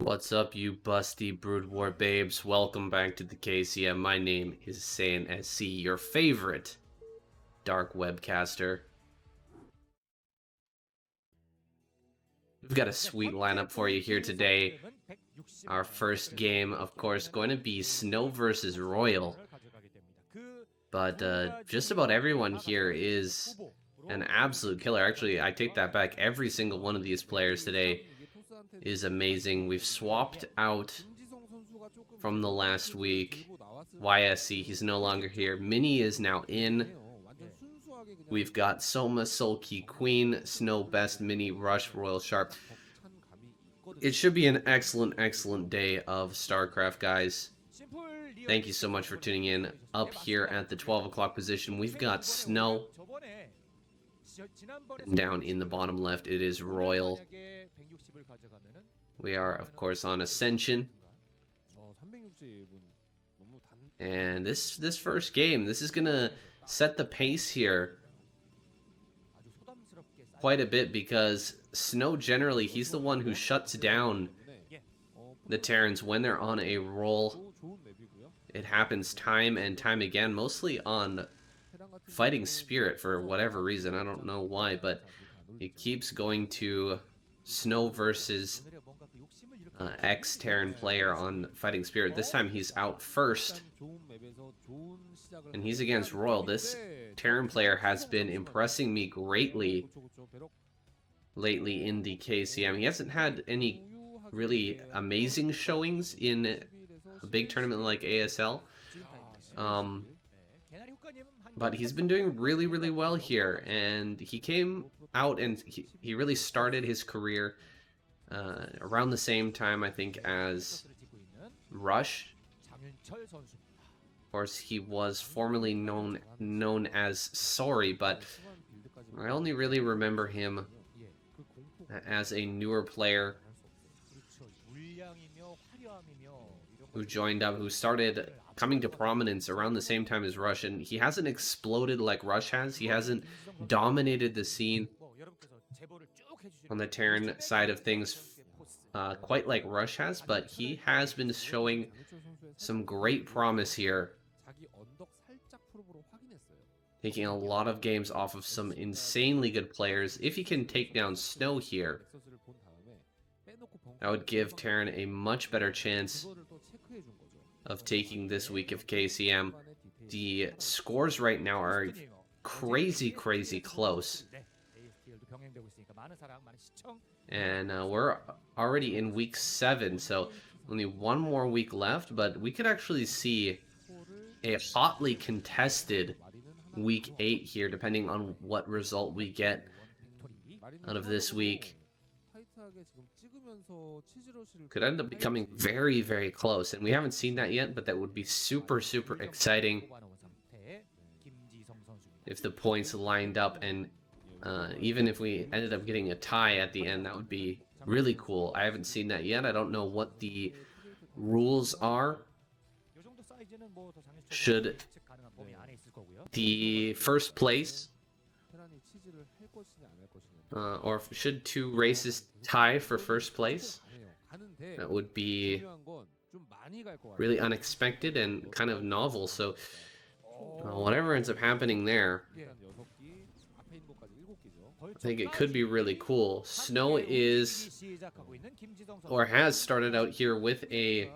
What's up, you busty Broodwar babes? Welcome back to the KCM. My name is Saiyan SC, your favorite dark webcaster. We've got a sweet lineup for you here today. Our first game, of course, going to be Snow versus Royal. But just about everyone here is an absolute killer. Actually, I take that back. Every single one of these players today is amazing. We've swapped out from the last week. YSC, he's no longer here. Mini is now in. We've got Soma, Sulky, Queen, Snow, Best, Mini, Rush, Royal, Sharp. It should be an excellent day of Starcraft, guys. Thank you so much for tuning in. Up here at the 12 o'clock position, we've got Snow. And down in the bottom left, it is Royal. We are, of course, on Ascension. And this first game, this is gonna set the pace here quite a bit, because Snow generally, he's the one who shuts down the Terrans when they're on a roll. It happens time and time again, mostly on Fighting Spirit for whatever reason. I don't know why, but it keeps going to Snow versus ex-Terran player on Fighting Spirit. This time he's out first, and he's against Royal. This Terran player has been impressing me greatly lately in the KCM. He hasn't had any really amazing showings in a big tournament like ASL, but he's been doing really well here, and he came out and he really started his career around the same time, I think, as Rush. Of course, he was formerly known as Sorry, but I only really remember him as a newer player who joined up, who started coming to prominence around the same time as Rush, and he hasn't exploded like Rush has. He hasn't dominated the scene on the Terran side of things quite like Rush has, but he has been showing some great promise here, taking a lot of games off of some insanely good players. If he can take down Snow here, that would give Terran a much better chance of taking this week of KCM. The scores right now are crazy close, and we're already in week 7, so only one more week left, but we could actually see a hotly contested week 8 here, depending on what result we get out of this week. Could end up becoming very close, and we haven't seen that yet, but that would be super exciting if the points lined up, and even if we ended up getting a tie at the end, that would be really cool. I haven't seen that yet. I don't know what the rules are. Should the first place or should 2 races tie for first place? That would be really unexpected and kind of novel, so whatever ends up happening there, I think it could be really cool. Snow is, or has started out here with a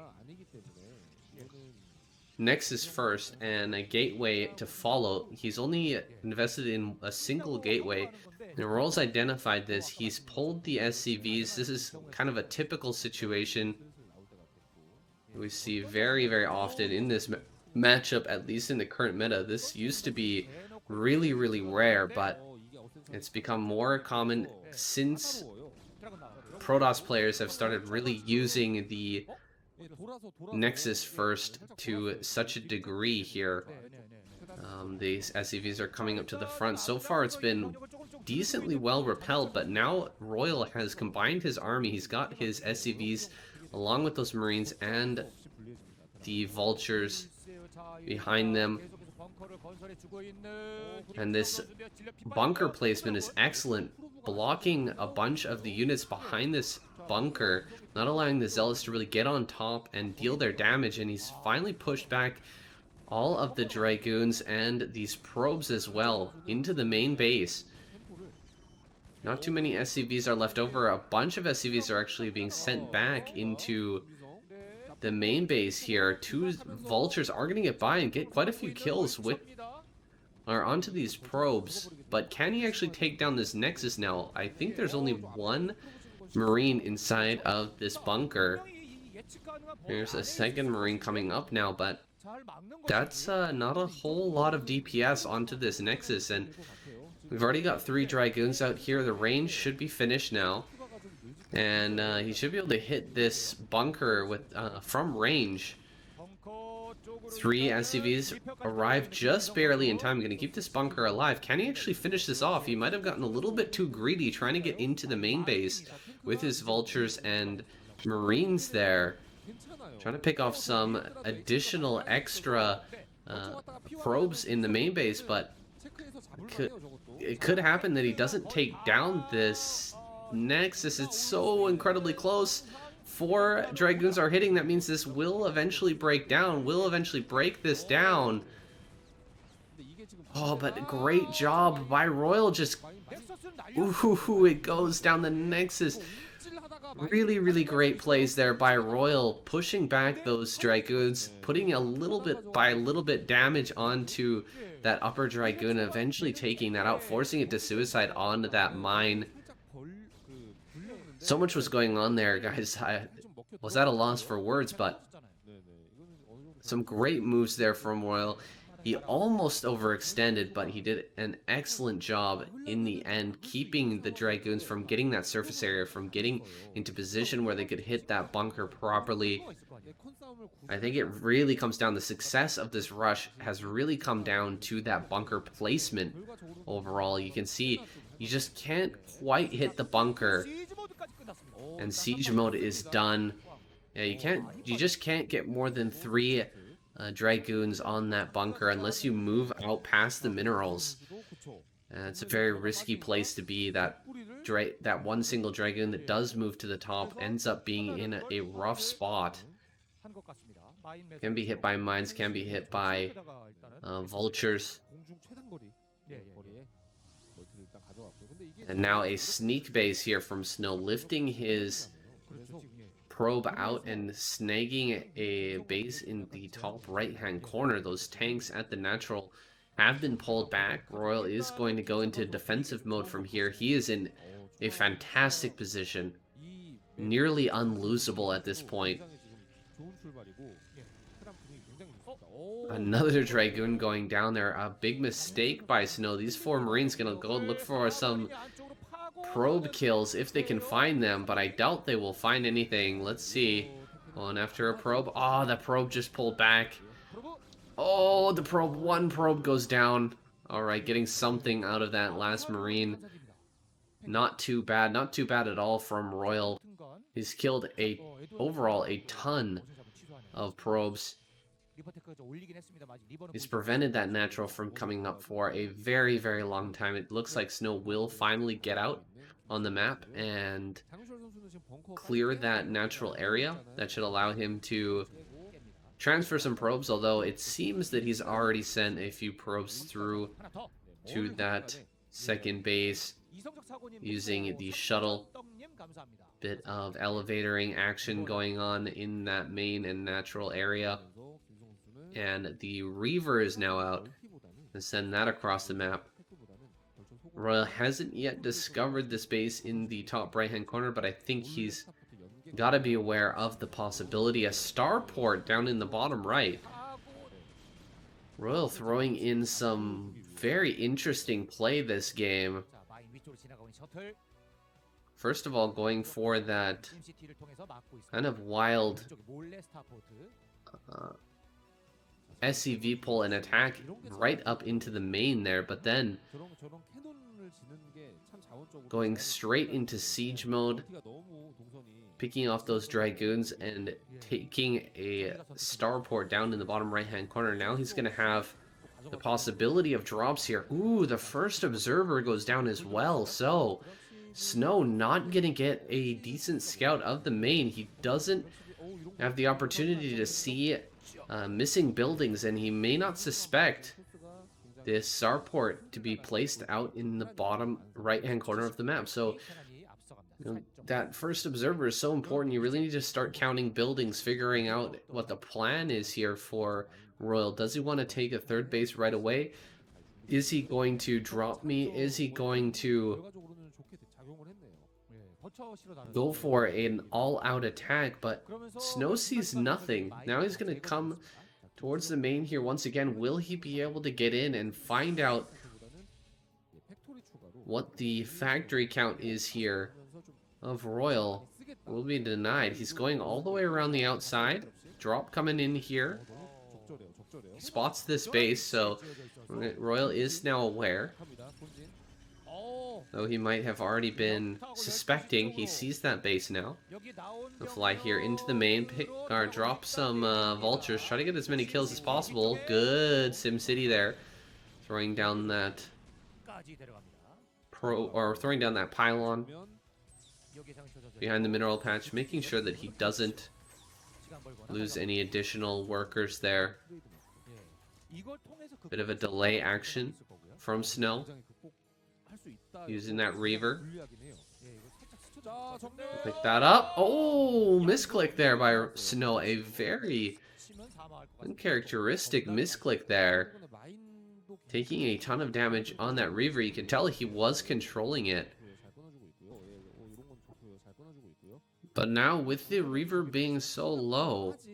Nexus first and a gateway to follow. He's only invested in a single gateway, and Royal's identified this. He's pulled the SCVs. This is kind of a typical situation we see very often in this matchup, at least in the current meta. This used to be really rare, but it's become more common since Protoss players have started really using the Nexus first to such a degree here. These SCVs are coming up to the front. So far it's been decently well repelled, but now Royal has combined his army. He's got his SCVs along with those Marines and the Vultures behind them. And this bunker placement is excellent, blocking a bunch of the units behind this bunker, not allowing the Zealots to really get on top and deal their damage, and he's finally pushed back all of the Dragoons and these probes as well into the main base. Not too many SCVs are left over. A bunch of SCVs are actually being sent back into the main base here. 2 vultures are going to get by and get quite a few kills with onto these probes. But can he actually take down this Nexus now? I think there's only 1 Marine inside of this bunker. There's a second Marine coming up now, but that's not a whole lot of DPS onto this Nexus, and we've already got 3 Dragoons out here. The range should be finished now, and he should be able to hit this bunker with from range. 3 SCVs arrive just barely in time. Going to keep this bunker alive. Can he actually finish this off? He might have gotten a little bit too greedy trying to get into the main base with his vultures and Marines there. Trying to pick off some additional extra probes in the main base, but it could happen that he doesn't take down this Nexus. It's so incredibly close. 4 Dragoons are hitting. That means this will eventually break down. Will eventually break this down. Oh, but great job by Royal. Just... Ooh, it goes down the Nexus. Really, really great plays there by Royal, pushing back those Dragoons, putting a little bit damage onto that upper Dragoon, eventually taking that out, forcing it to suicide onto that mine. So much was going on there, guys. I was at a loss for words, but some great moves there from Royal. He almost overextended, but he did an excellent job in the end, keeping the Dragoons from getting that surface area, from getting into position where they could hit that bunker properly. I think it really comes down, the success of this rush has really come down to that bunker placement overall. You can see you just can't quite hit the bunker, and siege mode is done. Yeah, you just can't get more than 3 Dragoons on that bunker unless you move out past the minerals. It's a very risky place to be. That one single Dragoon that does move to the top ends up being in a rough spot. Can be hit by mines, can be hit by vultures. And now a sneak base here from Snow, lifting his probe out and snagging a base in the top right hand corner. Those tanks at the natural have been pulled back. Royal is going to go into defensive mode from here. He is in a fantastic position, nearly unlosable at this point. Another Dragoon going down there. A big mistake by Snow. These 4 Marines gonna go look for some probe kills if they can find them, but I doubt they will find anything. Let's see. On after a probe. Oh, the probe just pulled back. Oh, the probe. 1 probe goes down. Alright, getting something out of that last Marine. Not too bad. Not too bad at all from Royal. He's killed overall a ton of probes. He's prevented that natural from coming up for a very, very long time. It looks like Snow will finally get out on the map and clear that natural area. That should allow him to transfer some probes, although it seems that he's already sent a few probes through to that second base using the shuttle. Bit of elevatoring action going on in that main and natural area. And the Reaver is now out, and send that across the map. Royal hasn't yet discovered this base in the top right hand corner, but I think he's got to be aware of the possibility. A starport down in the bottom right. Royal throwing in some very interesting play this game. First of all, going for that kind of wild SCV pull and attack right up into the main there, but then going straight into siege mode, picking off those Dragoons and taking a starport down in the bottom right hand corner. Now he's going to have the possibility of drops here. Ooh, the first observer goes down as well, so Snow not gonna get a decent scout of the main. He doesn't have the opportunity to see missing buildings, and he may not suspect this starport to be placed out in the bottom right-hand corner of the map. So that first observer is so important. You really need to start counting buildings, figuring out what the plan is here for Royal. Does he want to take a third base right away? Is he going to drop me? Is he going to go for an all-out attack? But Snow sees nothing. Now he's going to come towards the main here once again. Will he be able to get in and find out what the factory count is here of Royal? Will be denied. He's going all the way around the outside. Drop coming in here. Spots this base, so Royal is now aware. Though he might have already been suspecting, he sees that base now. He'll fly here into the main, drop some vultures, try to get as many kills as possible. Good SimCity there, throwing down that throwing down that pylon behind the mineral patch, making sure that he doesn't lose any additional workers there. Bit of a delay action from Snow, using that Reaver. Pick that up. Oh, misclick there by Snow. A very uncharacteristic misclick there. Taking a ton of damage on that Reaver. You can tell he was controlling it. But now with the Reaver being so low, it's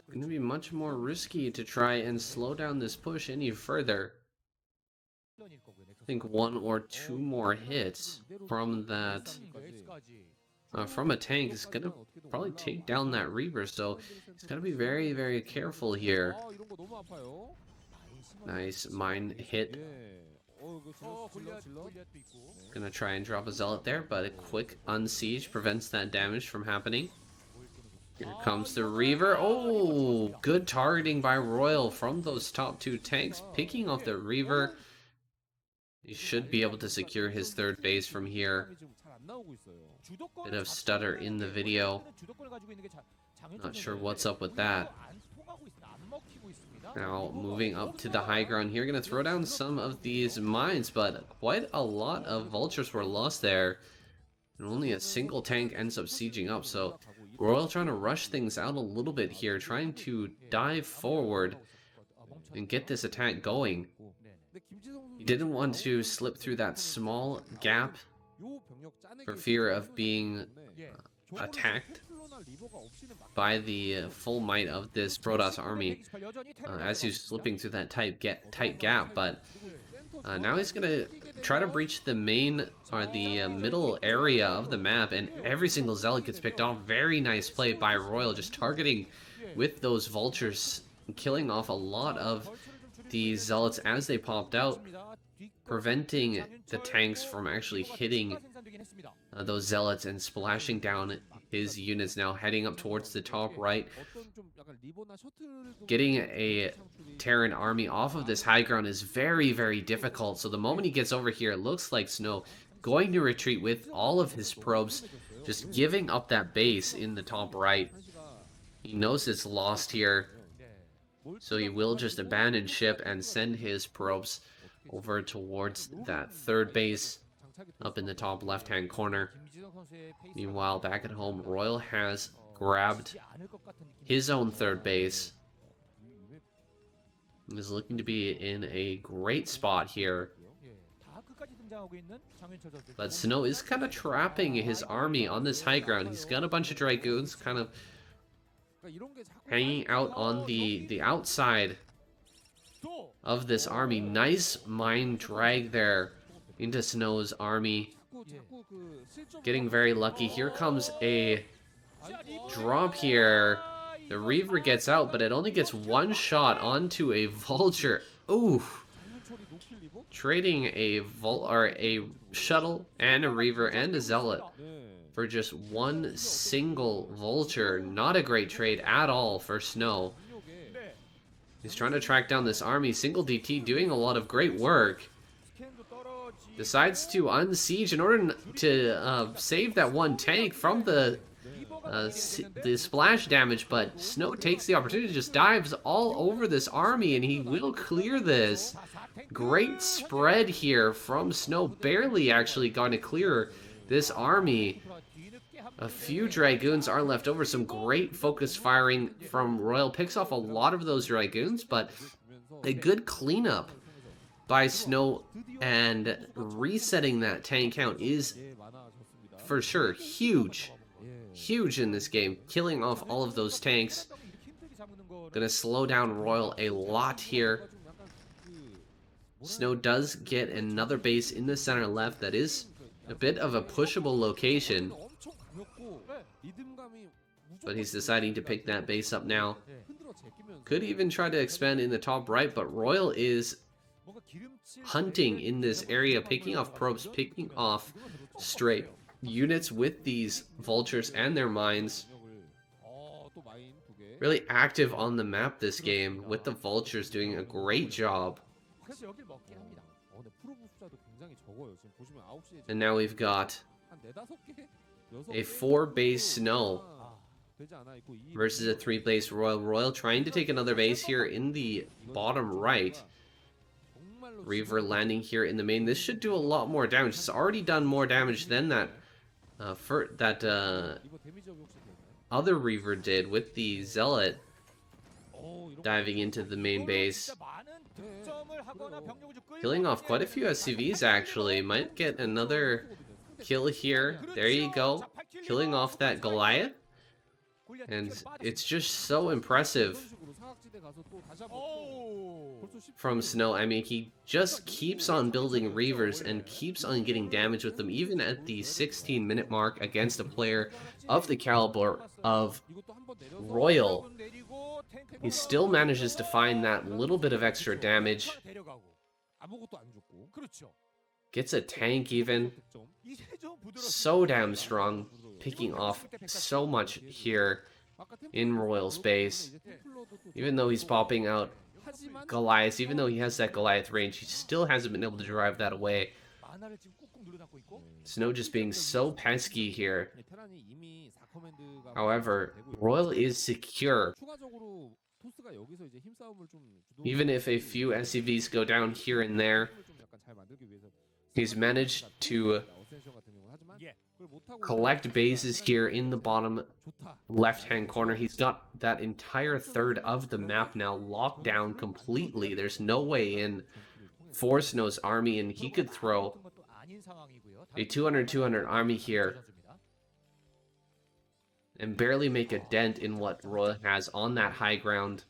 going to be much more risky to try and slow down this push any further. I think one or two more hits from that, from a tank is going to probably take down that Reaver, so he's got to be very, very careful here. Nice mine hit. Gonna try and drop a Zealot there, but a quick unsiege prevents that damage from happening. Here comes the Reaver. Oh, good targeting by Royal from those top two tanks, picking off the Reaver. He should be able to secure his third base from here. Bit of stutter in the video. Not sure what's up with that. Now, moving up to the high ground here, going to throw down some of these mines, but quite a lot of vultures were lost there. And only a single tank ends up sieging up, so Royal trying to rush things out a little bit here, trying to dive forward and get this attack going. He didn't want to slip through that small gap for fear of being attacked by the full might of this Protoss army as he's slipping through that tight gap. But now he's gonna try to breach the main or the middle area of the map, and every single Zealot gets picked off. Very nice play by Royal, just targeting with those vultures, killing off a lot of the Zealots as they popped out, preventing the tanks from actually hitting those Zealots and splashing down his units. Now heading up towards the top right, getting a Terran army off of this high ground is very, very difficult. So the moment he gets over here, it looks like Snow going to retreat with all of his probes, just giving up that base in the top right. He knows it's lost here, so he will just abandon ship and send his probes over towards that third base up in the top left-hand corner. Meanwhile, back at home, Royal has grabbed his own third base. He is looking to be in a great spot here. But Snow is kind of trapping his army on this high ground. He's got a bunch of Dragoons kind of hanging out on the outside of this army. Nice mine drag there into Snow's army. Getting very lucky. Here comes a drop here. The Reaver gets out, but it only gets one shot onto a Vulture. Ooh. Trading a shuttle and a Reaver and a Zealot for just one single Vulture. Not a great trade at all for Snow. He's trying to track down this army. Single DT doing a lot of great work. decides to unsiege in order to save that one tank from the splash damage, but Snow takes the opportunity, just dives all over this army, and he will clear this. Great spread here from Snow, barely actually going to clear this army. A few Dragoons are left over. Some great focus firing from Royal. Picks off a lot of those Dragoons, but a good cleanup by Snow, and resetting that tank count is for sure huge. Huge in this game. Killing off all of those tanks. Gonna slow down Royal a lot here. Snow does get another base in the center left that is a bit of a pushable location. But he's deciding to pick that base up now. Could even try to expand in the top right, but Royal is hunting in this area, picking off probes, picking off stray units with these vultures and their mines. Really active on the map this game, with the vultures doing a great job. And now we've got a 4-base Snow versus a 3-base Royal. Royal trying to take another base here in the bottom right. Reaver landing here in the main. This should do a lot more damage. It's already done more damage than that other Reaver did with the Zealot diving into the main base. Killing off quite a few SCVs actually. Might get another kill here. There you go. Killing off that Goliath. And it's just so impressive from Snow. I mean, he just keeps on building Reavers and keeps on getting damage with them, even at the 16-minute mark against a player of the caliber of Royal. He still manages to find that little bit of extra damage. Gets a tank even. So damn strong. Picking off so much here in Royal space. Even though he's popping out Goliath, even though he has that Goliath range, he still hasn't been able to drive that away. Snow just being so pesky here. However, Royal is secure. Even if a few SCVs go down here and there, he's managed to collect bases here in the bottom left-hand corner. He's got that entire third of the map now locked down completely. There's no way in for Snow's army, and he could throw a 200-200 army here and barely make a dent in what Royal has on that high ground.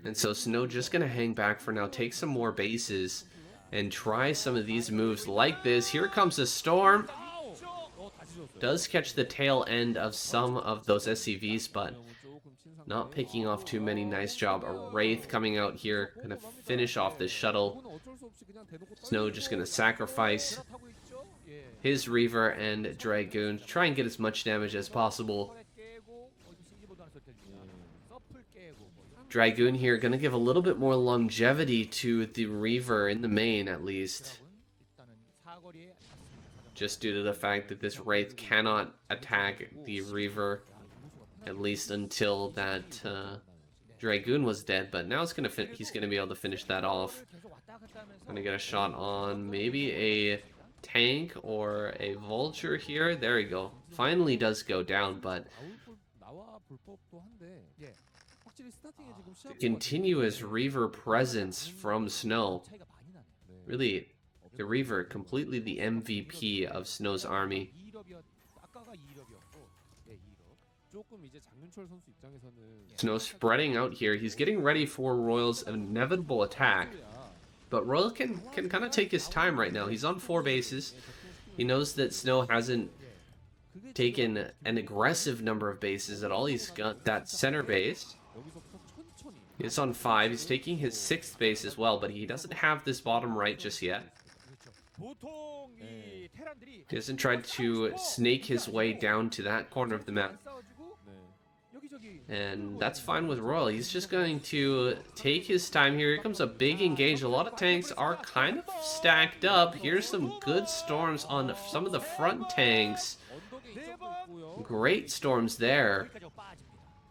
And so Snow just gonna hang back for now, take some more bases, and try some of these moves like this. Here comes a storm. Does catch the tail end of some of those SCVs, but not picking off too many. Nice job. A Wraith coming out here, gonna finish off this shuttle. Snow just gonna sacrifice his Reaver and Dragoon, try and get as much damage as possible. Dragoon here gonna give a little bit more longevity to the Reaver in the main, at least. Just due to the fact that this Wraith cannot attack the Reaver, at least until that Dragoon was dead. But now it's he's gonna be able to finish that off. Gonna get a shot on maybe a tank or a vulture here. There we go. Finally does go down, but the continuous Reaver presence from Snow. Really, the Reaver completely the MVP of Snow's army. Snow spreading out here. He's getting ready for Royal's inevitable attack. But Royal can kind of take his time right now. He's on 4 bases. He knows that Snow hasn't taken an aggressive number of bases at all. He's got that center base. He's on 5. He's taking his 6th base as well, but he doesn't have this bottom right just yet. He hasn't tried to snake his way down to that corner of the map. And that's fine with Royal. He's just going to take his time here. Here comes a big engage. A lot of tanks are kind of stacked up. Here's some good storms on some of the front tanks. Great storms there.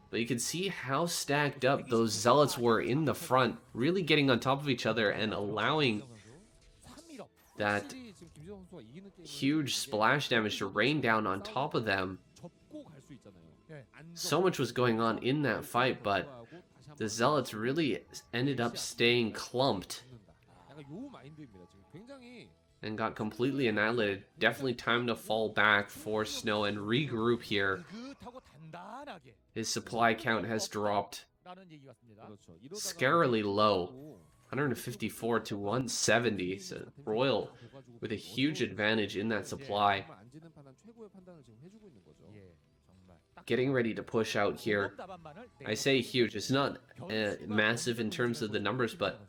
But you can see how stacked up those zealots were in the front, really getting on top of each other and allowing that huge splash damage to rain down on top of them. So much was going on in that fight, but the zealots really ended up staying clumped and got completely annihilated. Definitely time to fall back for Snow and regroup here. His supply count has dropped scarily low, 154 to 170. So Royal with a huge advantage in that supply. Getting ready to push out here. I say huge, it's not massive in terms of the numbers, but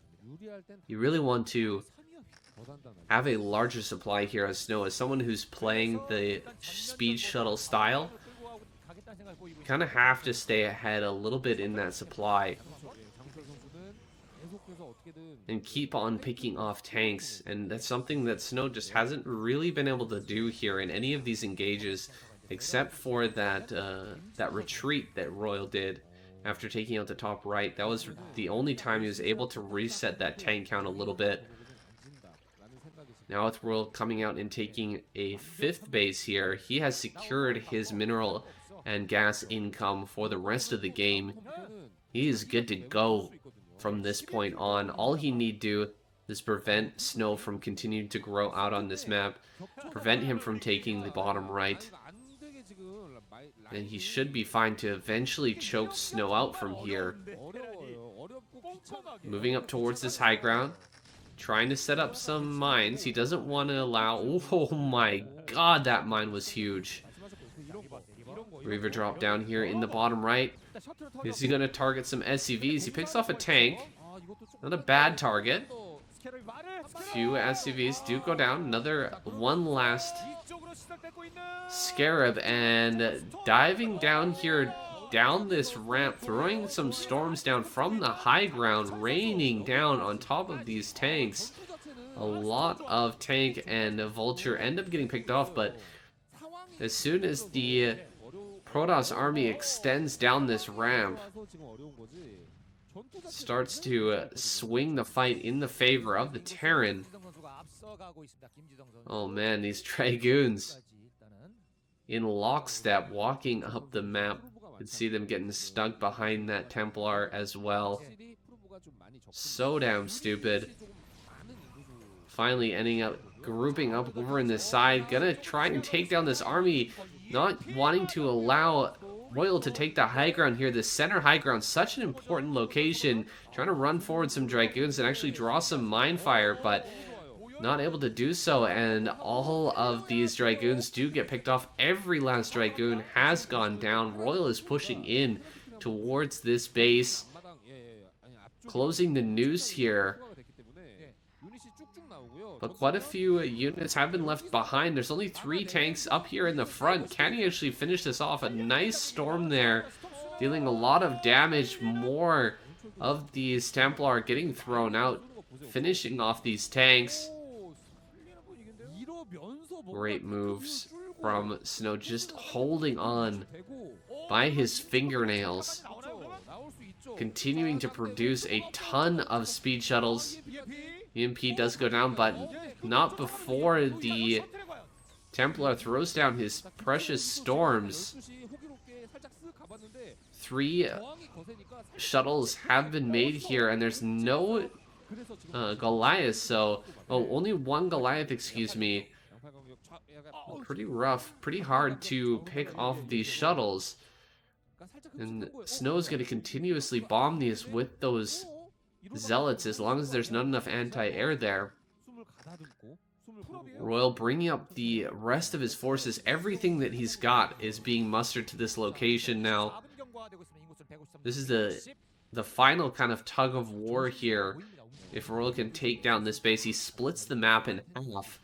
you really want to have a larger supply here as Snow. As someone who's playing the speed shuttle style, you kind of have to stay ahead a little bit in that supply and keep on picking off tanks, and that's something that Snow just hasn't really been able to do here in any of these engages, except for that that retreat that Royal did after taking out the top right. That was the only time he was able to reset that tank count a little bit. Now with Royal coming out and taking a 5th base here, he has secured his mineral and gas income for the rest of the game. He is good to go from this point on. All he need do is prevent Snow from continuing to grow out on this map, prevent him from taking the bottom right, and he should be fine to eventually choke Snow out from here. Moving up towards this high ground, trying to set up some mines. He doesn't want to allow... Oh my god, that mine was huge. Reaver drop down here in the bottom right. Is he going to target some SCVs? He picks off a tank. Not a bad target. A few SCVs do go down. Another one last Scarab, and diving down here, down this ramp, throwing some storms down from the high ground, raining down on top of these tanks. A lot of tank and Vulture end up getting picked off, but as soon as the Protoss army extends down this ramp, starts to swing the fight in the favor of the Terran. Oh man, these Dragoons in lockstep walking up the map. You can see them getting stuck behind that Templar as well. So damn stupid. Finally ending up grouping up over in this side. Gonna try and take down this army. Not wanting to allow Royal to take the high ground here. The center high ground, such an important location. Trying to run forward some Dragoons and actually draw some mine fire, but not able to do so, and all of these Dragoons do get picked off. Every last Dragoon has gone down. Royal is pushing in towards this base, closing the noose here. But quite a few units have been left behind. There's only 3 tanks up here in the front. Can he actually finish this off? A nice storm there, dealing a lot of damage. More of these Templar getting thrown out, finishing off these tanks. Great moves from Snow, just holding on by his fingernails, continuing to produce a ton of speed shuttles. EMP does go down, but not before the Templar throws down his precious storms. 3 shuttles have been made here, and there's no Goliath, so... Oh, only 1 Goliath, excuse me. Pretty rough, pretty hard to pick off these shuttles. And Snow's going to continuously bomb these with those Zealots as long as there's not enough anti-air there. Royal bringing up the rest of his forces. Everything that he's got is being mustered to this location now. This is the final kind of tug of war here. If Royal can take down this base, he splits the map in half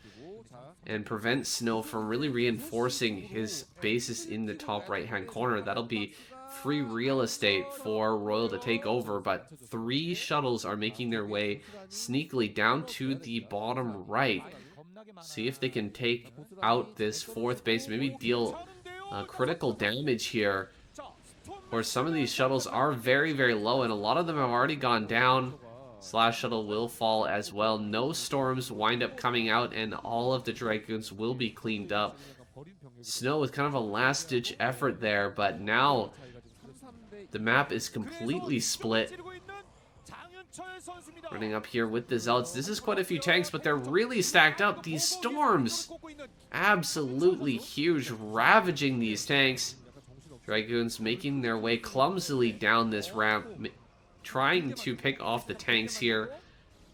and prevents Snow from really reinforcing his bases in the top right-hand corner. That'll be free real estate for Royal to take over, but 3 shuttles are making their way sneakily down to the bottom right. See if they can take out this 4th base, maybe deal critical damage here. Or some of these shuttles are very, very low, and a lot of them have already gone down. Slash shuttle will fall as well. No storms wind up coming out, and all of the Dragoons will be cleaned up. Snow with kind of a last-ditch effort there, but now the map is completely split. Running up here with the Zealots. This is quite a few tanks, but they're really stacked up. These storms, absolutely huge, ravaging these tanks. Dragoons making their way clumsily down this ramp, trying to pick off the tanks here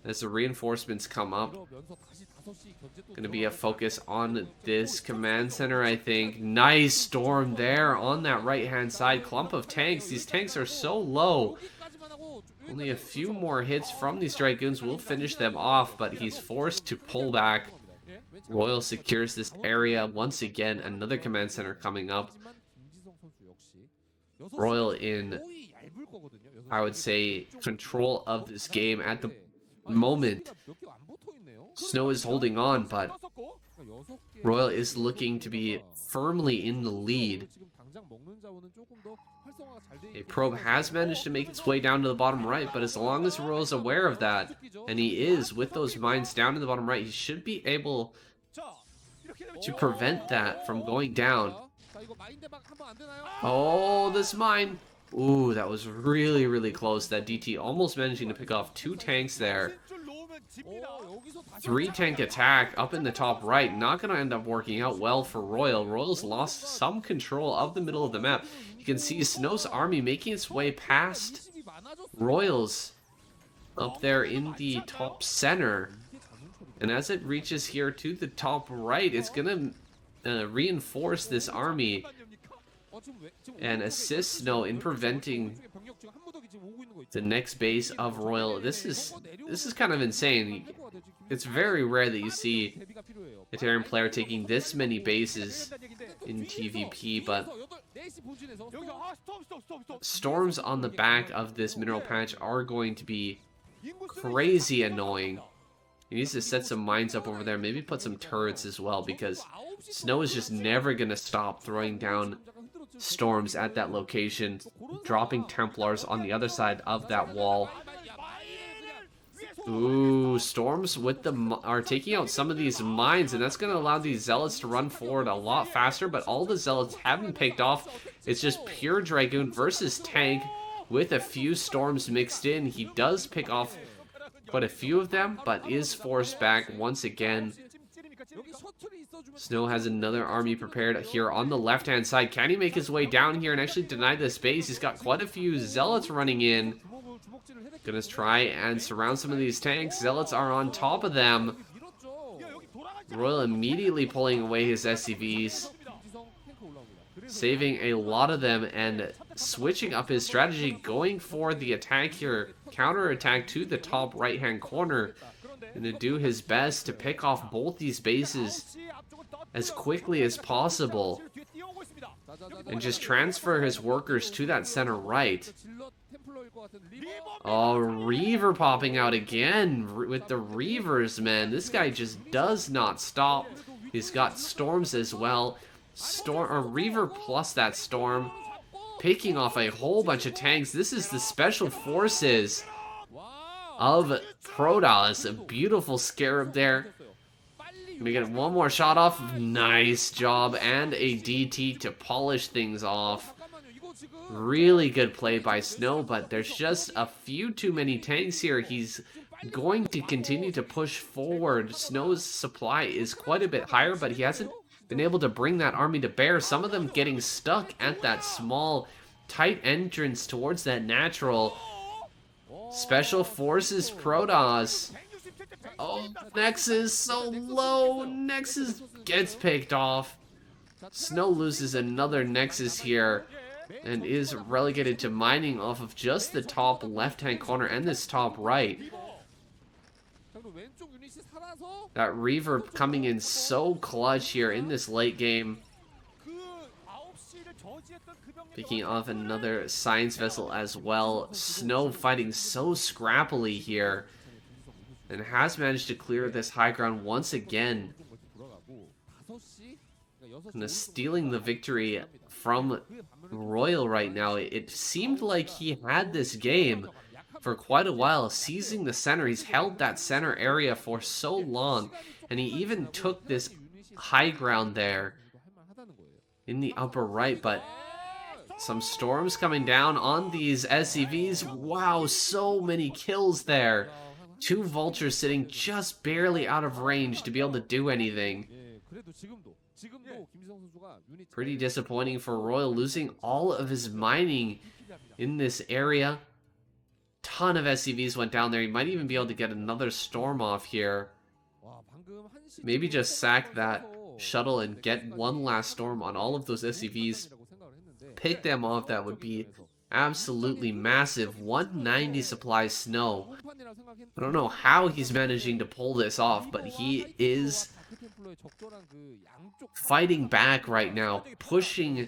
as the reinforcements come up. Going to be a focus on this command center, I think. Nice storm there on that right-hand side. Clump of tanks. These tanks are so low. Only a few more hits from these Dragoons will finish them off, but he's forced to pull back. Royal secures this area once again. Another command center coming up. Royal in, I would say, control of this game at the moment. Snow is holding on, but Royal is looking to be firmly in the lead. A probe has managed to make its way down to the bottom right, but as long as Royal is aware of that, and he is with those mines down in the bottom right, he should be able to prevent that from going down. Oh, this mine. Ooh, that was really, really close. That DT almost managing to pick off 2 tanks there. 3 tank attack up in the top right. Not going to end up working out well for Royal. Royal's lost some control of the middle of the map. You can see Snow's army making its way past Royal's up there in the top center. And as it reaches here to the top right, it's going to reinforce this army and assist Snow in preventing the next base of Royal. This is kind of insane. It's very rare that you see a Terran player taking this many bases in TVP, but storms on the back of this mineral patch are going to be crazy annoying. He needs to set some mines up over there, maybe put some turrets as well, because Snow is just never going to stop throwing down storms at that location, dropping Templars on the other side of that wall. Ooh, storms with the are taking out some of these mines, and that's going to allow these Zealots to run forward a lot faster, but all the Zealots haven't picked off. It's just pure Dragoon versus tank with a few storms mixed in. He does pick off quite a few of them, but is forced back once again. Snow has another army prepared here on the left-hand side. Can he make his way down here and actually deny the space? He's got quite a few Zealots running in. Gonna try and surround some of these tanks. Zealots are on top of them. Royal immediately pulling away his SCVs, saving a lot of them and switching up his strategy, going for the attack here, counter attack to the top right hand corner, and to do his best to pick off both these bases as quickly as possible and just transfer his workers to that center right. Oh, Reaver popping out again with the Reavers, man. This guy just does not stop. He's got storms as well. Reaver plus that storm, picking off a whole bunch of tanks. This is the special forces of Protoss. A beautiful Scarab there. We get one more shot off. Nice job. And a DT to polish things off. Really good play by Snow, but there's just a few too many tanks here. He's going to continue to push forward. Snow's supply is quite a bit higher, but he hasn't been able to bring that army to bear. Some of them getting stuck at that small, tight entrance towards that natural. Special Forces Protoss. Oh, Nexus so low. Nexus gets picked off. Snow loses another Nexus here and is relegated to mining off of just the top left-hand corner and this top right. That Reaver coming in so clutch here in this late game. Picking off another science vessel as well. Snow fighting so scrappily here. And has managed to clear this high ground once again. And stealing the victory from Royal right now. It seemed like he had this game for quite a while, seizing the center. He's held that center area for so long, and he even took this high ground there in the upper right, but some storms coming down on these SCVs. Wow, so many kills there. 2 vultures sitting just barely out of range to be able to do anything. Pretty disappointing for Royal, losing all of his mining in this area. Ton of SCVs went down there. He might even be able to get another storm off here. Maybe just sack that shuttle and get one last storm on all of those SCVs. Pick them off. That would be absolutely massive. 190 supply snow. I don't know how he's managing to pull this off, but he is fighting back right now, pushing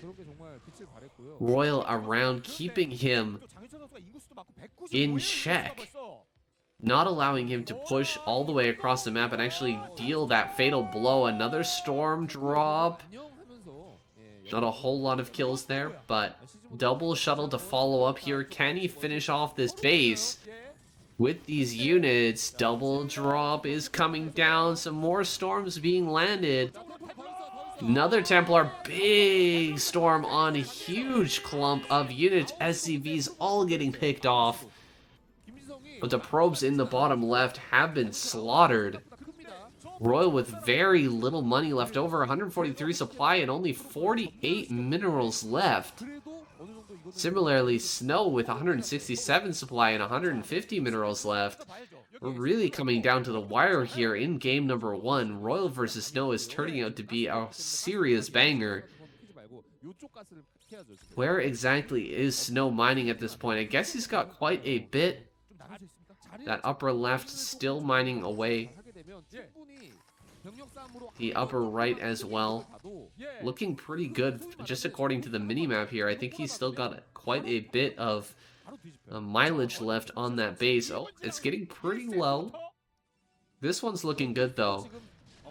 Royal around, keeping him in check, not allowing him to push all the way across the map and actually deal that fatal blow. Another storm drop. Not a whole lot of kills there, but double shuttle to follow up here. Can he finish off this base with these units? Double drop is coming down. Some more storms being landed. Another Templar, big storm on a huge clump of units. SCVs all getting picked off. But the probes in the bottom left have been slaughtered. Royal with very little money left over. 143 supply and only 48 minerals left. Similarly, Snow with 167 supply and 150 minerals left. We're really coming down to the wire here in game number 1. Royal versus Snow is turning out to be a serious banger. Where exactly is Snow mining at this point? I guess he's got quite a bit. That upper left still mining away. The upper right as well. Looking pretty good just according to the minimap here. I think he's still got quite a bit of mileage left on that base. Oh, it's getting pretty low. This one's looking good though.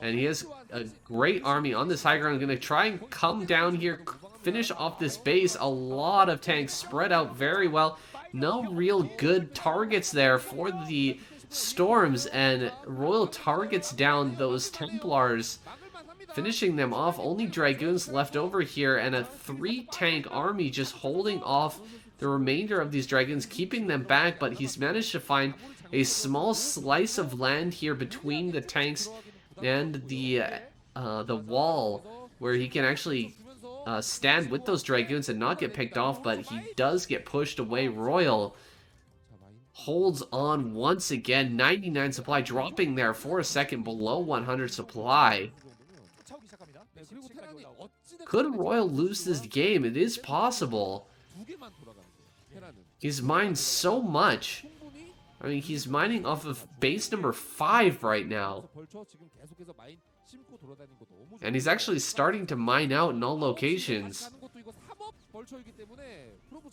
And he has a great army on this high ground. Going to try and come down here, finish off this base. A lot of tanks spread out very well. No real good targets there for the storms, and Royal targets down those Templars, finishing them off. Only Dragoons left over here, and a 3-tank army just holding off the remainder of these Dragoons, keeping them back, but he's managed to find a small slice of land here between the tanks and the wall, where he can actually stand with those Dragoons and not get picked off, but he does get pushed away. Royal holds on once again. 99 supply, dropping there for a second below 100 supply. Could Royal lose this game? It is possible. He's mined so much. I mean, he's mining off of base number 5 right now. And he's actually starting to mine out in all locations.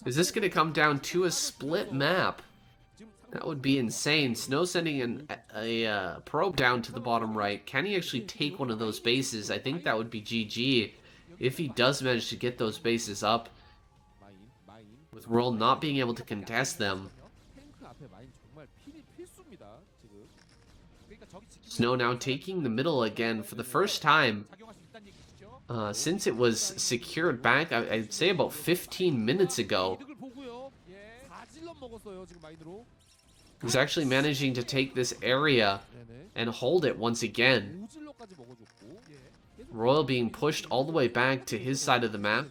Is this going to come down to a split map? That would be insane. Snow sending a probe down to the bottom right. Can he actually take one of those bases? I think that would be GG if he does manage to get those bases up, with Royal not being able to contest them. Snow now taking the middle again for the first time since it was secured back, I'd say about 15 minutes ago. He's actually managing to take this area and hold it once again. Royal being pushed all the way back to his side of the map.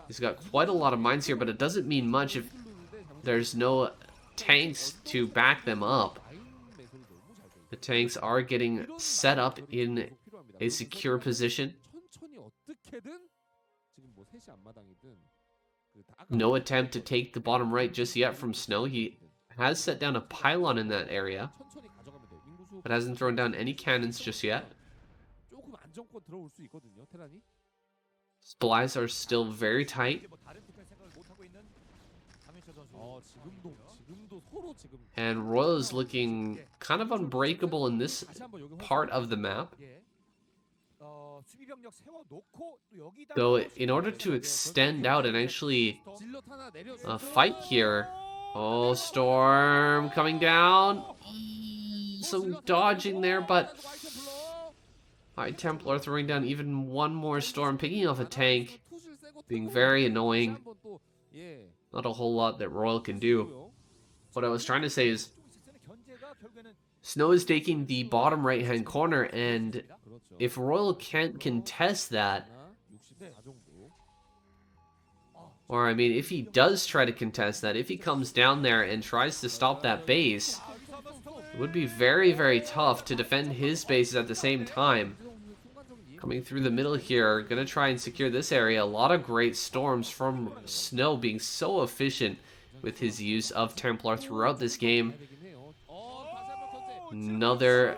He's got quite a lot of mines here, but it doesn't mean much if there's no tanks to back them up. The tanks are getting set up in a secure position. No attempt to take the bottom right just yet from Snow. He has set down a pylon in that area, but hasn't thrown down any cannons just yet. Splies are still very tight. And Royal is looking kind of unbreakable in this part of the map. Though in order to extend out and actually fight here... Oh, Storm coming down. Some dodging there, but... High Templar throwing down even one more Storm, picking off a tank. Being very annoying. Not a whole lot that Royal can do. What I was trying to say is... Snow is taking the bottom right-hand corner, and if Royal can't contest that... Or, I mean, if he does try to contest that, if he comes down there and tries to stop that base, it would be very, very tough to defend his bases at the same time. Coming through the middle here, gonna try and secure this area. A lot of great storms from Snow, being so efficient with his use of Templar throughout this game. Another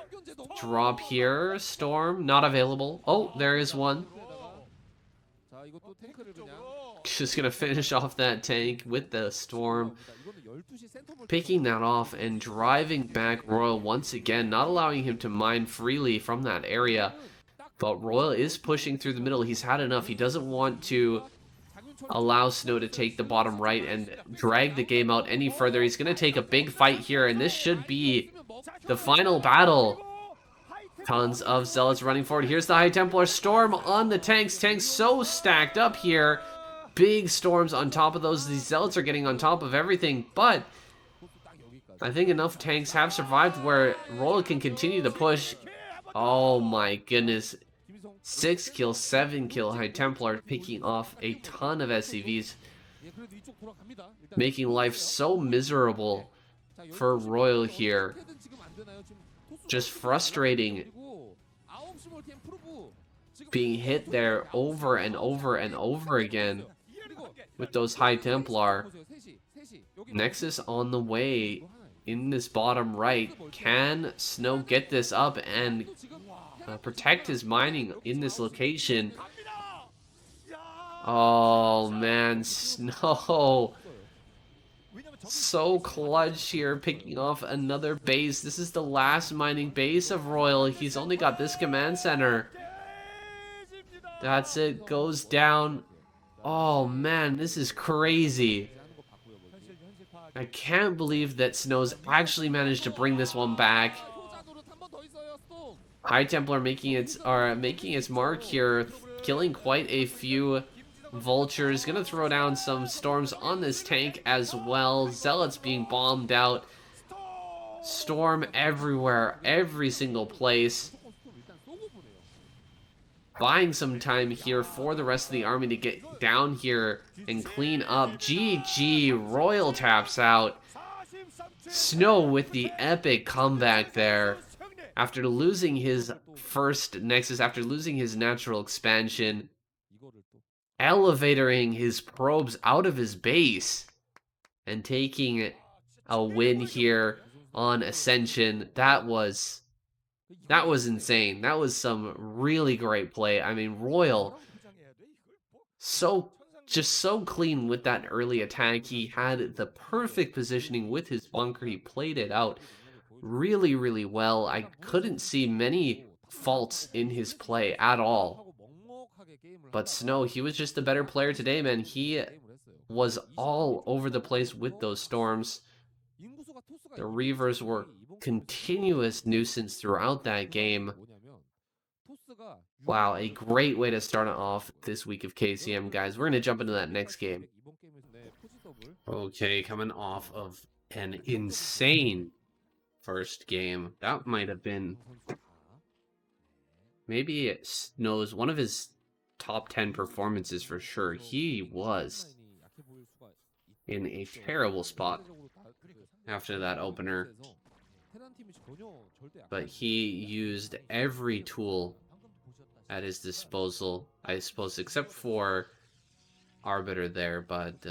drop here. Storm, not available. Oh, there is one. Just gonna finish off that tank with the Storm, picking that off and driving back Royal once again, not allowing him to mine freely from that area. But Royal is pushing through the middle. He's had enough. He doesn't want to allow Snow to take the bottom right and drag the game out any further. He's gonna take a big fight here, and this should be the final battle. Tons of Zealots running forward. Here's the High Templar Storm on the tanks. Tanks so stacked up here. Big storms on top of those. These Zealots are getting on top of everything, but I think enough tanks have survived where Royal can continue to push. Oh my goodness. 6 kill, 7 kill High Templar, picking off a ton of SCVs. Making life so miserable for Royal here. Just frustrating. Being hit there over and over and over again with those High Templar. Nexus on the way in this bottom right. Can Snow get this up and protect his mining in this location? Oh man, Snow. So clutch here, picking off another base. This is the last mining base of Royal. He's only got this command center. That's it, goes down. Oh man, this is crazy. I can't believe that Snow's actually managed to bring this one back. High Templar making its mark here, killing quite a few vultures. Gonna throw down some storms on this tank as well. Zealots being bombed out. Storm everywhere, every single place. Buying some time here for the rest of the army to get down here and clean up. GG, Royal taps out. Snow with the epic comeback there. After losing his first Nexus, after losing his natural expansion, elevatoring his probes out of his base, and taking a win here on Ascension. That was insane. That was some really great play. I mean, Royal, just so clean with that early attack. He had the perfect positioning with his bunker. He played it out really, really well. I couldn't see many faults in his play at all. But Snow, he was just the better player today, man. He was all over the place with those storms. The Reavers were continuous nuisance throughout that game. Wow, a great way to start off this week of KCM, guys. We're going to jump into that next game. Okay, coming off of an insane first game. That might have been maybe Snow's one of his top 10 performances for sure. He was in a terrible spot after that opener, but he used every tool at his disposal, I suppose, except for Arbiter there, but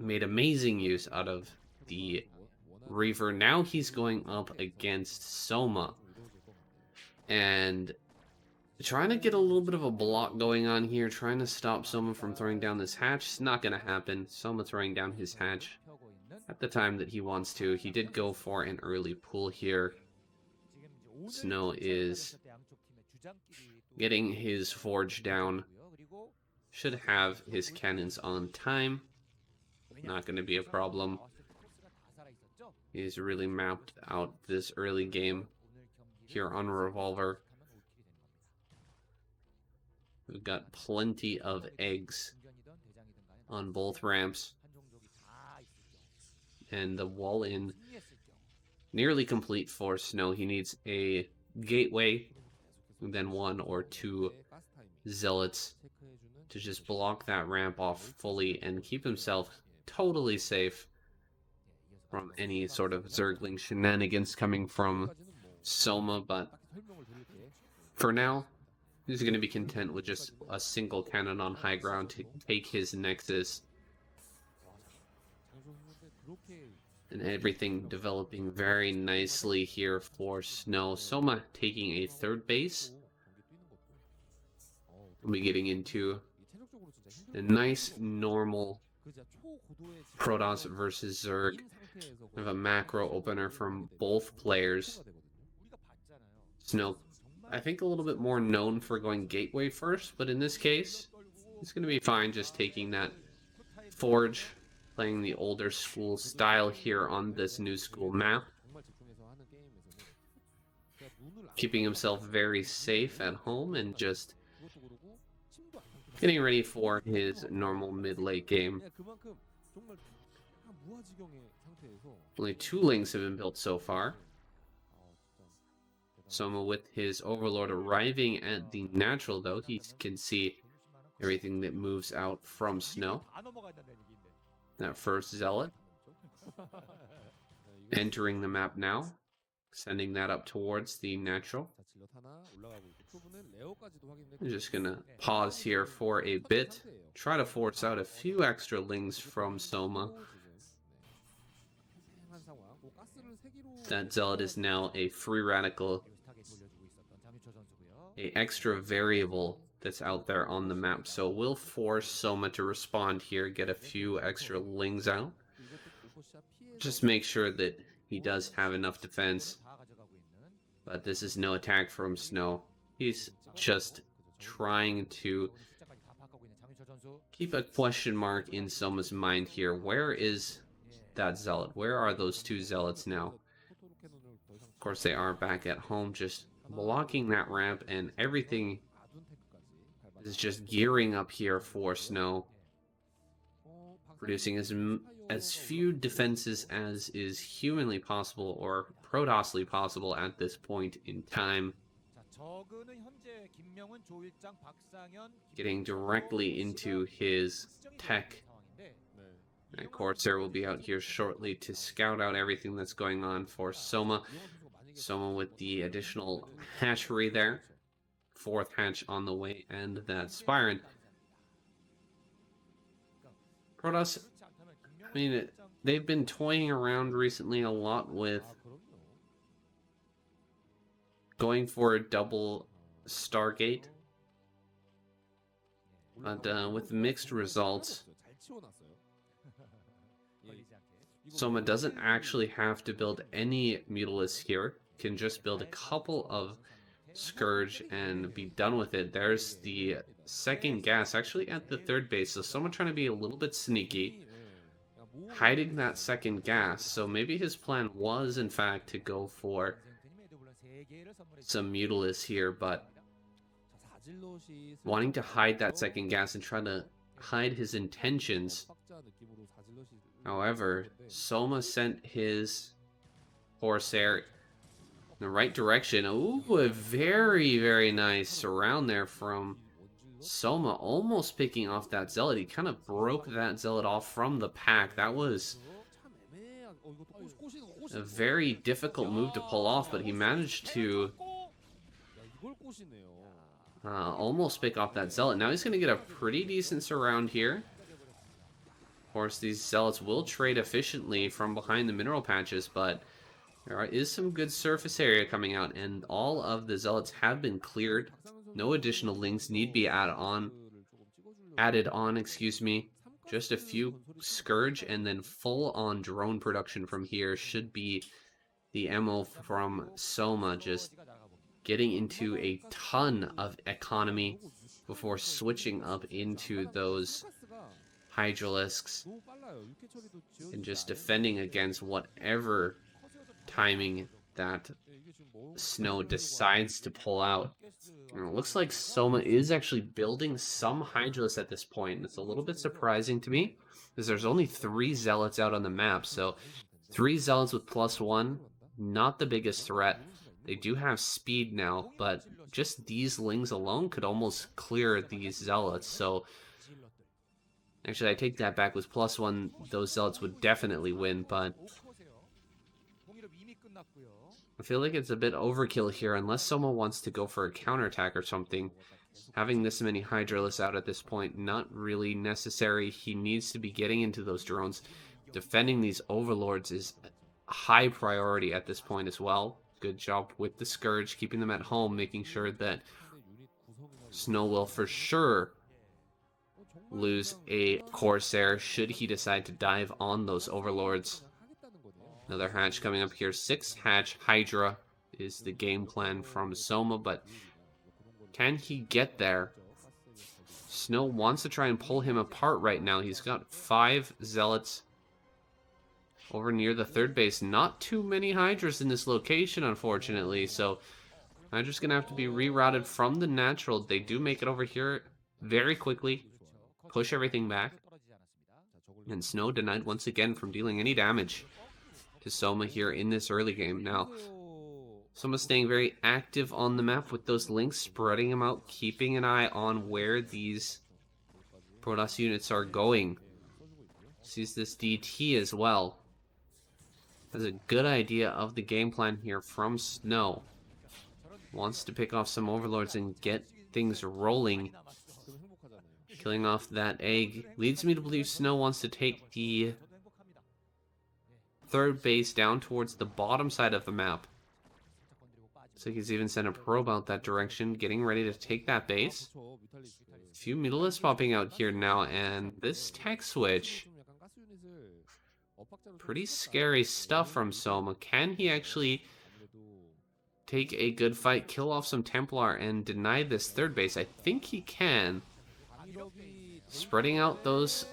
made amazing use out of the Reaver. Now he's going up against Soma, and Trying to get a little bit of a block going on here, trying to stop someone from throwing down this hatch. It's not going to happen. Someone throwing down his hatch at the time that he wants to. He did go for an early pull here. Snow is getting his forge down. Should have his cannons on time. Not going to be a problem. He's really mapped out this early game here on Revolver. We've got plenty of eggs on both ramps. And the wall in nearly complete for Snow. He needs a gateway, and then 1 or 2 zealots to just block that ramp off fully and keep himself totally safe from any sort of Zergling shenanigans coming from Soma. But for now, he's going to be content with just a single cannon on high ground to take his Nexus. And everything developing very nicely here for Snow. Soma taking a 3rd base. We'll be getting into a nice, normal Protoss versus Zerg. We have a macro opener from both players. Snow, I think, a little bit more known for going gateway first, but in this case, it's going to be fine just taking that forge, playing the older school style here on this new school map. Keeping himself very safe at home and just getting ready for his normal mid-late game. Only 2 links have been built so far. Soma with his Overlord arriving at the natural, though. He can see everything that moves out from Snow. That first zealot entering the map now, sending that up towards the natural. I'm just gonna pause here for a bit, try to force out a few extra lings from Soma. That zealot is now a free radical, a extra variable that's out there on the map, so we'll force Soma to respond here, get a few extra lings out. Just make sure that he does have enough defense. But this is no attack from Snow. He's just trying to keep a question mark in Soma's mind here. Where is that zealot? Where are those 2 zealots now? Of course, they are back at home, just blocking that ramp, and everything is just gearing up here for Snow, producing as few defenses as is humanly possible or Protossly possible at this point in time. Getting directly into his tech. And Corsair will be out here shortly to scout out everything that's going on for Soma. Soma with the additional hatchery there. 4th hatch on the way, and that Spirant. Protoss, I mean, they've been toying around recently a lot with going for a double Stargate, but with mixed results. Soma doesn't actually have to build any Mutalisks here, can just build a couple of Scourge and be done with it. There's the 2nd gas actually at the 3rd base, so Soma trying to be a little bit sneaky, hiding that 2nd gas. So maybe his plan was in fact to go for some Mutalisks here, but wanting to hide that 2nd gas and try to hide his intentions. However, Soma sent his Corsair in the right direction. Ooh, a very, very nice surround there from Soma, almost picking off that zealot. He kind of broke that zealot off from the pack. That was a very difficult move to pull off, but he managed to almost pick off that zealot. Now he's going to get a pretty decent surround here. Of course, these zealots will trade efficiently from behind the mineral patches, but there is some good surface area coming out, and all of the zealots have been cleared. No additional links need be added on, excuse me. Just a few Scourge and then full-on drone production from here should be the MO from Soma, just getting into a ton of economy before switching up into those Hydralisks and just defending against whatever timing that Snow decides to pull out. And it looks like Soma is actually building some Hydralisks at this point, and it's a little bit surprising to me because there's only 3 Zealots out on the map, so 3 Zealots with +1, not the biggest threat. They do have speed now, but just these Lings alone could almost clear these Zealots, so actually I take that back. With +1, those Zealots would definitely win, but I feel like it's a bit overkill here unless someone wants to go for a counterattack or something. Having this many Hydralisks out at this point, not really necessary. He needs to be getting into those drones. Defending these Overlords is a high priority at this point as well. Good job with the Scourge, keeping them at home, making sure that Snow will for sure lose a Corsair should he decide to dive on those Overlords. Another hatch coming up here. 6 hatch Hydra is the game plan from Soma, but can he get there? Snow wants to try and pull him apart right now. He's got 5 Zealots over near the 3rd base. Not too many Hydras in this location, unfortunately, so Hydra's going to have to be rerouted from the natural. They do make it over here very quickly, push everything back, and Snow denied once again from dealing any damage to Soma here in this early game. Now, Soma's staying very active on the map with those links, spreading them out, keeping an eye on where these Protoss units are going. Sees this DT as well. Has a good idea of the game plan here from Snow. Wants to pick off some Overlords and get things rolling. Killing off that egg leads me to believe Snow wants to take the 3rd base down towards the bottom side of the map. So he's even sent a probe out that direction, getting ready to take that base. A few Mutilisks popping out here now, and this tech switch, pretty scary stuff from Soma. Can he actually take a good fight, kill off some Templar, and deny this 3rd base? I think he can. Spreading out those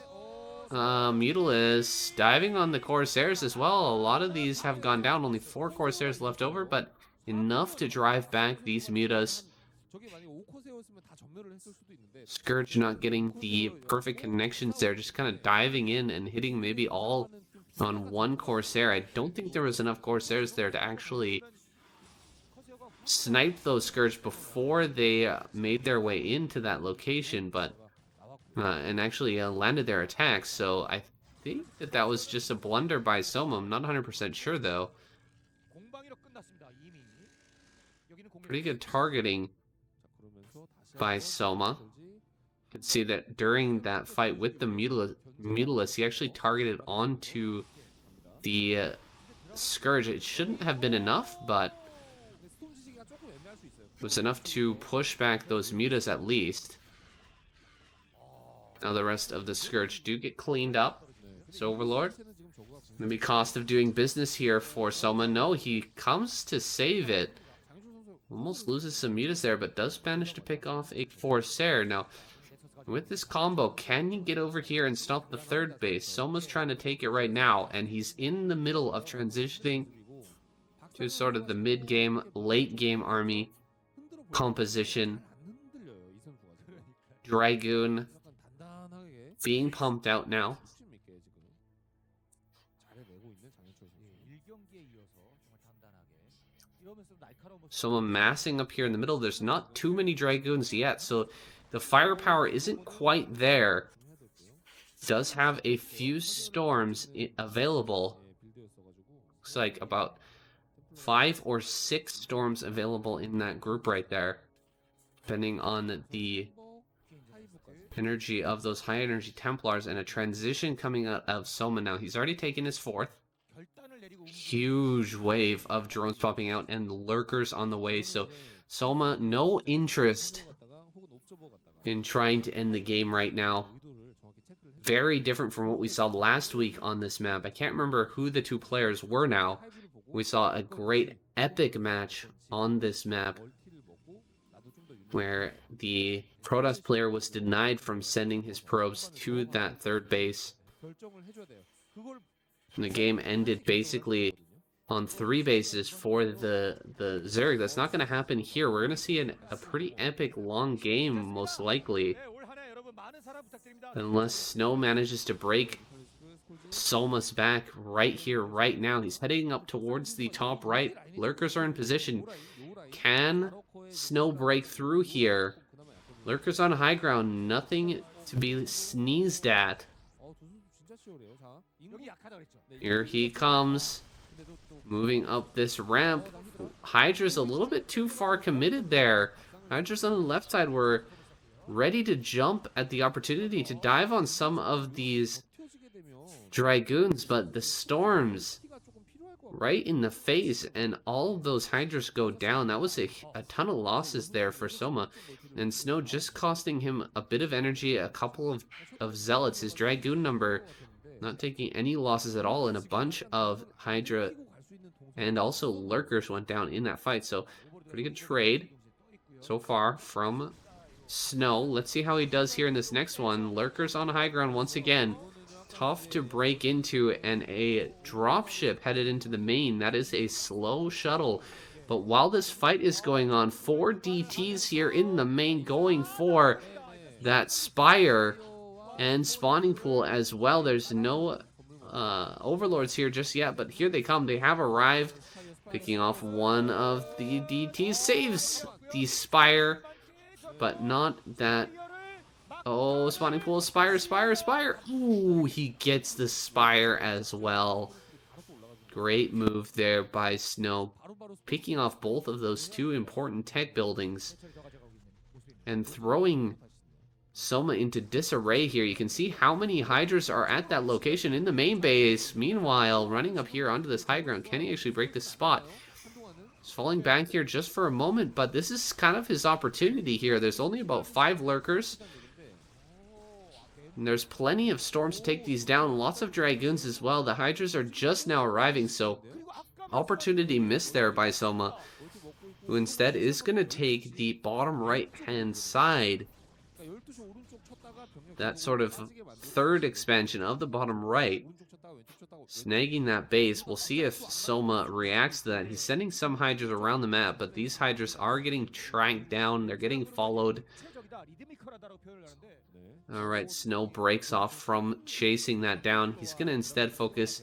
Mutilisks, diving on the Corsairs as well. A lot of these have gone down, only 4 Corsairs left over, but enough to drive back these Mutas. Scourge not getting the perfect connections there, just kind of diving in and hitting maybe all on one Corsair. I don't think there was enough Corsairs there to actually snipe those Scourge before they made their way into that location, but and actually landed their attacks. So I think that was just a blunder by Soma. I'm not 100% sure though. Pretty good targeting by Soma. You can see that during that fight with the Mutilisks, he actually targeted onto the Scourge. It shouldn't have been enough, but it was enough to push back those Mutas at least. Now the rest of the Scourge do get cleaned up. So Overlord, maybe cost of doing business here for Soma. No, he comes to save it. Almost loses some Mutas there, but does manage to pick off a Corsair. Now, with this combo, can he get over here and stop the 3rd base? Soma's trying to take it right now, and he's in the middle of transitioning to sort of the mid-game, late-game army composition. Dragoon being pumped out now. Soma massing up here in the middle. There's not too many Dragoons yet, so the firepower isn't quite there. Does have a few storms available. Looks like about 5 or 6 storms available in that group right there, depending on the energy of those high energy Templars, and a transition coming out of Soma now. He's already taken his 4th. Huge wave of drones popping out and lurkers on the way, so Soma, no interest in trying to end the game right now. Very different from what we saw last week on this map. I can't remember who the two players were now. We saw a great epic match on this map where the Protoss player was denied from sending his probes to that third base. And the game ended basically on 3 bases for the Zerg. That's not going to happen here. We're going to see a pretty epic long game, most likely. Unless Snow manages to break Soma's back right here, right now. He's heading up towards the top right. Lurkers are in position. Can Snow break through here? Lurkers on high ground. Nothing to be sneezed at. Here he comes. Moving up this ramp. Hydra's a little bit too far committed there. Hydra's on the left side were ready to jump at the opportunity to dive on some of these Dragoons, but the storms right in the face, and all of those Hydras go down. That was a ton of losses there for Soma, and Snow just costing him a bit of energy, a couple of Zealots. His Dragoon number not taking any losses at all, and a bunch of Hydra and also Lurkers went down in that fight. So pretty good trade so far from Snow. Let's see how he does here in this next one. Lurkers on high ground once again. Tough to break into, and a dropship headed into the main. That is a slow shuttle. But while this fight is going on, 4 DTs here in the main going for that Spire and spawning pool as well. There's no overlords here just yet, but here they come. They have arrived. Picking off one of the DTs. Saves the Spire, but not that. Oh, spawning pool, Spire. Ooh, he gets the Spire as well. Great move there by Snow. Picking off both of those 2 important tech buildings. And throwing Soma into disarray here. You can see how many Hydras are at that location in the main base. Meanwhile, running up here onto this high ground. Can he actually break this spot? He's falling back here just for a moment, but this is kind of his opportunity here. There's only about 5 Lurkers. And there's plenty of storms to take these down. Lots of Dragoons as well. The Hydras are just now arriving, so opportunity missed there by Soma, who instead is going to take the bottom right-hand side. That sort of third expansion of the bottom right. Snagging that base. We'll see if Soma reacts to that. He's sending some Hydras around the map, but these Hydras are getting tranked down. They're getting followed. Alright, Snow breaks off from chasing that down. He's going to instead focus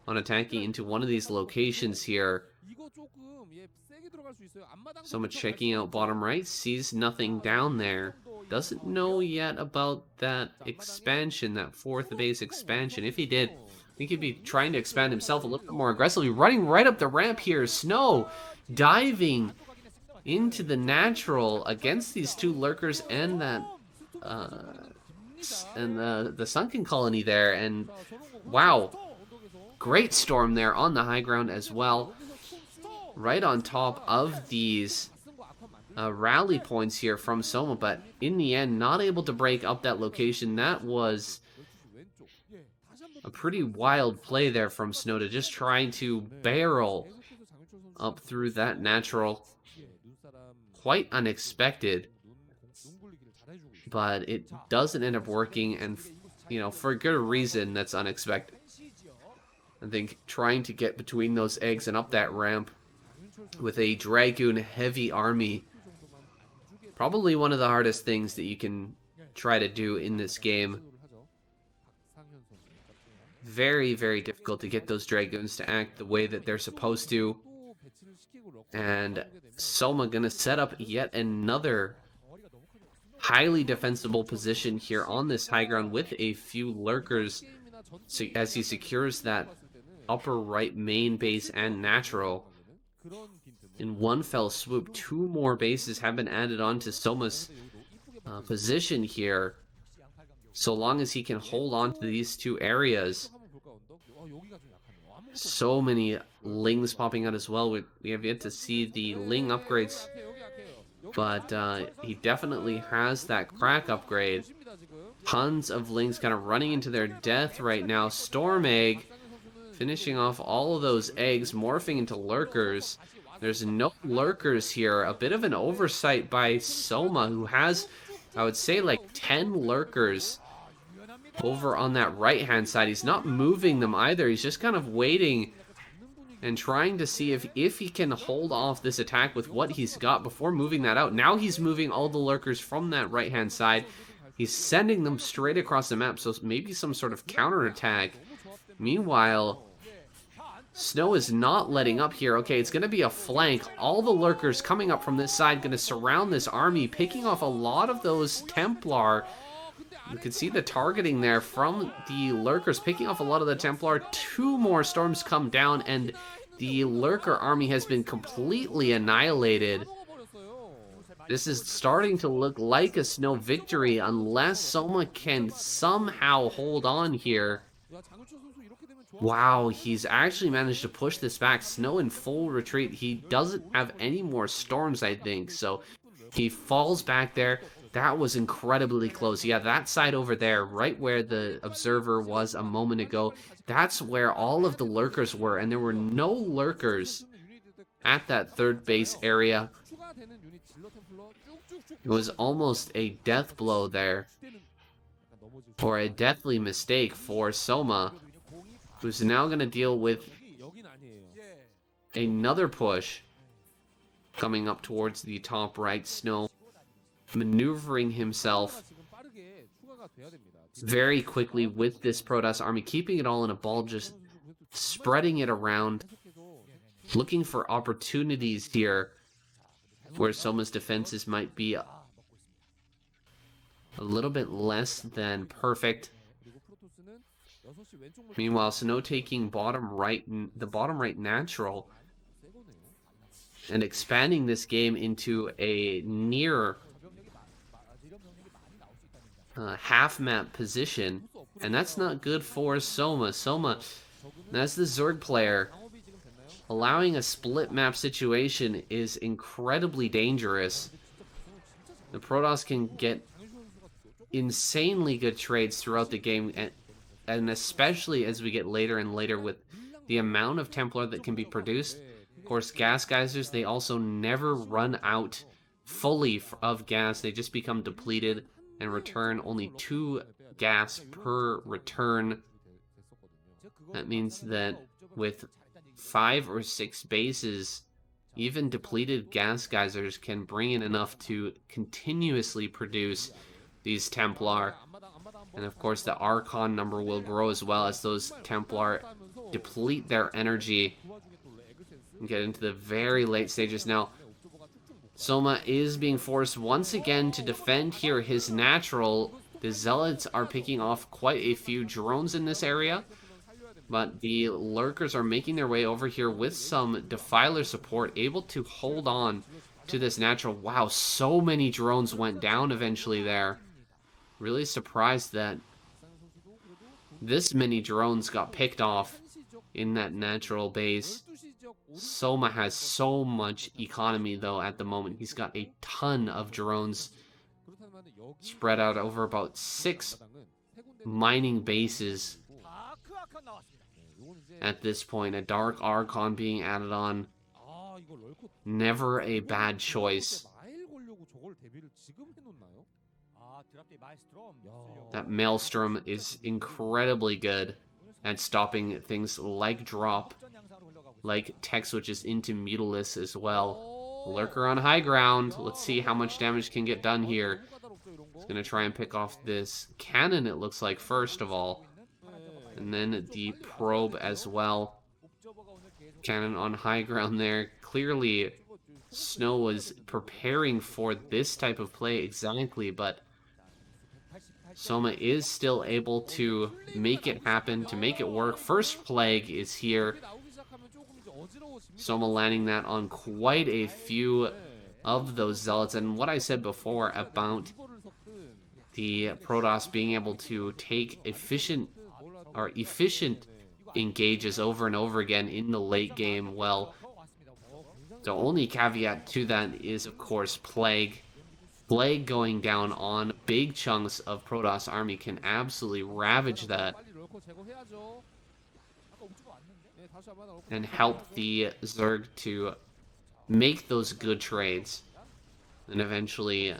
on attacking into one of these locations here. Someone checking out bottom right, sees nothing down there. Doesn't know yet about that expansion, that 4th base expansion. If he did, I think he'd be trying to expand himself a little bit more aggressively. Running right up the ramp here, Snow diving into the natural against these 2 Lurkers and that the sunken colony there, and wow, great storm there on the high ground as well, right on top of these rally points here from Soma, but in the end not able to break up that location. That was a pretty wild play there from Snow, to just trying to barrel up through that natural. Quite unexpected, but it doesn't end up working, and for a good reason. That's unexpected. I think trying to get between those eggs and up that ramp with a Dragoon heavy army, probably one of the hardest things that you can try to do in this game. Very, very difficult to get those Dragoons to act the way that they're supposed to. And Soma gonna set up yet another highly defensible position here on this high ground with a few Lurkers, so as he secures that upper right main base and natural. In one fell swoop, 2 more bases have been added on to Soma's position here, so long as he can hold on to these 2 areas. So many Lings popping out as well. We have yet to see the Ling upgrades, but he definitely has that crack upgrade. Tons of Lings kind of running into their death right now. Storm Egg finishing off all of those eggs, morphing into lurkers. There's no lurkers here. A bit of an oversight by Soma, who has, I would say, like 10 lurkers over on that right-hand side. He's not moving them either. He's just kind of waiting and trying to see if he can hold off this attack with what he's got before moving that out. Now he's moving all the lurkers from that right-hand side. He's sending them straight across the map, so maybe some sort of counterattack. Meanwhile, Snow is not letting up here. Okay, it's going to be a flank. All the lurkers coming up from this side going to surround this army, picking off a lot of those Templar. You can see the targeting there from the lurkers, picking off a lot of the Templar. 2 more storms come down, and the lurker army has been completely annihilated. This is starting to look like a Snow victory unless Soma can somehow hold on here. Wow, he's actually managed to push this back. Snow in full retreat. He doesn't have any more storms, I think, so he falls back there. That was incredibly close. Yeah, that side over there, right where the observer was a moment ago, that's where all of the lurkers were, and there were no lurkers at that third base area. It was almost a death blow there, or a deathly mistake for Soma, who's now going to deal with another push coming up towards the top right. Snow maneuvering himself very quickly with this Protoss army, keeping it all in a ball, just spreading it around, looking for opportunities here where Soma's defenses might be a little bit less than perfect. Meanwhile, Snow taking the bottom right natural and expanding this game into a near half map position, and that's not good for Soma. Soma, that's the Zerg player. Allowing a split map situation is incredibly dangerous. The Protoss can get insanely good trades throughout the game, and especially as we get later and later with the amount of Templar that can be produced. Of course, gas geysers, they also never run out fully of gas. They just become depleted and return only 2 gas per return. That means that with 5 or 6 bases, even depleted gas geysers can bring in enough to continuously produce these Templar. And of course the Archon number will grow as well as those Templar deplete their energy and get into the very late stages. Now, Soma is being forced once again to defend here his natural. The Zealots are picking off quite a few drones in this area, but the lurkers are making their way over here with some Defiler support, able to hold on to this natural. Wow, so many drones went down eventually there. Really surprised that this many drones got picked off in that natural base. Soma has so much economy though at the moment. He's got a ton of drones spread out over about 6 mining bases at this point. A Dark Archon being added on. Never a bad choice. That Maelstrom is incredibly good at stopping things like drop, like tech switches into Mutalisk as well. Lurker on high ground. Let's see how much damage can get done here. He's going to try and pick off this cannon, it looks like, first of all. And then the probe as well. Cannon on high ground there. Clearly, Snow was preparing for this type of play exactly, but Soma is still able to make it happen, to make it work. First Plague is here. Soma landing that on quite a few of those Zealots. And what I said before about the Protoss being able to take efficient engages over and over again in the late game, well, the only caveat to that is, of course, Plague. Plague going down on big chunks of Protoss army can absolutely ravage that and help the Zerg to make those good trades and eventually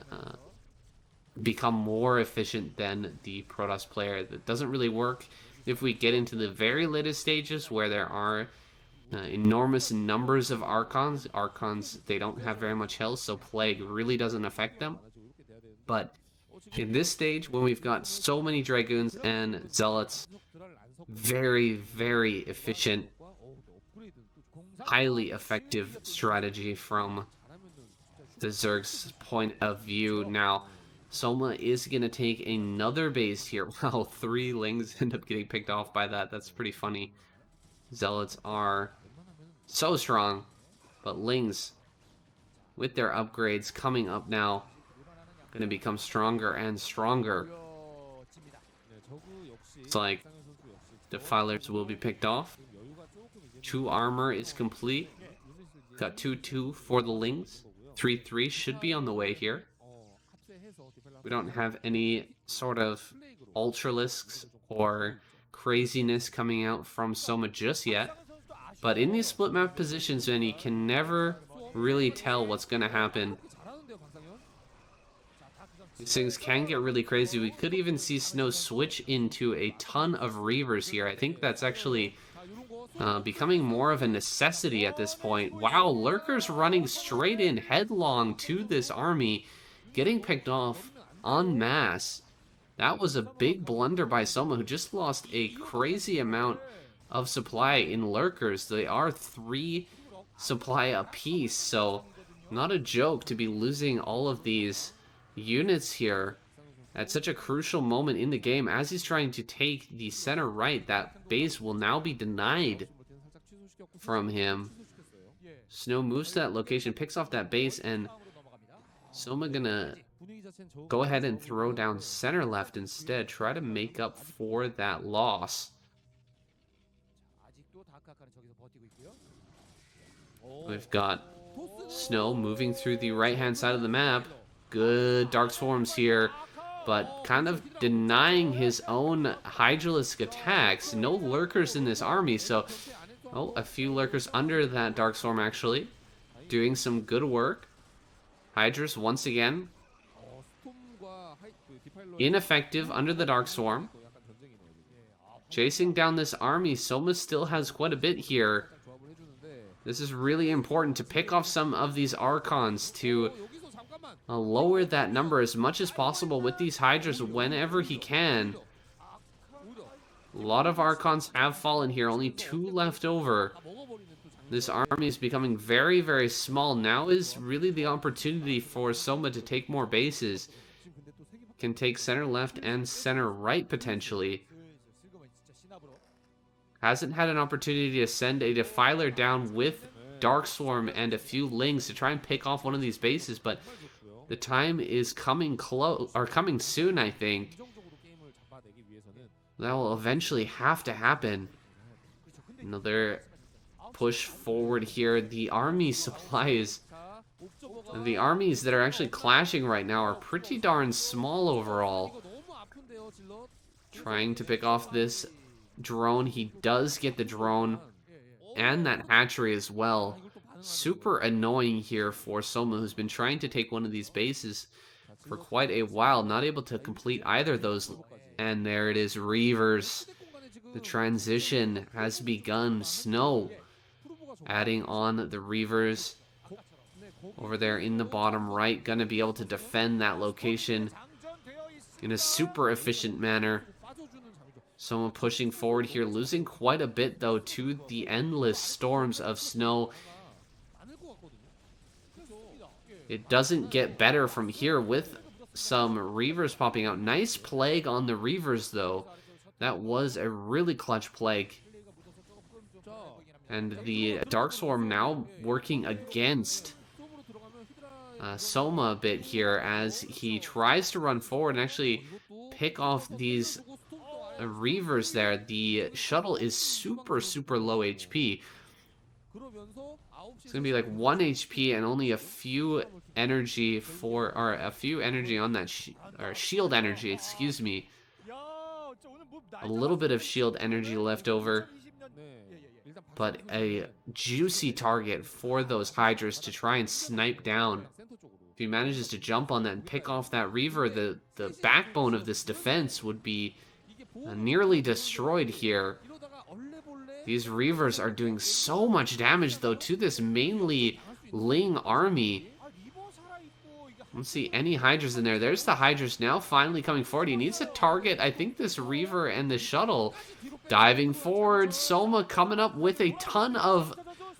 become more efficient than the Protoss player. That doesn't really work if we get into the very latest stages where there are enormous numbers of Archons. Archons, they don't have very much health, so Plague really doesn't affect them. But in this stage, when we've got so many Dragoons and Zealots, very, very efficient, highly effective strategy from the Zerg's point of view. Now, Soma is going to take another base here. Wow, 3 Lings end up getting picked off by that. That's pretty funny. Zealots are so strong, but Lings, with their upgrades coming up now, going to become stronger and stronger. It's like Defilers will be picked off. 2 armor is complete. Got 2/2 for the Lings. 3/3 should be on the way here. We don't have any sort of Ultralisks or craziness coming out from Soma just yet. But in these split map positions, then you can never really tell what's going to happen. These things can get really crazy. We could even see Snow switch into a ton of Reavers here. I think that's actually becoming more of a necessity at this point. Wow, Lurkers running straight in headlong to this army, getting picked off en masse. That was a big blunder by Soma, who just lost a crazy amount of supply in Lurkers. They are 3 supply apiece, so not a joke to be losing all of these units here at such a crucial moment in the game. As he's trying to take the center right, that base will now be denied from him. Snow moves to that location, picks off that base, and Soma gonna go ahead and throw down center left instead, try to make up for that loss. We've got Snow moving through the right-hand side of the map. Good Dark Swarms here, but kind of denying his own Hydralisk attacks. No Lurkers in this army, so... Oh, a few Lurkers under that Dark Swarm, actually. Doing some good work. Hydras, once again, ineffective under the Dark Swarm. Chasing down this army, Soma still has quite a bit here. This is really important to pick off some of these Archons to lower that number as much as possible with these Hydras whenever he can. A lot of Archons have fallen here, only 2 left over. This army is becoming very, very small. Now is really the opportunity for Soma to take more bases. Can take center left and center right, potentially. Hasn't had an opportunity to send a Defiler down with Dark Swarm and a few Lings to try and pick off one of these bases, but the time is coming soon, I think. That will eventually have to happen. Another push forward here. The army supplies, the armies that are actually clashing right now are pretty darn small overall. Trying to pick off this drone. He does get the drone and that hatchery as well. Super annoying here for Soma, who's been trying to take one of these bases for quite a while. Not able to complete either of those. And there it is, Reavers. The transition has begun. Snow adding on the Reavers over there in the bottom right. Gonna be able to defend that location in a super efficient manner. Soma pushing forward here, losing quite a bit though to the endless storms of snow. It doesn't get better from here with some Reavers popping out. Nice plague on the Reavers though. That was a really clutch plague. And the Dark Swarm now working against Soma a bit here as he tries to run forward and actually pick off these Reavers there. The shuttle is super, super low HP. It's gonna be like 1 HP and only a few energy for, or a few energy on that, or shield energy, excuse me. A little bit of shield energy left over, but a juicy target for those Hydras to try and snipe down. If he manages to jump on that and pick off that Reaver, the backbone of this defense would be nearly destroyed here. These Reavers are doing so much damage, though, to this mainly Ling army. I don't see any Hydras in there. There's the Hydras now finally coming forward. He needs to target, I think, this Reaver and the shuttle. Diving forward. Soma coming up with a ton of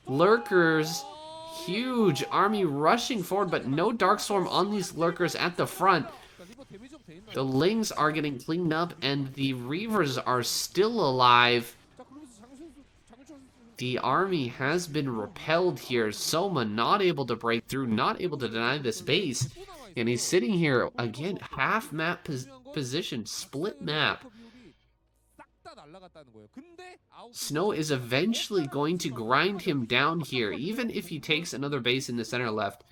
lurkers. Huge army rushing forward, but no Darkstorm on these lurkers at the front. The Lings are getting cleaned up, and the Reavers are still alive. The army has been repelled here. Soma not able to break through, not able to deny this base. And he's sitting here, again, half map position, split map. Snow is eventually going to grind him down here, even if he takes another base in the center left.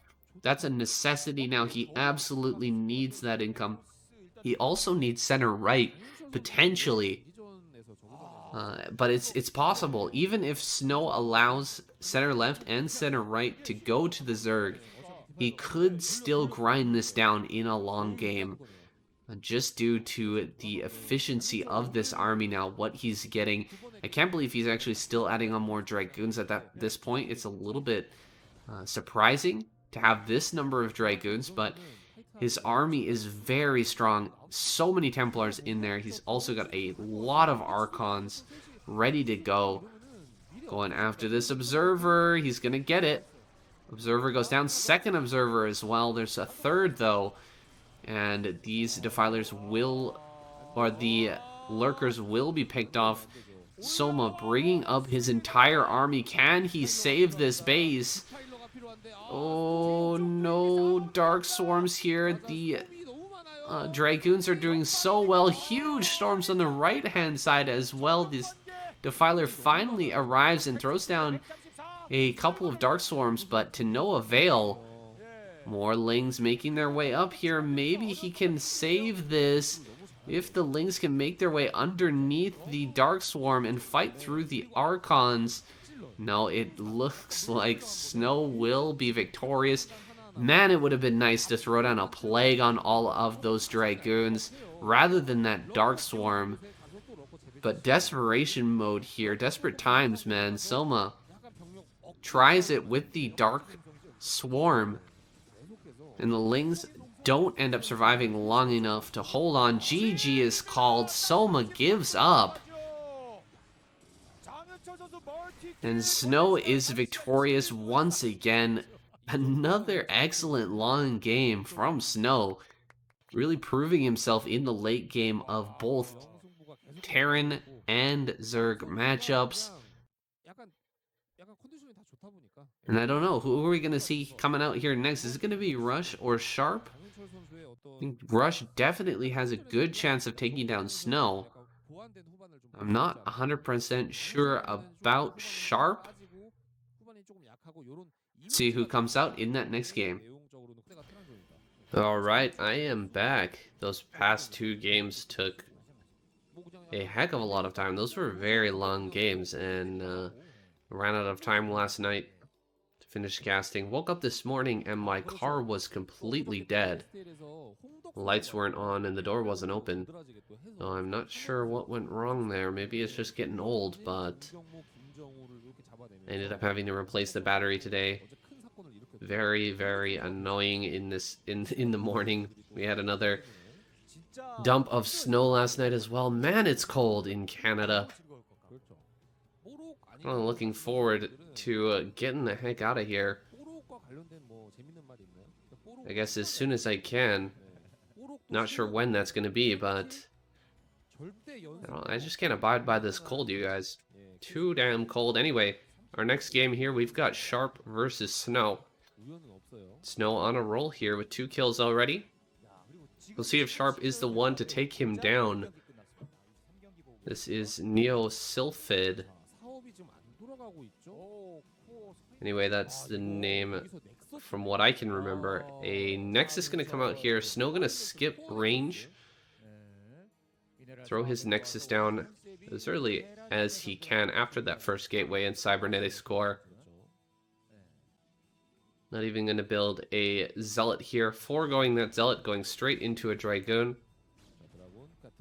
That's a necessity now. He absolutely needs that income. He also needs center right, potentially. But it's possible. Even if Snow allows center left and center right to go to the Zerg, he could still grind this down in a long game. Just due to the efficiency of this army now, what he's getting. I can't believe he's actually still adding on more Dragoons at this point. It's a little bit surprising to have this number of Dragoons, but his army is very strong. So many Templars in there. He's also got a lot of Archons ready to go. Going after this Observer. He's going to get it. Observer goes down. Second Observer as well. There's a third, though. And these Defilers will, or the Lurkers will be picked off. Soma bringing up his entire army. Can he save this base? Oh no, Dark Swarms here. The Dragoons are doing so well. Huge storms on the right-hand side as well. This Defiler finally arrives and throws down a couple of Dark Swarms, but to no avail. More Lings making their way up here. Maybe he can save this if the Lings can make their way underneath the Dark Swarm and fight through the Archons. No, it looks like Snow will be victorious. Man, it would have been nice to throw down a Plague on all of those Dragoons rather than that Dark Swarm. But desperation mode here. Desperate times, man. Soma tries it with the Dark Swarm. And the Lings don't end up surviving long enough to hold on. GG is called. Soma gives up. And Snow is victorious once again. Another excellent long game from Snow. Really proving himself in the late game of both Terran and Zerg matchups. And I don't know, who are we going to see coming out here next? Is it going to be Rush or Sharp? I think Rush definitely has a good chance of taking down Snow. I'm not 100% sure about Sharp. Let's see who comes out in that next game. Alright, I am back. Those past two games took a heck of a lot of time. Those were very long games, and ran out of time last night to finish casting. Woke up this morning and my car was completely dead. The lights weren't on and the door wasn't open. So I'm not sure what went wrong there. Maybe it's just getting old, but I ended up having to replace the battery today. Very, very annoying in the morning. We had another dump of snow last night as well. Man, it's cold in Canada. I'm looking forward to getting the heck out of here. I guess as soon as I can. Not sure when that's going to be, but I just can't abide by this cold, you guys. Too damn cold. Anyway, our next game here, we've got Sharp versus Snow. Snow on a roll here with 2 kills already. We'll see if Sharp is the one to take him down. This is Neo-Sylphid. Anyway, that's the name from what I can remember. A Nexus gonna come out here. Snow gonna skip range. Throw his Nexus down as early as he can after that first gateway and cybernetic score. Not even gonna build a Zealot here. Foregoing that Zealot, going straight into a Dragoon.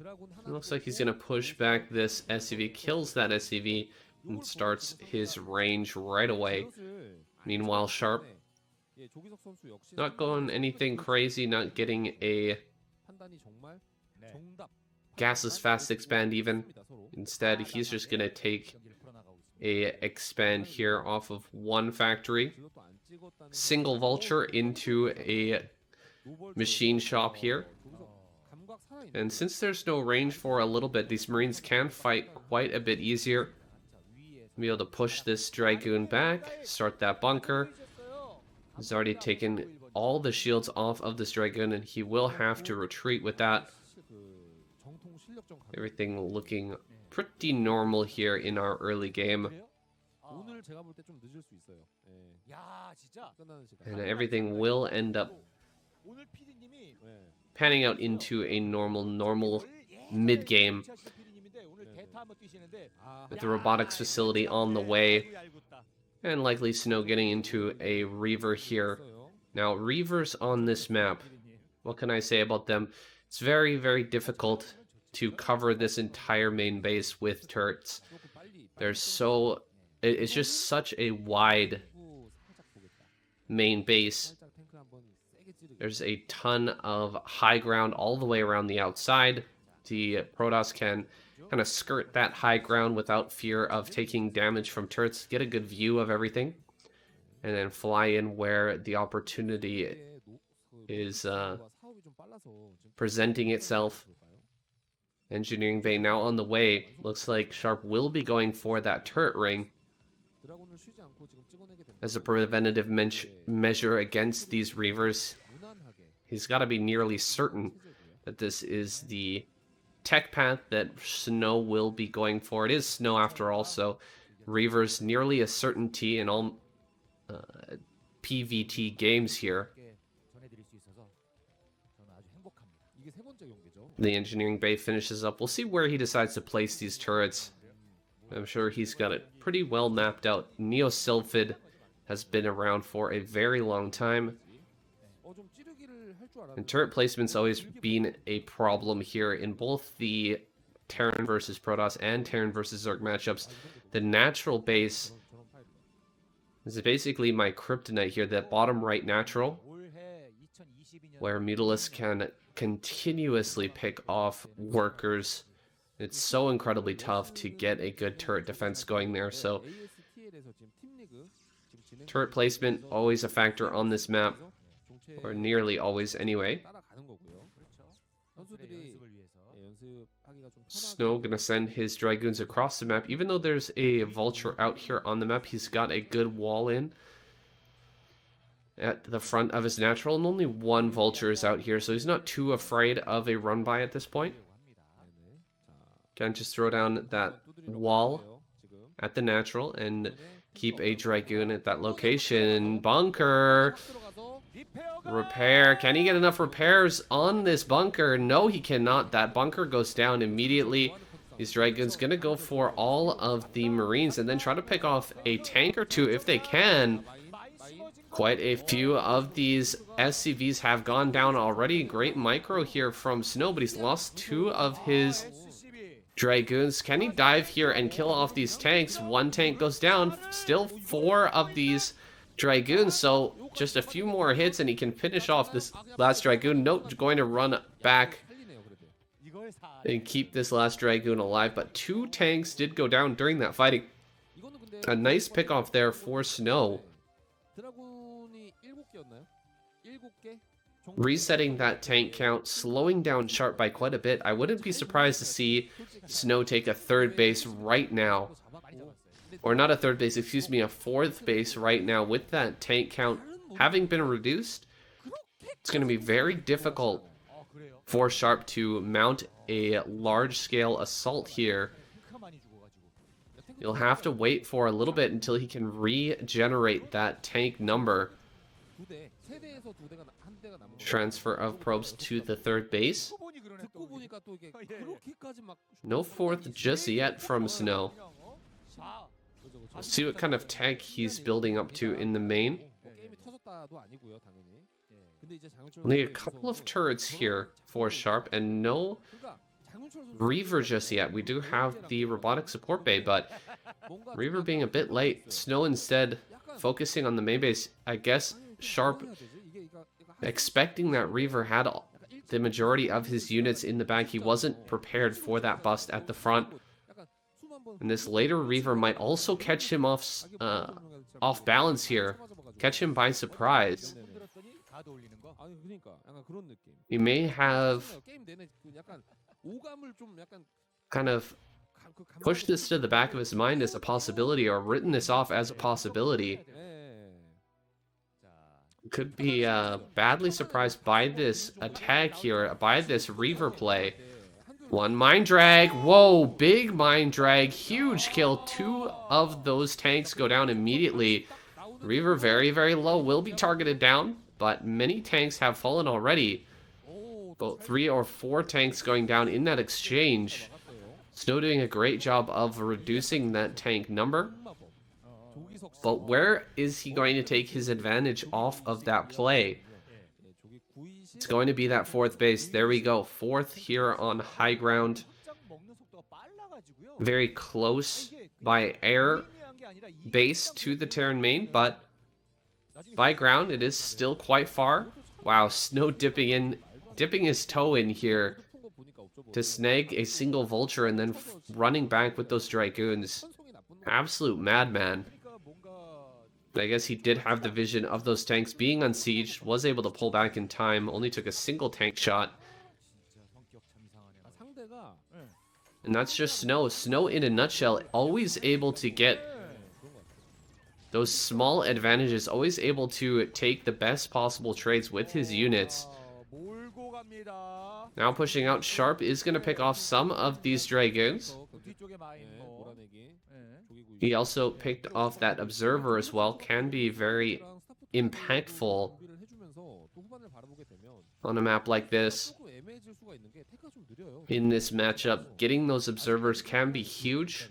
It looks like he's gonna push back this SCV, kills that SCV, and starts his range right away. Meanwhile, Sharp not going anything crazy, not getting a gasless fast expand even. Instead, he's just gonna take a expand here off of one factory. Single vulture into a machine shop here. And since there's no range for a little bit, these Marines can fight quite a bit easier. Be able to push this Dragoon back, start that bunker. He's already taken all the shields off of this Dragoon, and he will have to retreat with that. Everything looking pretty normal here in our early game. And everything will end up panning out into a normal mid-game. With the robotics facility on the way. And likely Snow getting into a Reaver here. Now, Reavers on this map, what can I say about them? It's very, very difficult to cover this entire main base with turrets. It's just such a wide main base. There's a ton of high ground all the way around the outside. The Protoss can kind of skirt that high ground without fear of taking damage from turrets, get a good view of everything, and then fly in where the opportunity is presenting itself. Engineering Bay now on the way. Looks like Sharp will be going for that turret ring as a preventative measure against these Reavers. He's got to be nearly certain that this is the tech path that Snow will be going for. It is Snow after all, so Reavers nearly a certainty in all PVT games here. The engineering bay finishes up. We'll see where he decides to place these turrets. I'm sure he's got it pretty well mapped out. Neo-Sylphid has been around for a very long time. And turret placement's always been a problem here in both the Terran versus Protoss and Terran versus Zerg matchups. The natural base is basically my kryptonite here, that bottom right natural, where Mutalisk can continuously pick off workers. It's so incredibly tough to get a good turret defense going there, so turret placement always a factor on this map, or nearly always anyway. Snow gonna send his Dragoons across the map. Even though there's a Vulture out here on the map, he's got a good wall in at the front of his natural, and only one Vulture is out here, so he's not too afraid of a run-by at this point. Can just throw down that wall at the natural and keep a Dragoon at that location. Bunker! Repair. Can he get enough repairs on this bunker? No, he cannot. That bunker goes down immediately. These Dragoons gonna go for all of the Marines and then try to pick off a tank or two if they can. Quite a few of these SCVs have gone down already. Great micro here from Snow, but he's lost two of his Dragoons. Can he dive here and kill off these tanks? One tank goes down. Still four of these Dragoons, so just a few more hits and he can finish off this last Dragoon. Nope, going to run back and keep this last Dragoon alive, but two tanks did go down during that fighting. A nice pick off there for Snow. Resetting that tank count, slowing down Sharp by quite a bit. I wouldn't be surprised to see Snow take a third base right now. Or not a third base, excuse me, a fourth base right now. With that tank count having been reduced, it's going to be very difficult for Sharp to mount a large-scale assault here. You'll have to wait for a little bit until he can regenerate that tank number. Transfer of probes to the third base. No fourth just yet from Snow. We'll see what kind of tank he's building up to in the main. Only a couple of turrets here for Sharp, and no Reaver just yet. We do have the robotic support bay, but Reaver being a bit late. Snow instead focusing on the main base. I guess Sharp expecting that Reaver had the majority of his units in the back. He wasn't prepared for that bust at the front. And this later Reaver might also catch him off balance here. Catch him by surprise. He may have kind of pushed this to the back of his mind as a possibility, or written this off as a possibility. Could be badly surprised by this attack here, by this Reaver play. One Mind Drag. Whoa, big Mind Drag. Huge kill. Two of those tanks go down immediately. Reaver very, very low. Will be targeted down, but many tanks have fallen already. About 3 or 4 tanks going down in that exchange. Snow doing a great job of reducing that tank number. But where is he going to take his advantage off of that play? It's going to be that fourth base. There we go. Fourth here on high ground. Very close by air base to the Terran main, but by ground it is still quite far. Wow, Snow dipping his toe in here to snag a single vulture and then running back with those Dragoons. Absolute madman. I guess he did have the vision of those tanks being on siege, was able to pull back in time, only took a single tank shot. And that's just Snow. Snow in a nutshell, always able to get those small advantages, always able to take the best possible trades with his units. Now pushing out, Sharp is going to pick off some of these Dragoons. He also picked off that Observer as well. Can be very impactful on a map like this. In this matchup, getting those Observers can be huge.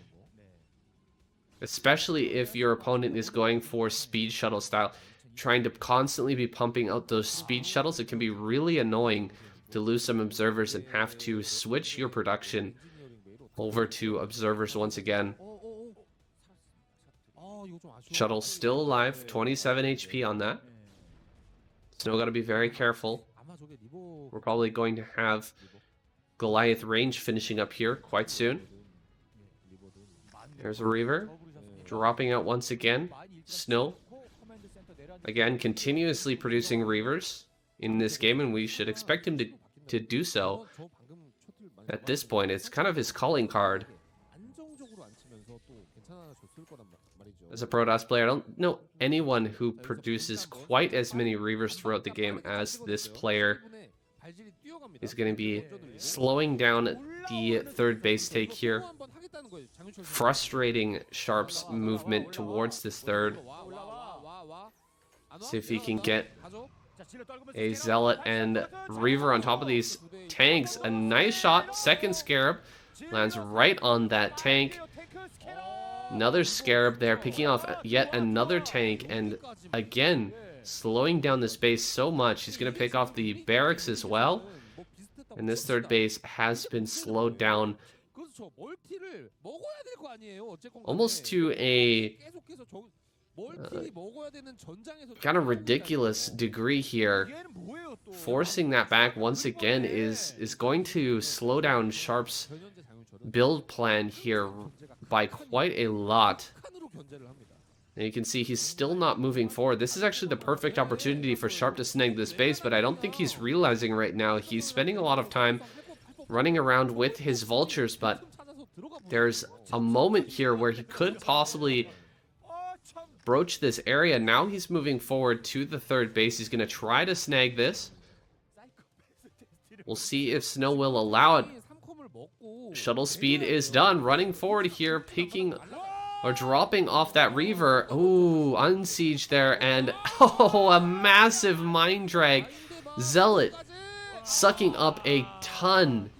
Especially if your opponent is going for speed shuttle style. Trying to constantly be pumping out those speed shuttles. It can be really annoying to lose some Observers and have to switch your production over to Observers once again. Shuttle still alive, 27 HP on that. Snow got to be very careful. We're probably going to have Goliath range finishing up here quite soon. There's a Reaver. Dropping out once again. Snow. Again, continuously producing Reavers in this game, and we should expect him to do so. At this point, it's kind of his calling card. As a Protoss player, I don't know anyone who produces quite as many Reavers throughout the game as this player. He's going to be slowing down the third base take here. Frustrating Sharp's movement towards this third. See if he can get a Zealot and Reaver on top of these tanks. A nice shot. Second Scarab lands right on that tank. Another Scarab there, picking off yet another tank, and again, slowing down this base so much. He's going to pick off the barracks as well. And this third base has been slowed down almost to a kind of ridiculous degree here. Forcing that back once again is going to slow down Sharp's build plan here by quite a lot. And you can see he's still not moving forward. This is actually the perfect opportunity for Sharp to snag this base, but I don't think he's realizing right now. He's spending a lot of time running around with his vultures, but there's a moment here where he could possibly broach this area. Now he's moving forward to the third base. He's going to try to snag this. We'll see if Snow will allow it. Shuttle speed is done. Running forward here, picking or dropping off that Reaver. Ooh, unsiege there, and oh, a massive mind drag. Zealot sucking up a ton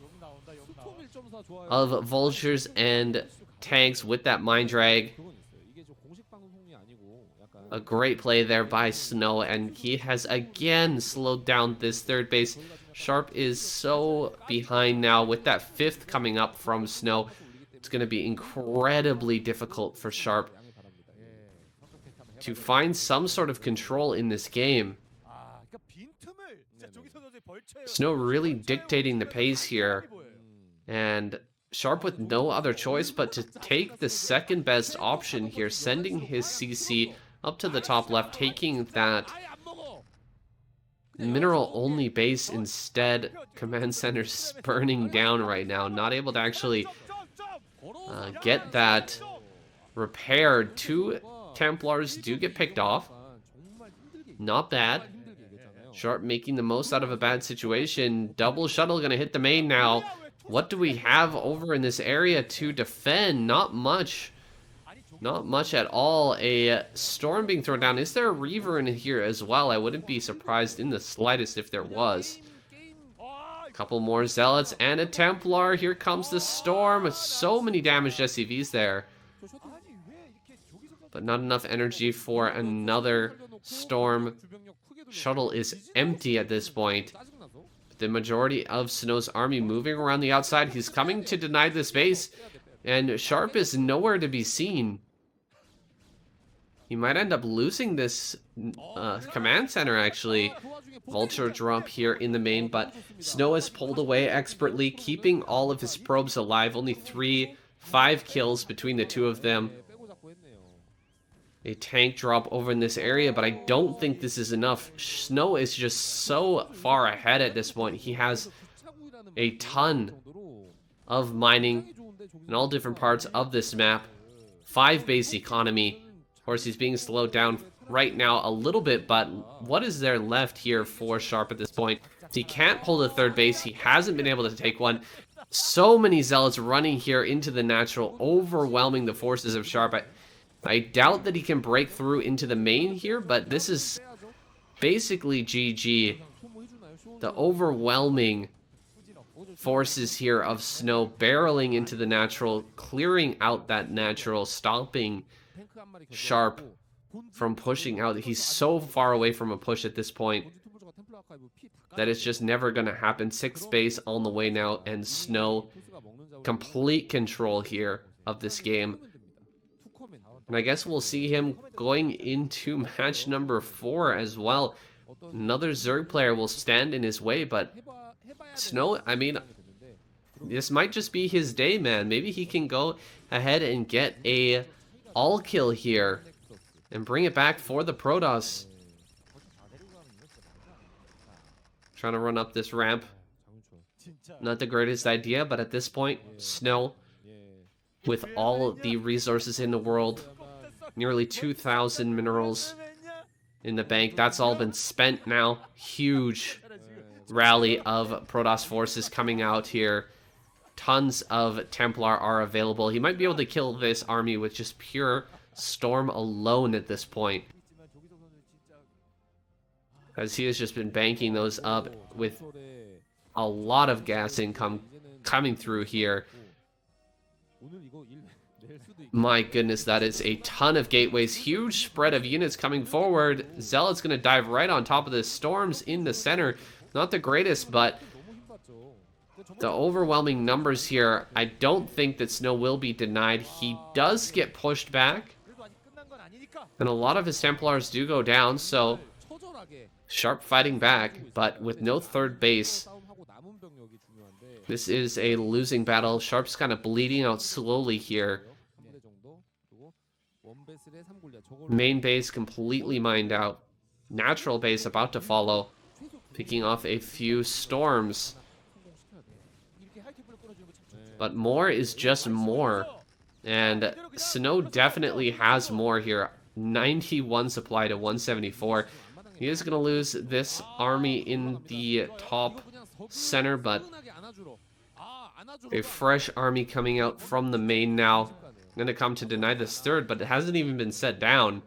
of vultures and tanks with that mind drag. A great play there by Snow, and he has again slowed down this third base. Sharp is so behind now with that fifth coming up from Snow. It's going to be incredibly difficult for Sharp to find some sort of control in this game. Snow really dictating the pace here, and Sharp with no other choice but to take the second best option here, sending his CC up to the top left, taking that mineral only base instead. Command center's burning down right now, not able to actually get that repaired. 2 Templars do get picked off. Not bad. Sharp making the most out of a bad situation. Double shuttle gonna hit the main now. What do we have over in this area to defend? Not much. Not much at all. A storm being thrown down. Is there a Reaver in here as well? I wouldn't be surprised in the slightest if there was. A couple more Zealots and a Templar. Here comes the storm. So many damaged SCVs there. But not enough energy for another storm. Shuttle is empty at this point. The majority of Snow's army moving around the outside. He's coming to deny this base, and Sharp is nowhere to be seen. He might end up losing this command center, actually. Vulture drop here in the main, but Snow is pulled away expertly, keeping all of his probes alive. Only 5 kills between the two of them. A tank drop over in this area, but I don't think this is enough. Snow is just so far ahead at this point. He has a ton of mining in all different parts of this map. 5 base economy. Of course, he's being slowed down right now a little bit, but what is there left here for Sharp at this point? He can't hold a third base. He hasn't been able to take one. So many Zealots running here into the natural, overwhelming the forces of Sharp. I doubt that he can break through into the main here, but this is basically GG. The overwhelming forces here of Snow barreling into the natural, clearing out that natural, stopping Sharp from pushing out. He's so far away from a push at this point that it's just never going to happen. 6th base on the way now, and Snow complete control here of this game. And I guess we'll see him going into match number 4 as well. Another Zerg player will stand in his way, but Snow, I mean, this might just be his day, man. Maybe he can go ahead and get a all kill here and bring it back for the Protoss. Trying to run up this ramp. Not the greatest idea, but at this point, Snow, with all the resources in the world, nearly 2,000 minerals in the bank. That's all been spent now. Huge rally of Protoss forces coming out here. Tons of Templar are available. He might be able to kill this army with just pure storm alone at this point, as he has just been banking those up with a lot of gas income coming through here. My goodness, that is a ton of gateways. Huge spread of units coming forward. Zealot's going to dive right on top of the storms in the center. Not the greatest, but the overwhelming numbers here, I don't think that Snow will be denied. He does get pushed back, and a lot of his Templars do go down, so Sharp fighting back, but with no third base. This is a losing battle. Sharp's kind of bleeding out slowly here. Main base completely mined out. Natural base about to follow. Picking off a few storms. But more is just more. And Snow definitely has more here. 91 supply to 174. He is going to lose this army in the top center, but a fresh army coming out from the main now. Gonna come to deny this third, but it hasn't even been set down.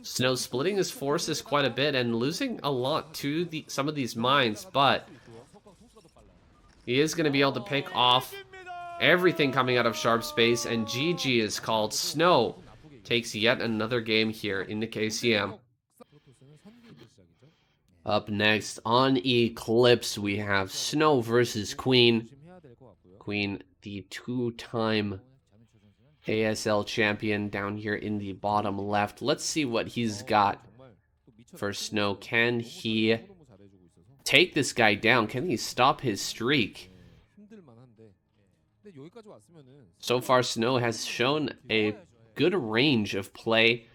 Snow splitting his forces quite a bit and losing a lot to some of these mines, but he is going to be able to pick off everything coming out of Sharp Space, and GG is called. Snow takes yet another game here in the KCM. Up next on Eclipse, we have Snow versus Queen. Queen, the two-time ASL champion, down here in the bottom left. Let's see what he's got for Snow. Can he take this guy down? Can he stop his streak? So far, Snow has shown a good range of play.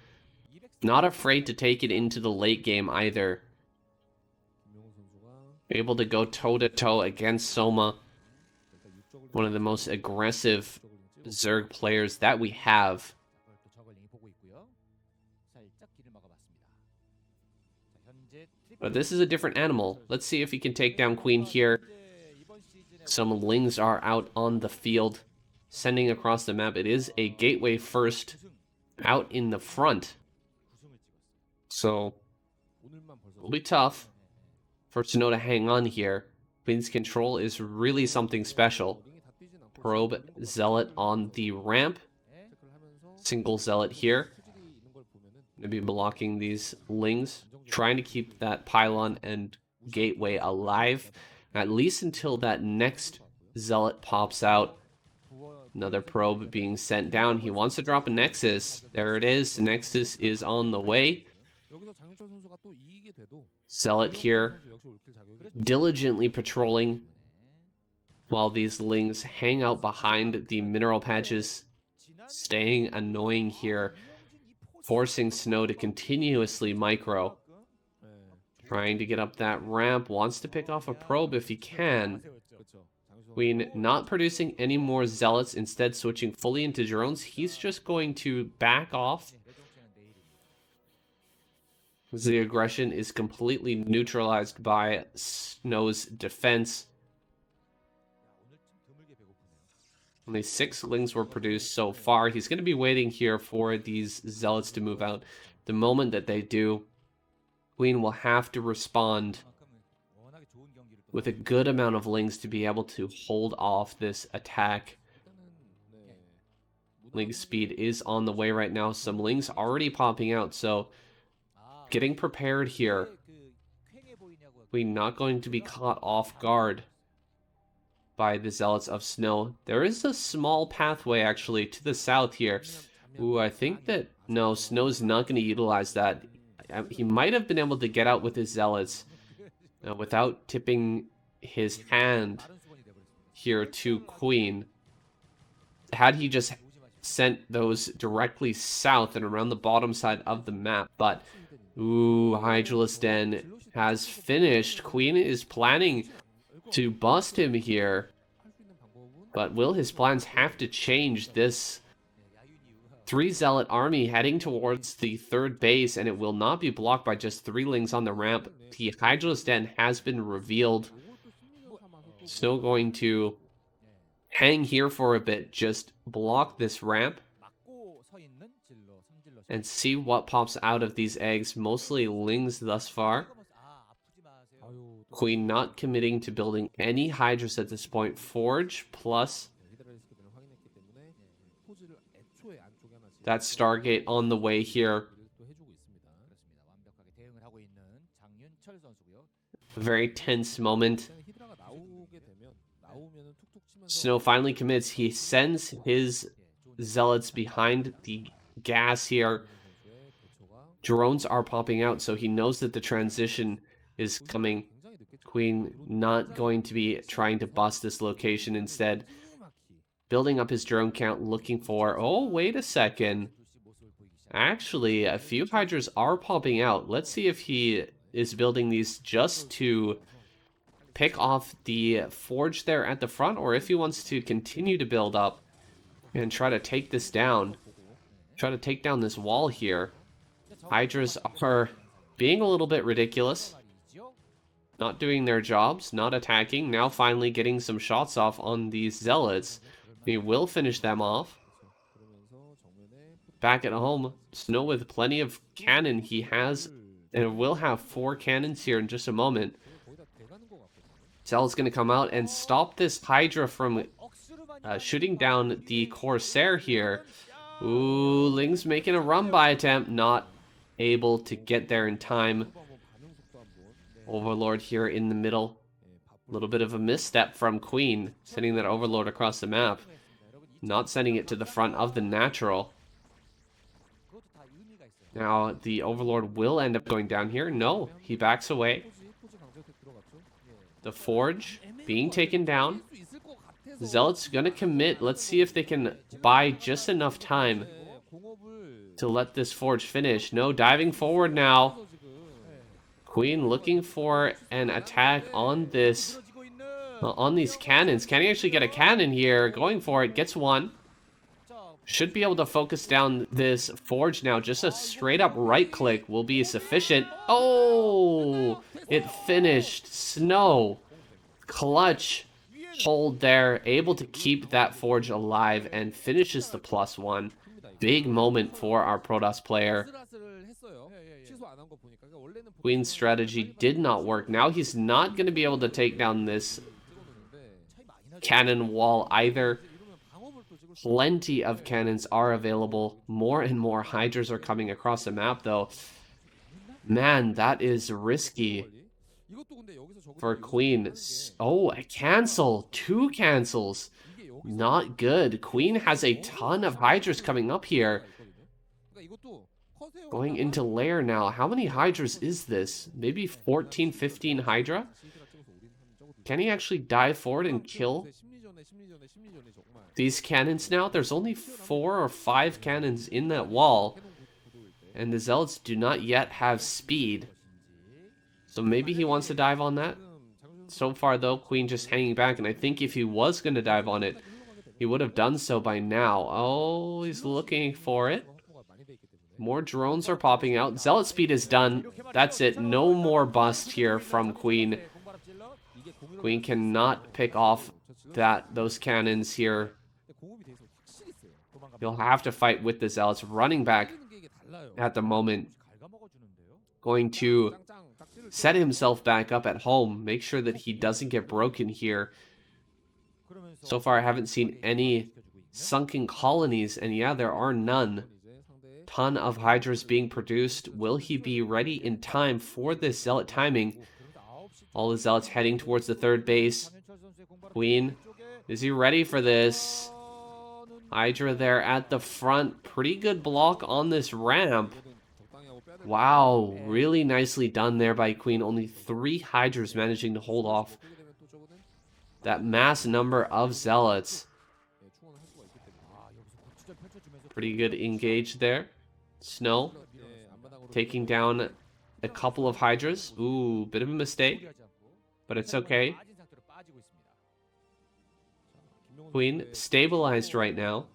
Not afraid to take it into the late game either. Able to go toe-to-toe against Soma. One of the most aggressive Zerg players that we have. But this is a different animal. Let's see if he can take down Queen here. Some Lings are out on the field, sending across the map. It is a gateway first, out in the front. So, it'll be tough for Snow to hang on here. Queen's control is really something special. Probe Zealot on the ramp. Single Zealot here. Gonna be blocking these Lings. Trying to keep that pylon and gateway alive. At least until that next Zealot pops out. Another probe being sent down. He wants to drop a Nexus. There it is. The Nexus is on the way. Zealot here. Diligently patrolling. While these Lings hang out behind the mineral patches. Staying annoying here. Forcing Snow to continuously micro. Trying to get up that ramp. Wants to pick off a probe if he can. Queen not producing any more Zealots. Instead switching fully into drones. He's just going to back off. The aggression is completely neutralized by Snow's defense. Only 6 Lings were produced so far. He's going to be waiting here for these Zealots to move out. The moment that they do, Queen will have to respond with a good amount of Lings to be able to hold off this attack. Ling speed is on the way right now. Some Lings already popping out, so getting prepared here. Queen not going to be caught off guard by the Zealots of Snow. There is a small pathway actually to the south here. Ooh, I think that, no, Snow's not going to utilize that. He might have been able to get out with his Zealots without tipping his hand here to Queen. Had he just sent those directly south and around the bottom side of the map, but ooh, Hydralisk Den has finished. Queen is planning to bust him here, but will his plans have to change? This 3 Zealot army heading towards the third base, and it will not be blocked by just 3 Lings on the ramp. The Hydralisk Den has been revealed. Still going to hang here for a bit, just block this ramp and see what pops out of these eggs. Mostly Lings thus far. Queen not committing to building any Hydras at this point. Forge plus that Stargate on the way here. A very tense moment. Snow finally commits. He sends his Zealots behind the gas here. Drones are popping out, so he knows that the transition is coming. Queen not going to be trying to bust this location, instead building up his drone count, looking for, oh, wait a second. Actually, a few Hydras are popping out. Let's see if he is building these just to pick off the forge there at the front, or if he wants to continue to build up and try to take this down. Try to take down this wall here. Hydras are being a little bit ridiculous. Not doing their jobs, not attacking. Now finally getting some shots off on these zealots. He will finish them off. Back at home, Snow with plenty of cannon. He has and will have 4 cannons here in just a moment. Zealot's going to come out and stop this Hydra from shooting down the Corsair here. Ooh, Ling's making a run-by attempt. Not able to get there in time. Overlord here in the middle. A little bit of a misstep from Queen, sending that Overlord across the map. Not sending it to the front of the natural. Now, the Overlord will end up going down here. No, he backs away. The Forge being taken down. Zealot's gonna commit. Let's see if they can buy just enough time to let this Forge finish. No, diving forward now. Queen looking for an attack on this, on these cannons. Can he actually get a cannon here? Going for it, gets one. Should be able to focus down this Forge now. Just a straight up right click will be sufficient. Oh, it finished. Snow, clutch hold there, able to keep that Forge alive and finishes the +1. Big moment for our Protoss player. Queen's strategy did not work. Now he's not going to be able to take down this cannon wall either. Plenty of cannons are available. More and more Hydras are coming across the map, though. Man, that is risky for Queen. Oh, a cancel. 2 cancels. Not good. Queen has a ton of Hydras coming up here. Going into lair now. How many Hydras is this? Maybe 14, 15 Hydra? Can he actually dive forward and kill these cannons now? There's only 4 or 5 cannons in that wall. And the Zealots do not yet have speed. So maybe he wants to dive on that. So far, though, Queen just hanging back. And I think if he was going to dive on it, he would have done so by now. Oh, he's looking for it. More drones are popping out. Zealot speed is done. That's it. No more bust here from Queen. Queen cannot pick off those cannons here. He'll have to fight with the Zealots. Running back at the moment. Going to set himself back up at home. Make sure that he doesn't get broken here. So far, I haven't seen any sunken colonies. And yeah, there are none. Ton of Hydras being produced. Will he be ready in time for this Zealot timing? All the Zealots heading towards the 3rd base. Queen, is he ready for this? Hydra there at the front. Pretty good block on this ramp. Wow, really nicely done there by Queen. Only 3 Hydras managing to hold off that mass number of Zealots. Pretty good engage there. Snow taking down a couple of Hydras. Ooh, bit of a mistake, but it's okay. Queen stabilized right now.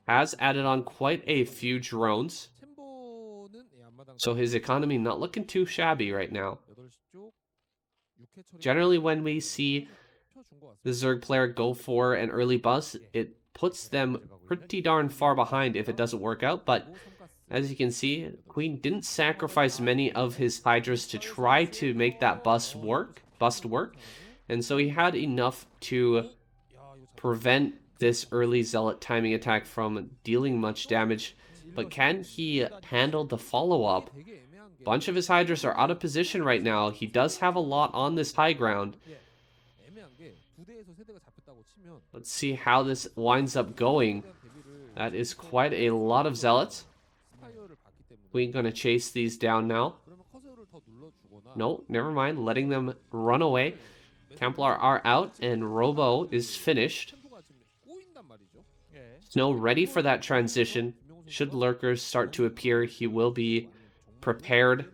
Has added on quite a few drones. So his economy not looking too shabby right now. Generally, when we see the Zerg player go for an early bust, it puts them pretty darn far behind if it doesn't work out. But as you can see, Queen didn't sacrifice many of his Hydras to try to make that bust work. And so he had enough to prevent this early Zealot timing attack from dealing much damage. But can he handle the follow-up? Bunch of his Hydras are out of position right now. He does have a lot on this high ground. Let's see how this winds up going. That is quite a lot of Zealots. Queen gonna chase these down now. No, never mind. Letting them run away. Templar are out and Robo is finished. Snow ready for that transition. Should lurkers start to appear, he will be prepared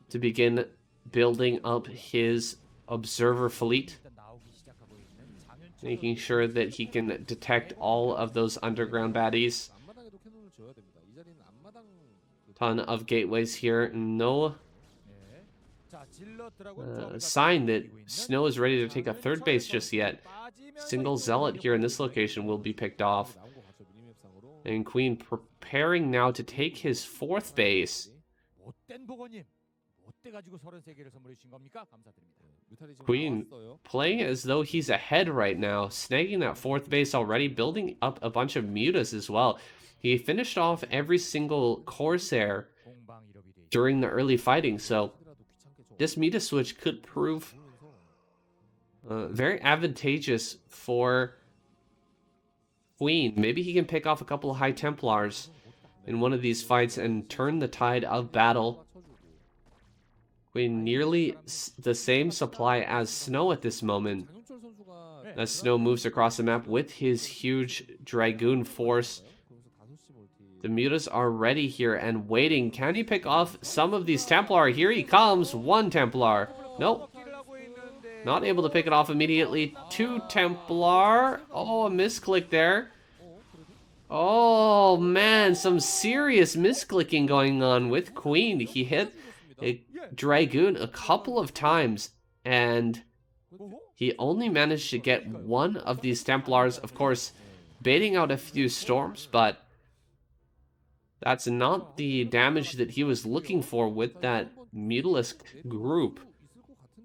to begin building up his observer fleet. Making sure that he can detect all of those underground baddies. Ton of gateways here. No sign that Snow is ready to take a third base just yet. Single Zealot here in this location will be picked off. And Queen preparing now to take his fourth base. Queen playing as though he's ahead right now, snagging that fourth base already, building up a bunch of mutas as well. He finished off every single Corsair during the early fighting, so this muta switch could prove very advantageous for Queen. Maybe he can pick off a couple of High Templars in one of these fights and turn the tide of battle. Queen nearly the same supply as Snow at this moment, as Snow moves across the map with his huge Dragoon force. The mutas are ready here and waiting. Can he pick off some of these Templar? Here he comes. One Templar. Nope. Not able to pick it off immediately. Two Templar. Oh, a misclick there. Oh, man. Some serious misclicking going on with Queen. He hit a Dragoon a couple of times, and he only managed to get one of these Templars. Of course, baiting out a few storms, but that's not the damage that he was looking for with that Mutalisk group.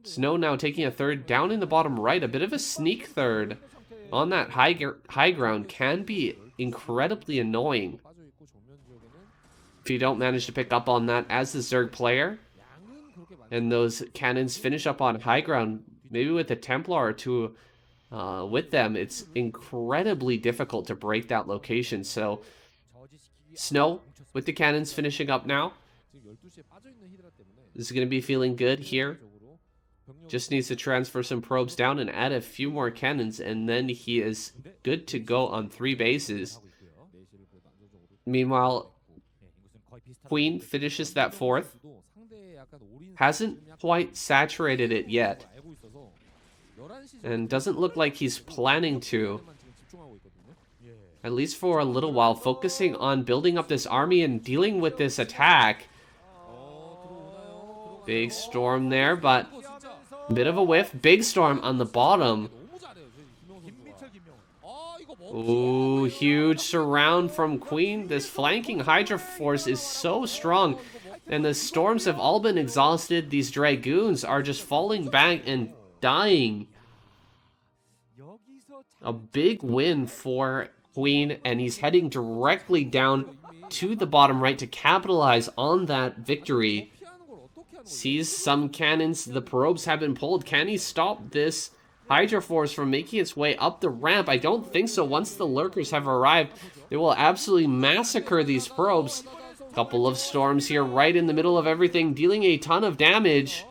Snow now taking a third down in the bottom right. A bit of a sneak third on that high ground can be incredibly annoying if you don't manage to pick up on that as the Zerg player. And those cannons finish up on high ground, maybe with a Templar or two with them. It's incredibly difficult to break that location. So Snow with the cannons finishing up now. This is going to be feeling good here. Just needs to transfer some probes down and add a few more cannons, and then he is good to go on 3 bases. Meanwhile, Queen finishes that fourth. Hasn't quite saturated it yet, and doesn't look like he's planning to, at least for a little while, focusing on building up this army and dealing with this attack. Big storm there, but a bit of a whiff. Big storm on the bottom. Ooh, huge surround from Queen. This flanking Hydra force is so strong, and the storms have all been exhausted. These Dragoons are just falling back and dying. A big win for Queen, and he's heading directly down to the bottom right to capitalize on that victory. Sees some cannons. The probes have been pulled. Can he stop this Hydra force from making its way up the ramp? I don't think so. Once the lurkers have arrived, they will absolutely massacre these probes. Couple of storms here right in the middle of everything, dealing a ton of damage.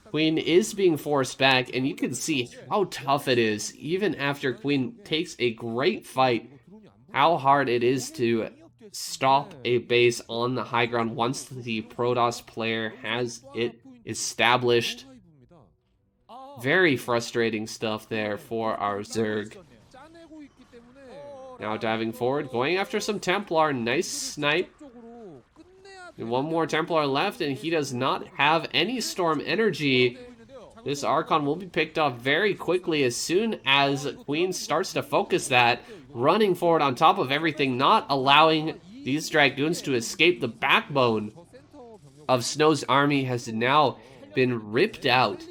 Queen is being forced back, and you can see how tough it is, even after Queen takes a great fight, how hard it is to stop a base on the high ground once the Protoss player has it established. Very frustrating stuff there for our Zerg. Now diving forward, going after some Templar. Nice snipe. And one more Templar left, and he does not have any storm energy. This Archon will be picked off very quickly as soon as Queen starts to focus that. Running forward on top of everything, not allowing these Dragoons to escape. The backbone of Snow's army has now been ripped out.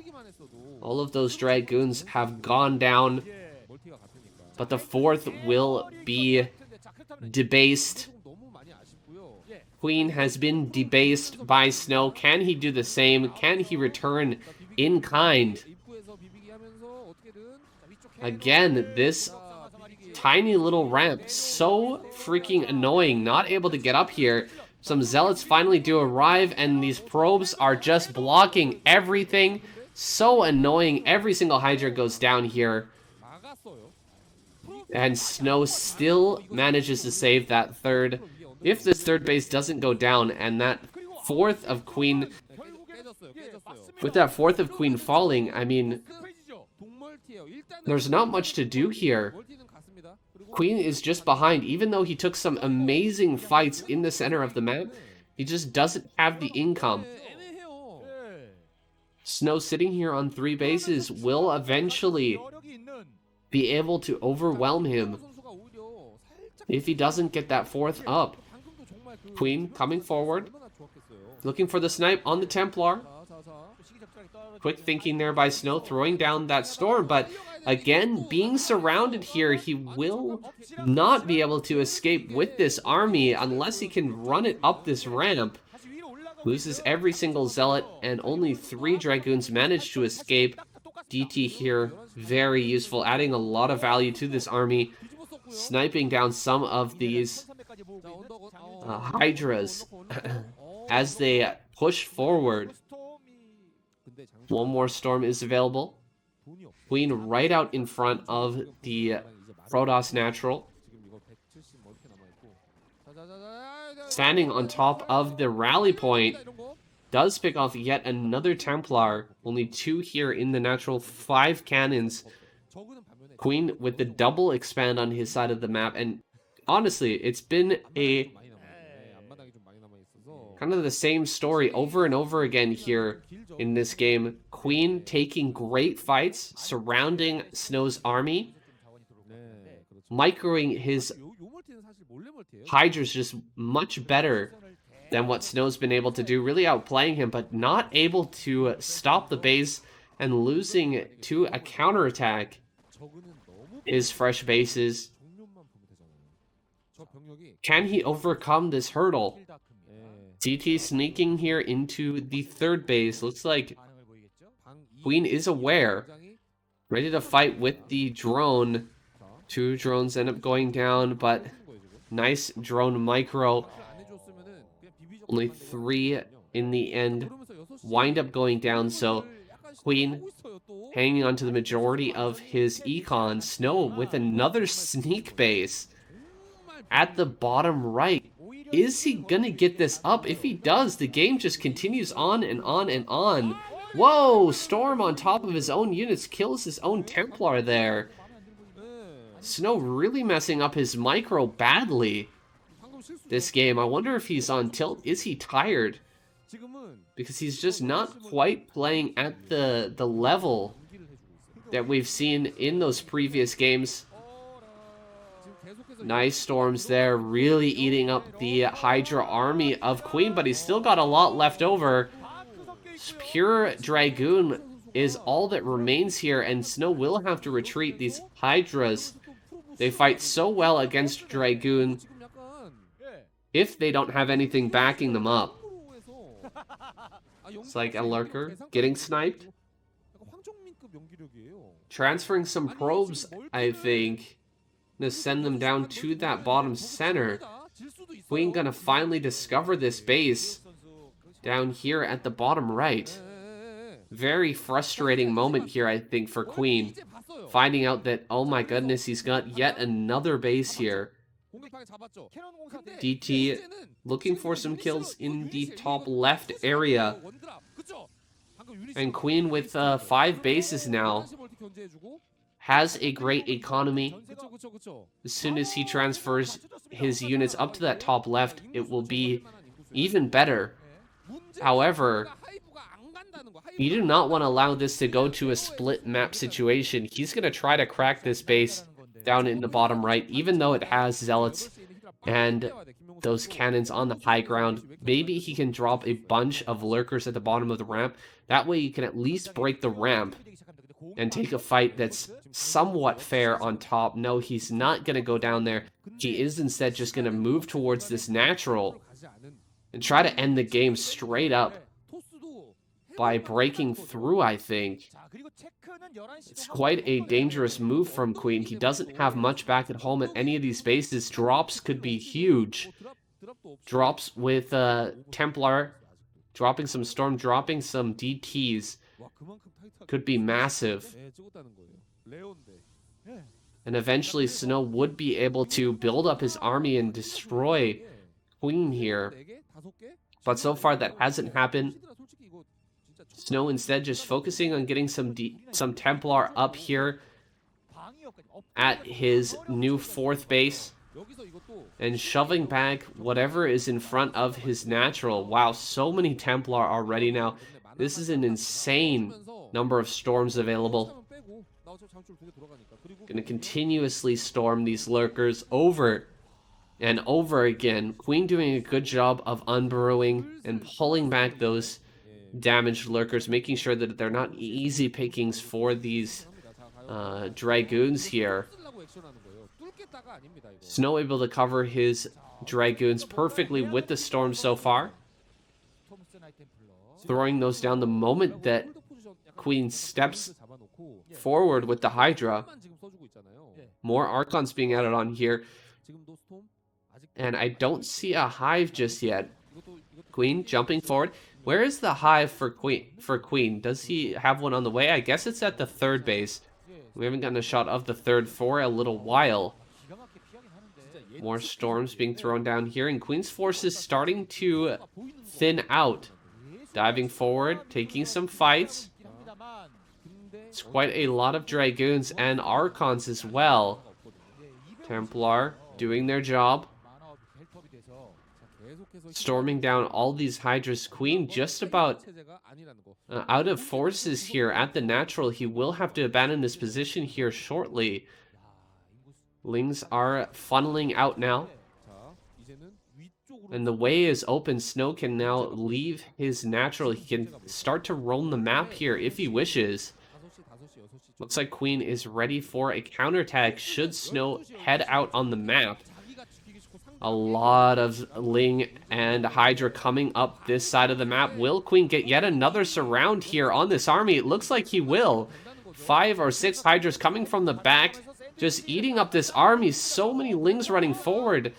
All of those Dragoons have gone down, but the fourth will be debased. Queen has been debased by Snow. Can he do the same? Can he return in kind? Again, this tiny little ramp, so freaking annoying, not able to get up here. Some Zealots finally do arrive, and these probes are just blocking everything. So annoying. Every single Hydra goes down here. And Snow still manages to save that third. If this third base doesn't go down, and that fourth of Queen, with that fourth of Queen falling, I mean, there's not much to do here. Queen is just behind, even though he took some amazing fights in the center of the map. He just doesn't have the income. Snow sitting here on 3 bases will eventually be able to overwhelm him if he doesn't get that 4th up. Queen coming forward, looking for the snipe on the Templar. Quick thinking there by Snow, throwing down that storm, but again, being surrounded here, he will not be able to escape with this army unless he can run it up this ramp. Loses every single zealot, and only 3 dragoons manage to escape. DT here, very useful, adding a lot of value to this army, sniping down some of these Hydras as they push forward. One more storm is available. Queen right out in front of the Protoss Natural. Standing on top of the rally point, does pick off yet another Templar. Only 2 here in the Natural, 5 cannons. Queen with the double expand on his side of the map, and honestly, it's been a kind of the same story over and over again here in this game. Queen taking great fights, surrounding Snow's army, microing his Hydras just much better than what Snow's been able to do, really outplaying him, but not able to stop the base and losing to a counterattack his fresh bases. Can he overcome this hurdle? DT sneaking here into the 3rd base. Looks like Queen is aware. Ready to fight with the drone. 2 drones end up going down, but nice drone micro. Only 3 in the end wind up going down, so Queen hanging on to the majority of his econ. Snow with another sneak base at the bottom right. Is he gonna get this up? If he does, the game just continues on and on and on. Whoa! Storm on top of his own units kills his own Templar there. Snow really messing up his micro badly this game. I wonder if he's on tilt. Is he tired? Because he's just not quite playing at the level that we've seen in those previous games. Nice storms there, really eating up the Hydra army of Queen, but he's still got a lot left over. Pure Dragoon is all that remains here, and Snow will have to retreat. These Hydras, they fight so well against Dragoon if they don't have anything backing them up. It's like a lurker getting sniped. Transferring some probes, I think. Gonna send them down to that bottom center. Queen gonna finally discover this base down here at the bottom right. Very frustrating moment here, I think, for Queen. Finding out that, oh my goodness, he's got yet another base here. DT looking for some kills in the top left area. And Queen with 5 bases now has a great economy. As soon as he transfers his units up to that top left, it will be even better. However, you do not want to allow this to go to a split map situation. He's going to try to crack this base down in the bottom right, even though it has zealots and those cannons on the high ground. Maybe he can drop a bunch of lurkers at the bottom of the ramp. That way you can at least break the ramp and take a fight that's somewhat fair on top. No, he's not going to go down there. He is instead just going to move towards this natural and try to end the game straight up by breaking through, I think. It's quite a dangerous move from Queen. He doesn't have much back at home at any of these bases. Drops could be huge. Drops with Templar, dropping some Storm, dropping some DTs. Could be massive. And eventually Snow would be able to build up his army and destroy Queen here. But so far that hasn't happened. Snow instead just focusing on getting some Templar up here at his new 4th base and shoving back whatever is in front of his natural. Wow, so many Templar already now. This is an insane number of storms available. Gonna continuously storm these lurkers over and over again. Queen doing a good job of unburrowing and pulling back those damaged lurkers, making sure that they're not easy pickings for these Dragoons here. Snow able to cover his Dragoons perfectly with the storm so far. Throwing those down the moment that Queen steps forward with the Hydra. More Archons being added on here. And I don't see a hive just yet. Queen jumping forward. Where is the hive for Queen? Does he have one on the way? I guess it's at the third base. We haven't gotten a shot of the third for a little while. More storms being thrown down here, and Queen's forces starting to thin out. Diving forward, taking some fights. It's quite a lot of Dragoons and Archons as well. Templar doing their job. Storming down all these Hydras. Queen just about out of forces here at the natural. He will have to abandon his position here shortly. Lings are funneling out now. And the way is open. Snow can now leave his natural. He can start to roam the map here if he wishes. Looks like Queen is ready for a counterattack should Snow head out on the map. A lot of Ling and Hydra coming up this side of the map. Will Queen get yet another surround here on this army? It looks like he will. 5 or 6 Hydras coming from the back, just eating up this army. So many Lings running forward.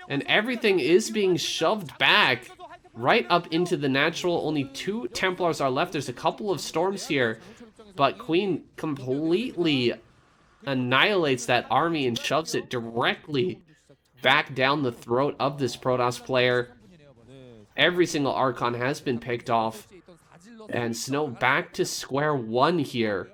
And everything is being shoved back right up into the natural. Only 2 Templars are left. There's a couple of storms here. But Queen completely annihilates that army and shoves it directly back down the throat of this Protoss player. Every single Archon has been picked off. And Snow back to square one here.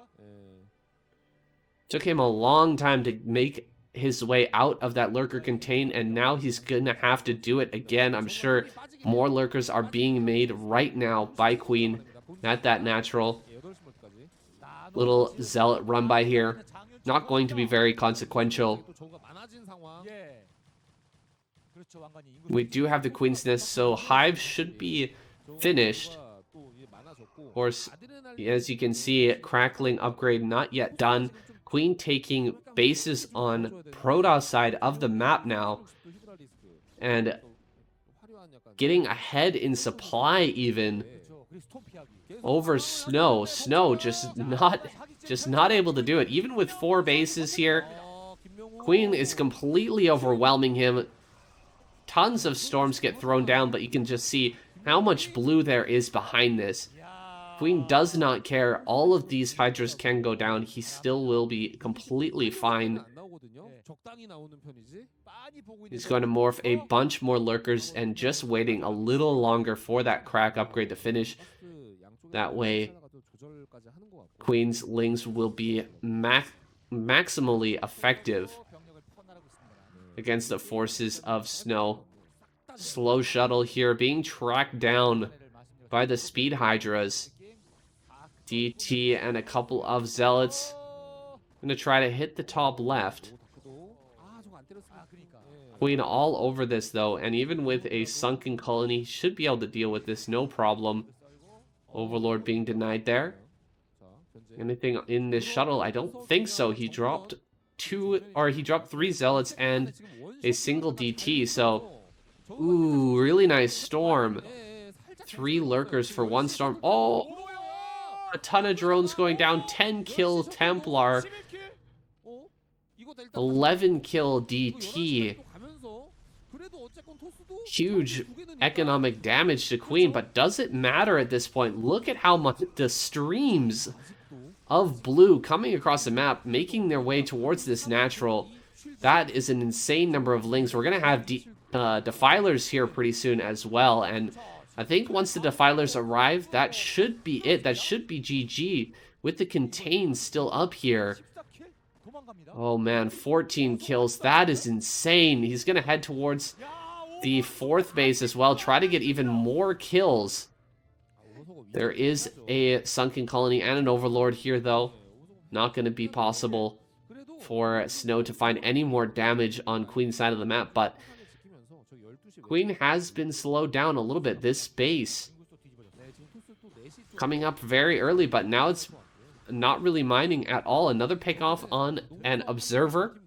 Took him a long time to make his way out of that lurker contain, and now he's gonna have to do it again. I'm sure more lurkers are being made right now by Queen at that natural. Little zealot run by here. Not going to be very consequential. We do have the Queen's Nest, so Hive should be finished. Of course, as you can see, crackling upgrade not yet done. Queen taking bases on Protoss side of the map now. And getting ahead in supply even over Snow. Snow just not able to do it. Even with 4 bases here, Queen is completely overwhelming him. Tons of storms get thrown down, but you can just see how much blue there is behind this. Queen does not care. All of these Hydras can go down. He still will be completely fine. He's going to morph a bunch more lurkers and just waiting a little longer for that crack upgrade to finish. That way, Queen's Lings will be maximally effective against the forces of Snow. Slow shuttle here being tracked down by the speed Hydras. DT and a couple of zealots. Gonna try to hit the top left. Queen all over this though, and even with a sunken colony, should be able to deal with this no problem. Overlord being denied there. Anything in this shuttle? I don't think so. He dropped 3 zealots and a single DT, so ooh, really nice storm. 3 lurkers for 1 storm. Oh, a ton of drones going down. 10 kill Templar, 11 kill DT. Huge economic damage to Queen, but does it matter at this point? Look at how much the streams of blue coming across the map, making their way towards this natural. That is an insane number of Lings. We're going to have Defilers here pretty soon as well, and I think once the Defilers arrive, that should be it. That should be GG, with the contain still up here. Oh man, 14 kills. That is insane. He's going to head towards the 4th base as well. Try to get even more kills. There is a Sunken Colony and an Overlord here, though. Not going to be possible for Snow to find any more damage on Queen's side of the map, but Queen has been slowed down a little bit. This base coming up very early, but now it's not really mining at all. Another pickoff on an Observer.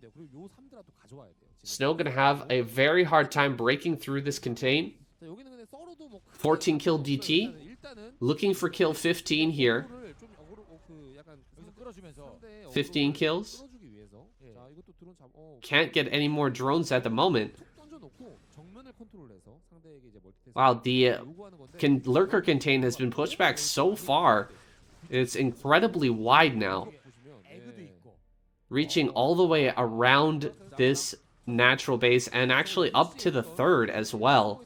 Snow going to have a very hard time breaking through this contain. 14 kill DT. Looking for kill 15 here. 15 kills. Can't get any more drones at the moment. Wow, the lurker contain has been pushed back so far. It's incredibly wide now. Reaching all the way around this natural base and actually up to the third as well.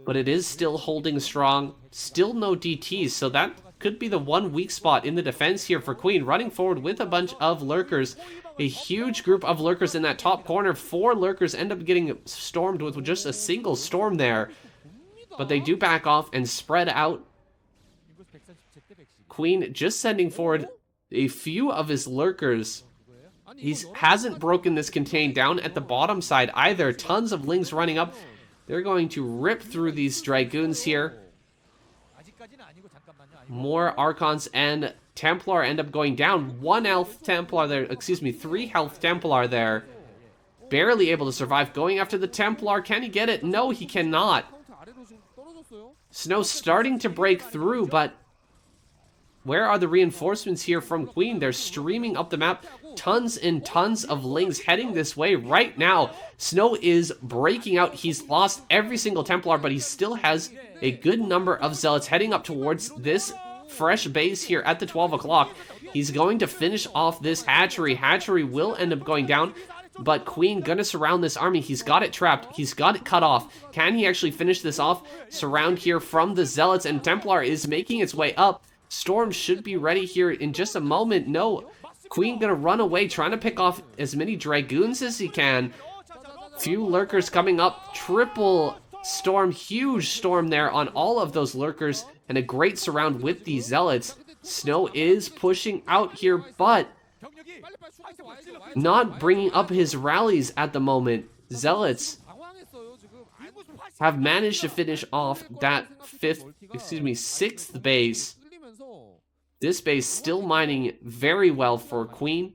But it is still holding strong. Still no DTs, so that could be the one weak spot in the defense here for Queen. Running forward with a bunch of lurkers. A huge group of lurkers in that top corner. 4 lurkers end up getting stormed with just a single storm there. But they do back off and spread out. Queen just sending forward a few of his lurkers. He hasn't broken this contain down at the bottom side either. Tons of lings running up. They're going to rip through these Dragoons here. More Archons and Templar end up going down. 1 health Templar there, excuse me, 3 health Templar there. Barely able to survive. Going after the Templar. Can he get it? No, he cannot. Snow starting to break through, but where are the reinforcements here from Queen? They're streaming up the map. Tons and tons of lings heading this way right now. Snow is breaking out. He's lost every single Templar, but he still has a good number of Zealots heading up towards this fresh base here at the 12 o'clock. He's going to finish off this hatchery. Hatchery will end up going down, but Queen gonna surround this army. He's got it trapped. He's got it cut off. Can he actually finish this off? Surround here from the Zealots, and Templar is making its way up. Storm should be ready here in just a moment. No, Queen gonna run away, trying to pick off as many Dragoons as he can. Few lurkers coming up. Triple storm, huge storm there on all of those lurkers, and a great surround with these Zealots. Snow is pushing out here, but not bringing up his rallies at the moment. Zealots have managed to finish off that sixth base. This base still mining very well for Queen.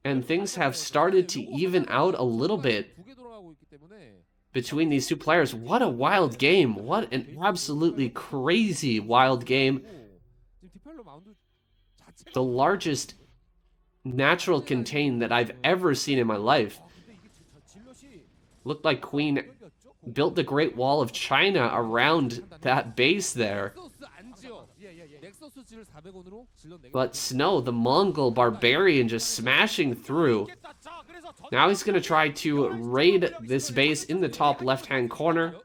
And things have started to even out a little bit between these two players. What a wild game. What an absolutely crazy wild game. The largest natural contain that I've ever seen in my life. Looked like Queen built the Great Wall of China around that base there. But Snow, the Mongol barbarian, just smashing through. Now he's going to try to raid this base in the top left-hand corner.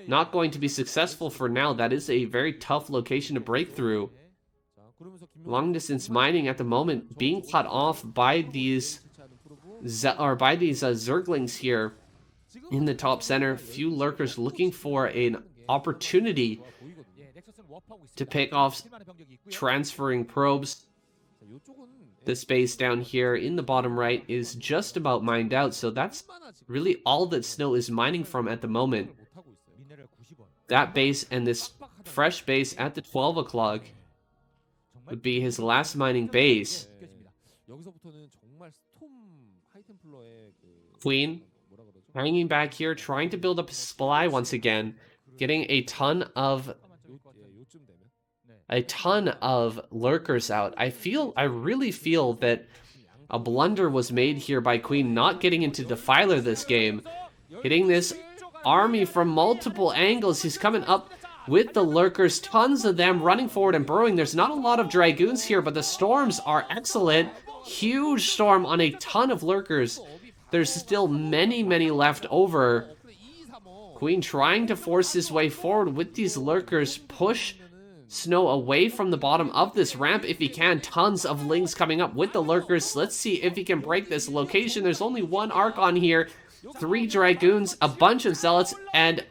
Not going to be successful for now. That is a very tough location to break through. Long-distance mining at the moment being cut off by these Zerglings here in the top center. Few lurkers looking for an opportunity to pick off transferring probes. The space down here in the bottom right is just about mined out, so that's really all that Snow is mining from at the moment. That base and this fresh base at the 12 o'clock would be his last mining base. Queen hanging back here, trying to build up his supply once again, getting a ton of lurkers out. I really feel that a blunder was made here by Queen not getting into Defiler this game. Hitting this army from multiple angles. He's coming up with the lurkers, tons of them running forward and burrowing. There's not a lot of Dragoons here, but the storms are excellent. Huge storm on a ton of lurkers. There's still many, many left over. Queen trying to force his way forward with these lurkers. Push Snow away from the bottom of this ramp if he can. Tons of lings coming up with the lurkers. Let's see if he can break this location. There's only one Archon here. 3 Dragoons, a bunch of Zealots, and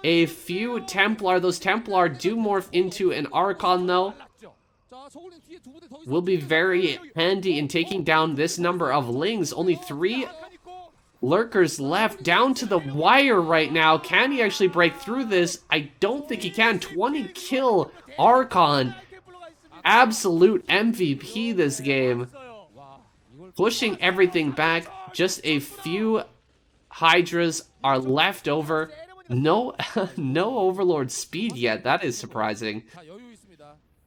a few Templar. Those Templar do morph into an Archon, though. Will be very handy in taking down this number of Lings. Only 3 Lurkers left, down to the wire right now. Can he actually break through this? I don't think he can. 20 kill Archon. Absolute MVP this game. Pushing everything back. Just a few Hydras are left over. No, no Overlord speed yet. That is surprising.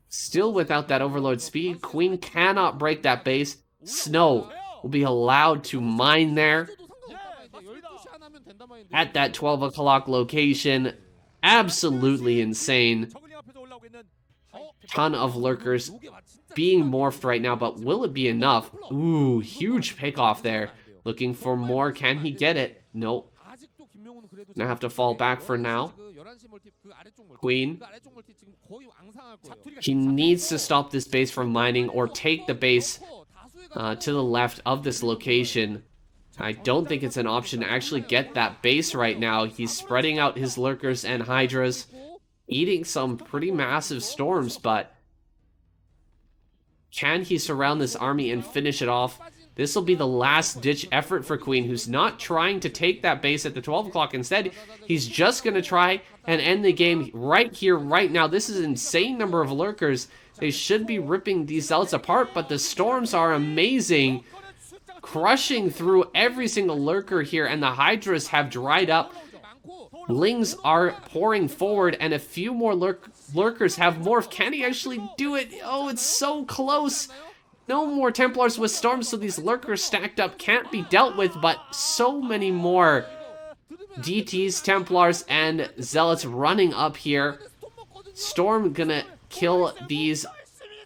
Still without that Overlord speed. Queen cannot break that base. Snow will be allowed to mine there. At that 12 o'clock location. Absolutely insane. Ton of Lurkers being morphed right now, but will it be enough? Ooh, huge pickoff there. Looking for more. Can he get it? Nope. Gonna have to fall back for now. Queen. He needs to stop this base from mining or take the base to the left of this location. I don't think it's an option to actually get that base right now. He's spreading out his Lurkers and Hydras, eating some pretty massive storms, but can he surround this army and finish it off? This will be the last-ditch effort for Queen, who's not trying to take that base at the 12 o'clock. Instead, he's just going to try and end the game right here, right now. This is an insane number of Lurkers. They should be ripping these Zealots apart, but the storms are amazing. Crushing through every single Lurker here, and the Hydras have dried up. Lings are pouring forward, and a few more Lurkers have morphed. Can he actually do it? Oh, it's so close. No more Templars with Storms, so these Lurkers stacked up can't be dealt with, but so many more DTs, Templars, and Zealots running up here. Storm gonna kill these.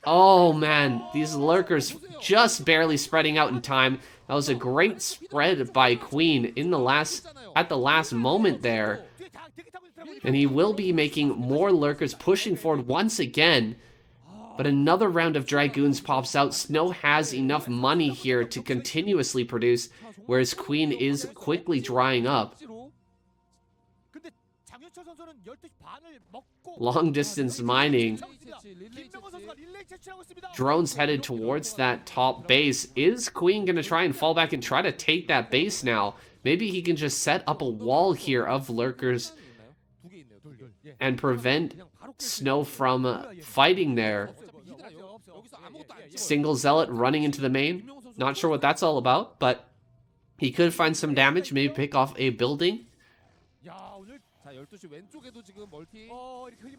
Oh man, these Lurkers just barely spreading out in time. That was a great spread by Queen in the at the last moment there. And he will be making more Lurkers pushing forward once again. But another round of Dragoons pops out. Snow has enough money here to continuously produce, whereas Queen is quickly drying up. Long distance mining. Drones headed towards that top base. Is Queen going to try and fall back and try to take that base now? Maybe he can just set up a wall here of Lurkers and prevent Snow from fighting there. Single Zealot running into the main. Not sure what that's all about, but he could find some damage, maybe pick off a building.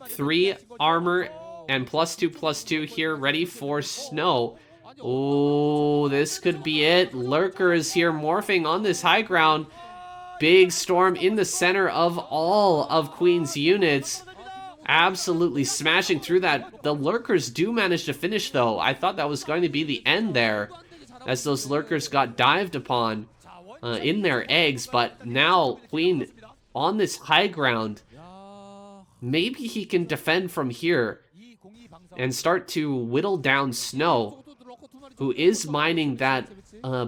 3 armor and +2/+2 here, ready for Snow. Oh, this could be it. Lurkers here morphing on this high ground. Big storm in the center of all of Queen's units. Absolutely smashing through that. The Lurkers do manage to finish, though. I thought that was going to be the end there, as those Lurkers got dived upon in their eggs. But now Queen on this high ground. Maybe he can defend from here and start to whittle down Snow, who is mining that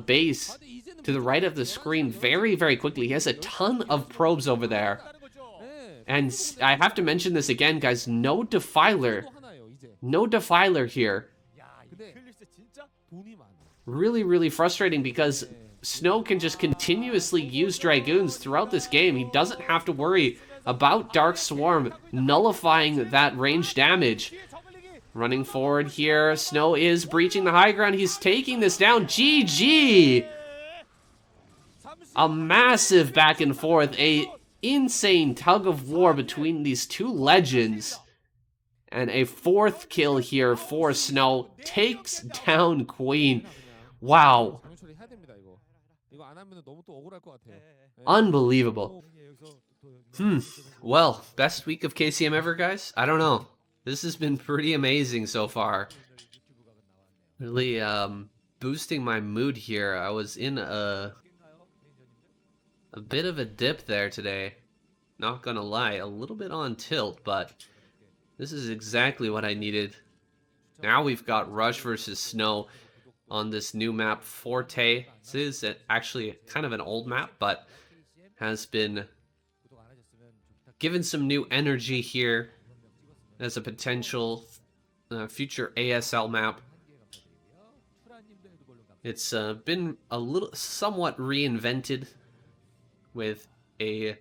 base to the right of the screen very, very quickly. He has a ton of probes over there. And I have to mention this again, guys. No Defiler. No Defiler here. Really, really frustrating because Snow can just continuously use Dragoons throughout this game. He doesn't have to worry about Dark Swarm nullifying that range damage. Running forward here. Snow is breaching the high ground. He's taking this down. GG! A massive back and forth. A insane tug of war between these two legends. And a 4th kill here for Snow. Takes down Queen. Wow. Unbelievable. Well, best week of KCM ever, guys? I don't know. This has been pretty amazing so far. Really boosting my mood here. I was in a bit of a dip there today. Not gonna lie, a little bit on tilt, but this is exactly what I needed. Now we've got Rush versus Snow. on this new map, Forte. This is actually kind of an old map, but has been given some new energy here as a potential future ASL map. It's been a little somewhat reinvented with a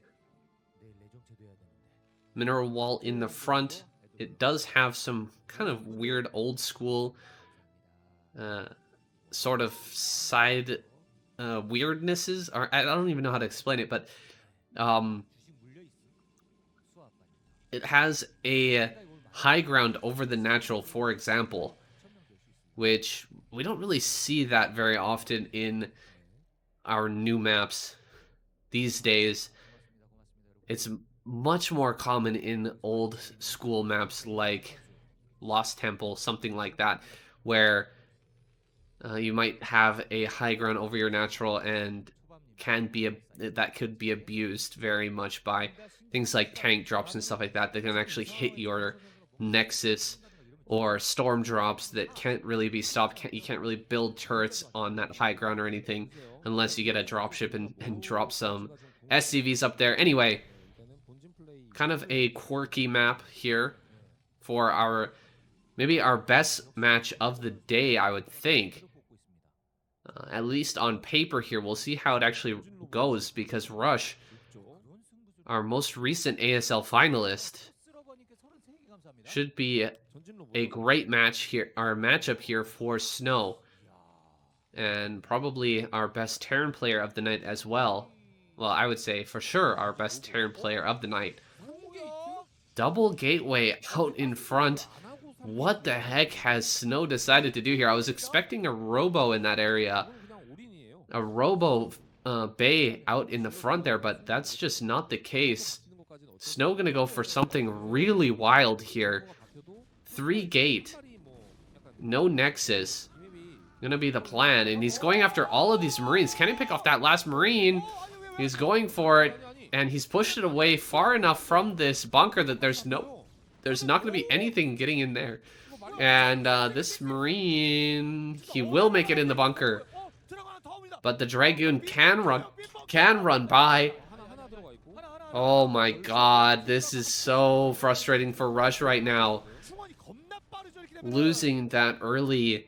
mineral wall in the front. It does have some kind of weird old school sort of side weirdnesses, or I don't even know how to explain it, but it has a high ground over the natural, for example, which we don't really see that very often in our new maps these days. It's much more common in old school maps like Lost Temple, something like that, where you might have a high ground over your natural and that could be abused very much by things like tank drops and stuff like that that can actually hit your nexus, or storm drops that can't really be stopped. You can't really build turrets on that high ground or anything unless you get a dropship and drop some SCVs up there. Anyway, kind of a quirky map here for maybe our best match of the day, I would think. At least on paper here. We'll see how it actually goes, because Rush, our most recent ASL finalist, should be a great match here, our matchup here for Snow, and probably our best Terran player of the night as well. Well, I would say for sure our best Terran player of the night. Double gateway out in front. What the heck has Snow decided to do here? I was expecting a robo in that area. A robo bay out in the front there, but that's just not the case. Snow gonna go for something really wild here. 3 gate. No nexus. Gonna be the plan. And he's going after all of these Marines. Can he pick off that last Marine? He's going for it. And he's pushed it away far enough from this bunker that there's not going to be anything getting in there. And this Marine, he will make it in the bunker. But the Dragoon can run by. Oh my god, this is so frustrating for Rush right now. Losing that early,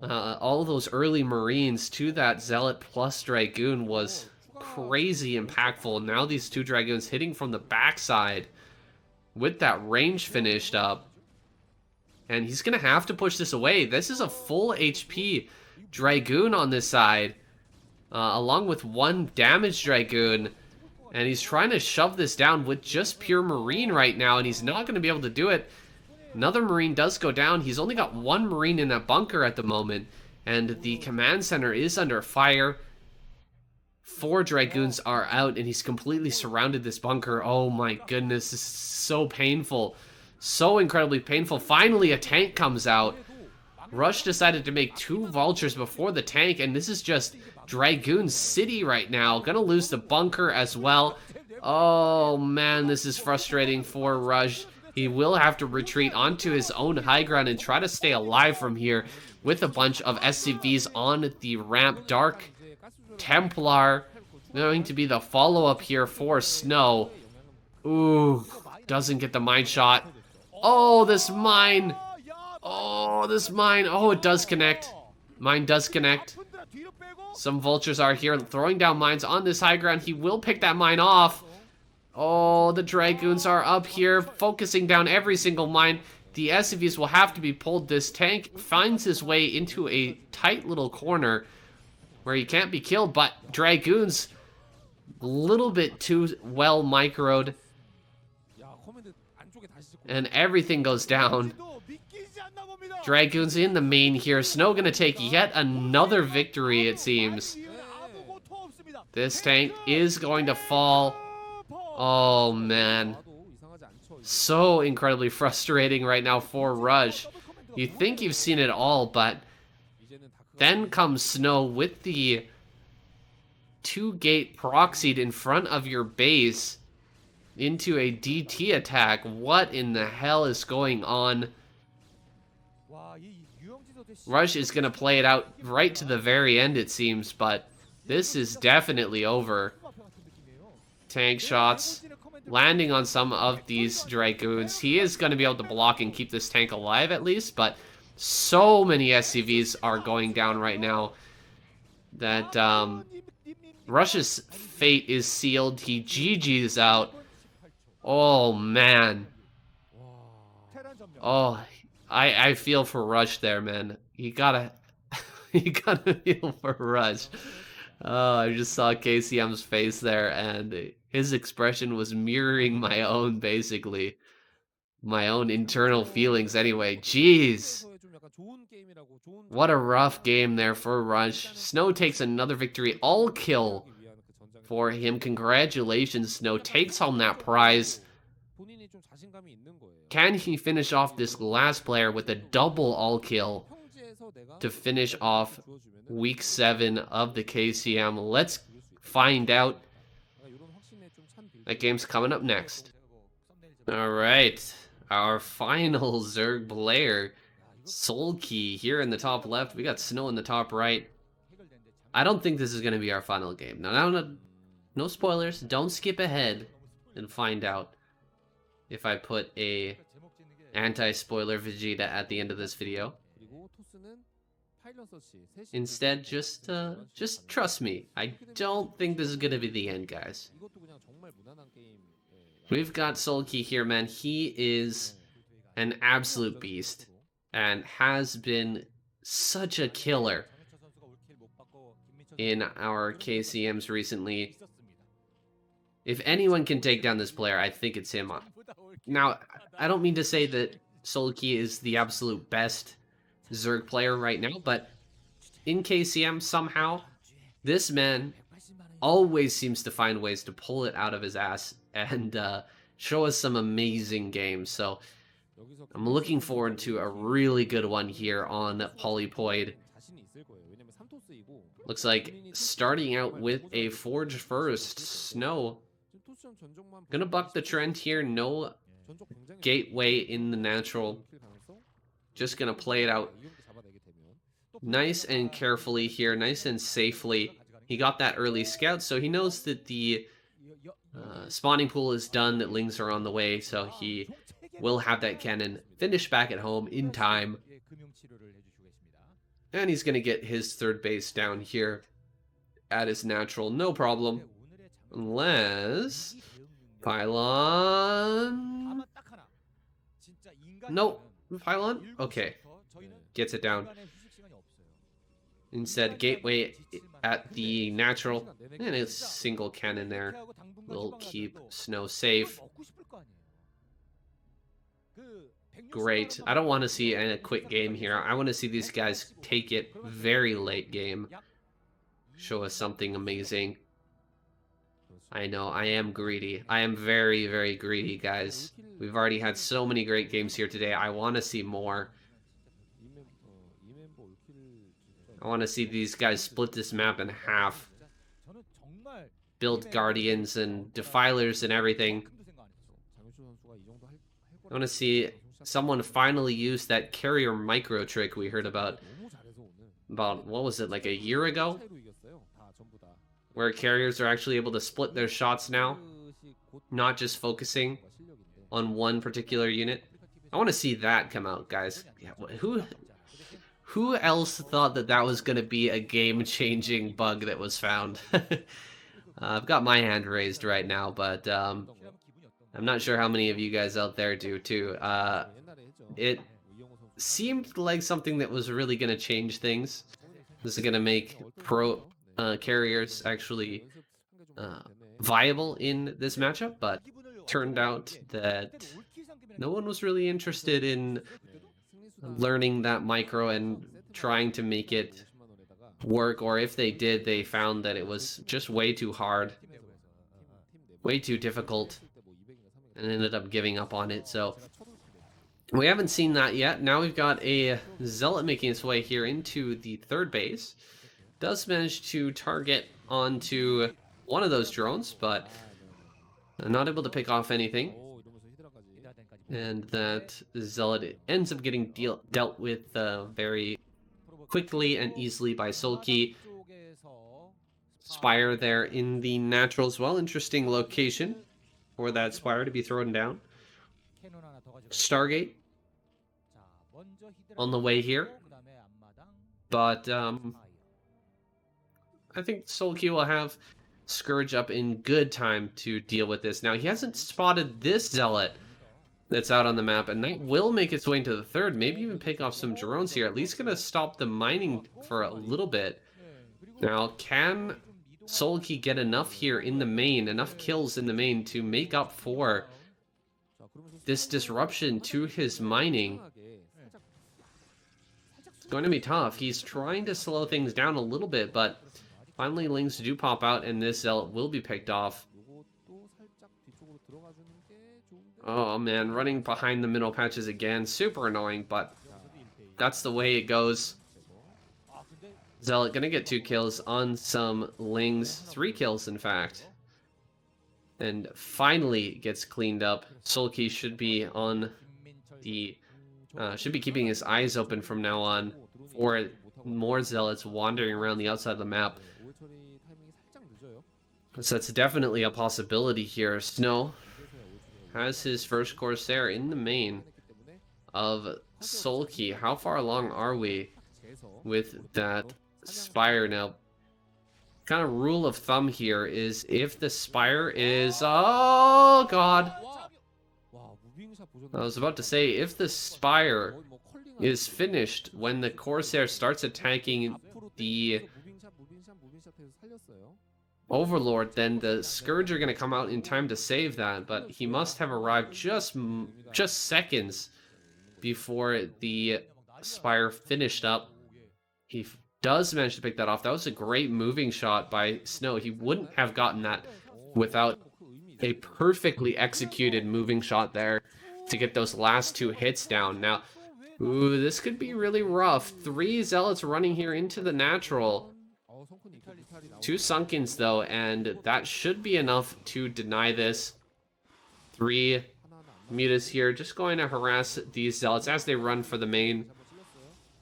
all those early Marines to that Zealot plus Dragoon was crazy impactful. Now these 2 Dragoons hitting from the backside with that range finished up. And he's going to have to push this away. This is a full HP Dragoon on this side, along with 1 damaged Dragoon. And he's trying to shove this down with just pure Marine right now, and he's not going to be able to do it. Another Marine does go down. He's only got 1 Marine in that bunker at the moment, and the command center is under fire. 4 Dragoons are out, and he's completely surrounded this bunker. Oh my goodness, this is so painful. So incredibly painful. Finally, a tank comes out. Rush decided to make 2 vultures before the tank, and this is just Dragoon City right now. Gonna lose the bunker as well. Oh man, this is frustrating for Rush. He will have to retreat onto his own high ground and try to stay alive from here with a bunch of SCVs on the ramp. Dark Templar going to be the follow-up here for Snow. Ooh, doesn't get the mine shot. Oh, this mine. Oh, this mine. Oh, it does connect. Mine does connect. Some vultures are here throwing down mines on this high ground. He will pick that mine off. Oh, the Dragoons are up here focusing down every single mine. The SCVs will have to be pulled. This tank finds his way into a tight little corner where he can't be killed, but Dragoons a little bit too well microed, and everything goes down. Dragoons in the main here. Snow gonna take yet another victory, it seems. This tank is going to fall. Oh man, so incredibly frustrating right now for Rush. You think you've seen it all, but then comes Snow with the 2-gate proxied in front of your base into a DT attack. What in the hell is going on? Rush is going to play it out right to the very end, it seems, but this is definitely over. Tank shots, landing on some of these Dragoons. He is going to be able to block and keep this tank alive at least, but so many SCVs are going down right now that Rush's fate is sealed. He GG's out. Oh, man. Oh, I feel for Rush there, man. You gotta you gotta feel for Rush. Oh, I just saw KCM's face there, and his expression was mirroring my own, basically. My own internal feelings anyway. Jeez. What a rough game there for Rush. Snow takes another victory. All kill for him. Congratulations, Snow. Takes home that prize. Can he finish off this last player with a double all kill to finish off week 7 of the KCM? Let's find out. That game's coming up next. All right, our final Zerg player, Soulkey, here in the top left. We got Snow in the top right. I don't think this is going to be our final game. Now, no spoilers. Don't skip ahead and find out if I put a anti-spoiler Vegeta at the end of this video. Instead, just trust me. I don't think this is going to be the end, guys. We've got Soulkey here, man. He is an absolute beast and has been such a killer in our KCMs recently. If anyone can take down this player, I think it's him. Now, I don't mean to say that Soulkey is the absolute best Zerg player right now, but in KCM, somehow, this man always seems to find ways to pull it out of his ass and show us some amazing games. So I'm looking forward to a really good one here on Polypoid. Looks like starting out with a Forge first. Snow gonna buck the trend here. No gateway in the natural. Just gonna play it out nice and carefully here, nice and safely. He got that early scout, so he knows that the spawning pool is done, that Lings are on the way, so he will have that cannon finish back at home in time. And he's going to get his third base down here at his natural, no problem. Unless Pylon... Nope. Pylon? Okay. Gets it down. Instead, gateway at the natural, and a single cannon there will keep Snow safe. Great. I don't want to see a quick game here. I want to see these guys take it very late game. Show us something amazing. I know, I am greedy. I am very, very greedy, guys. We've already had so many great games here today. I want to see more. I want to see these guys split this map in half. Build Guardians and Defilers and everything. I want to see someone finally use that carrier micro trick we heard about, what was it, like a year ago? Where carriers are actually able to split their shots now, not just focusing on one particular unit. I want to see that come out, guys. Who else thought that that was going to be a game-changing bug that was found? I've got my hand raised right now, but I'm not sure how many of you guys out there do too. It seemed like something that was really going to change things. This is going to make pro carriers actually viable in this matchup, but turned out that no one was really interested in learning that micro and trying to make it work, or if they did, they found that it was just way too hard, way too difficult, and ended up giving up on it. So we haven't seen that yet. Now we've got a Zealot making its way here into the third base. Does manage to target onto one of those drones, but not able to pick off anything. And that Zealot ends up getting dealt with very quickly and easily by Sulky. Spire there in the natural as well. Interesting location for that Spire to be thrown down. Stargate on the way here. But I think Sulky will have Scourge up in good time to deal with this. Now, he hasn't spotted this Zealot that's out on the map, and that will make its way into the third, maybe even pick off some drones here, at least gonna stop the mining for a little bit. Now, can Sulky get enough here in the main, enough kills in the main to make up for this disruption to his mining? It's going to be tough. He's trying to slow things down a little bit, but finally lings do pop out, and this Zealot will be picked off. Oh man, running behind the middle patches again. Super annoying, but that's the way it goes. Zealot gonna get 2 kills on some lings. 3 kills, in fact. And finally gets cleaned up. Sulky should be on the... should be keeping his eyes open from now on for more Zealots wandering around the outside of the map. So that's definitely a possibility here. Snow has his first Corsair in the main of Sulky. How far along are we with that Spire now? Kind of rule of thumb here is if the Spire is... Oh, God! I was about to say, if the Spire is finished when the Corsair starts attacking the Overlord, then the Scourge are going to come out in time to save that, but he must have arrived just seconds before the Spire finished up. He does manage to pick that off. That was a great moving shot by Snow. He wouldn't have gotten that without a perfectly executed moving shot there to get those last 2 hits down. Now, ooh, this could be really rough. 3 Zealots running here into the natural. 2 Sunkens, though, and that should be enough to deny this. 3 Mutas here, just going to harass these Zealots as they run for the main.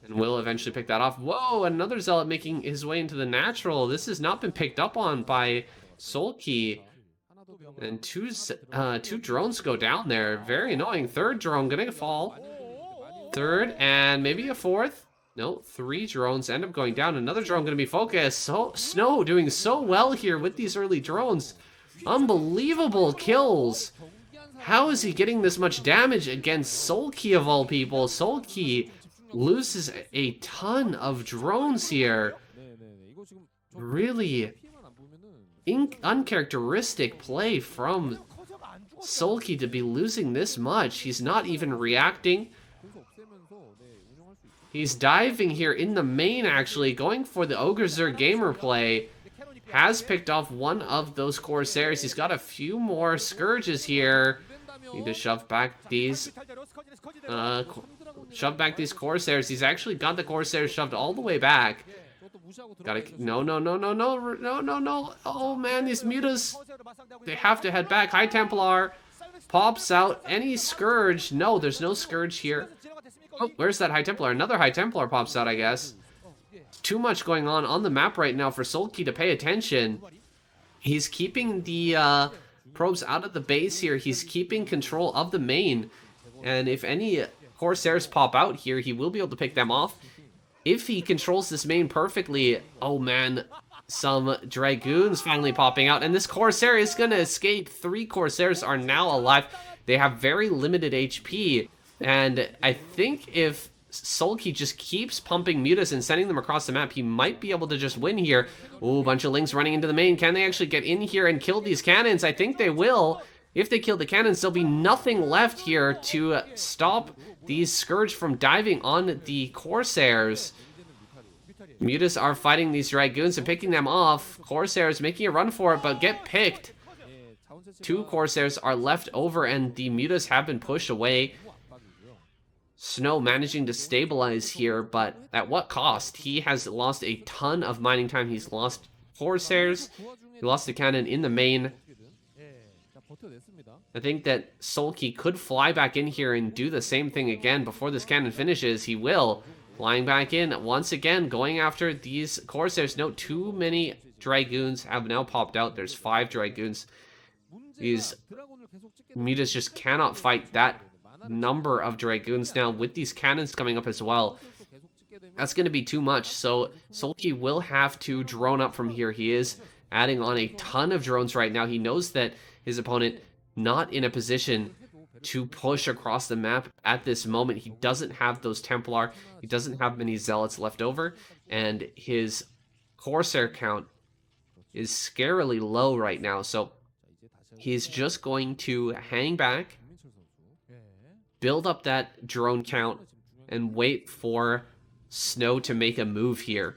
And will eventually pick that off. Whoa, another Zealot making his way into the natural. This has not been picked up on by Sulky. And 2 drones go down there. Very annoying. 3rd drone gonna fall. 3rd, and maybe a 4th. No, 3 drones end up going down. Another drone going to be focused. So Snow doing so well here with these early drones. Unbelievable kills. How is he getting this much damage against Sulky of all people? Sulky loses a ton of drones here. Really uncharacteristic play from Sulky to be losing this much. He's not even reacting. He's diving here in the main, actually, going for the Ogrezer gamer play. Has picked off one of those Corsairs. He's got a few more Scourges here. Need to shove back these Corsairs. He's actually got the Corsairs shoved all the way back. Gotta... No. Oh, man, these Mutas. They have to head back. High Templar pops out. Any Scourge? No, there's no Scourge here. Oh, where's that High Templar? Another High Templar pops out, I guess. Too much going on the map right now for Sulky to pay attention. He's keeping the probes out of the base here. He's keeping control of the main. And if any Corsairs pop out here, he will be able to pick them off. If he controls this main perfectly, oh man, some Dragoons finally popping out. And this Corsair is going to escape. 3 Corsairs are now alive. They have very limited HP. And I think if Sulky just keeps pumping Mutas and sending them across the map, he might be able to just win here. Ooh, bunch of Lings running into the main. Can they actually get in here and kill these cannons? I think they will. If they kill the cannons, there'll be nothing left here to stop these Scourge from diving on the Corsairs. Mutas are fighting these Dragoons and picking them off. Corsairs making a run for it, but get picked. 2 Corsairs are left over, and the Mutas have been pushed away. Snow managing to stabilize here, but at what cost? He has lost a ton of mining time. He's lost Corsairs. He lost the cannon in the main. I think that Sulky could fly back in here and do the same thing again before this cannon finishes. He will. Flying back in once again, going after these Corsairs. No, too many Dragoons have now popped out. There's 5 Dragoons. These Mutas just cannot fight that number of Dragoons now with these cannons coming up as well. That's going to be too much, so Sulky will have to drone up from here. He is adding on a ton of drones right now. He knows that his opponent not in a position to push across the map at this moment. He doesn't have those Templar, he doesn't have many Zealots left over, and his Corsair count is scarily low right now, so he's just going to hang back, build up that drone count, and wait for Snow to make a move here.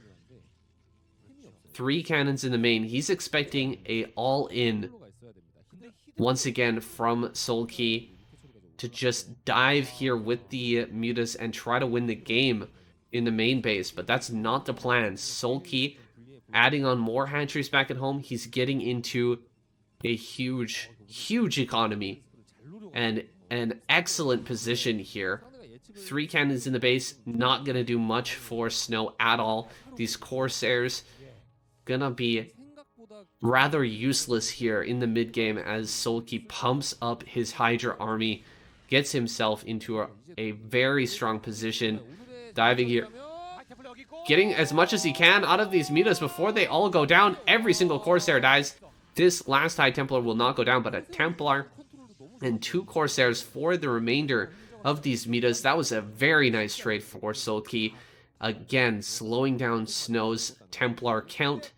3 cannons in the main. He's expecting a all-in once again from Sulky to just dive here with the Mutas and try to win the game in the main base, but that's not the plan. Sulky adding on more hatcheries back at home. He's getting into a huge economy and an excellent position here. 3 cannons in the base, not gonna do much for Snow at all. These Corsairs gonna be rather useless here in the mid game as Sulky pumps up his Hydra army, gets himself into a very strong position, diving here, getting as much as he can out of these Mutas before they all go down. Every single Corsair dies. This last High Templar will not go down, but a Templar and 2 Corsairs for the remainder of these Mutas. That was a very nice trade for Sulky. Again, slowing down Snow's Templar count,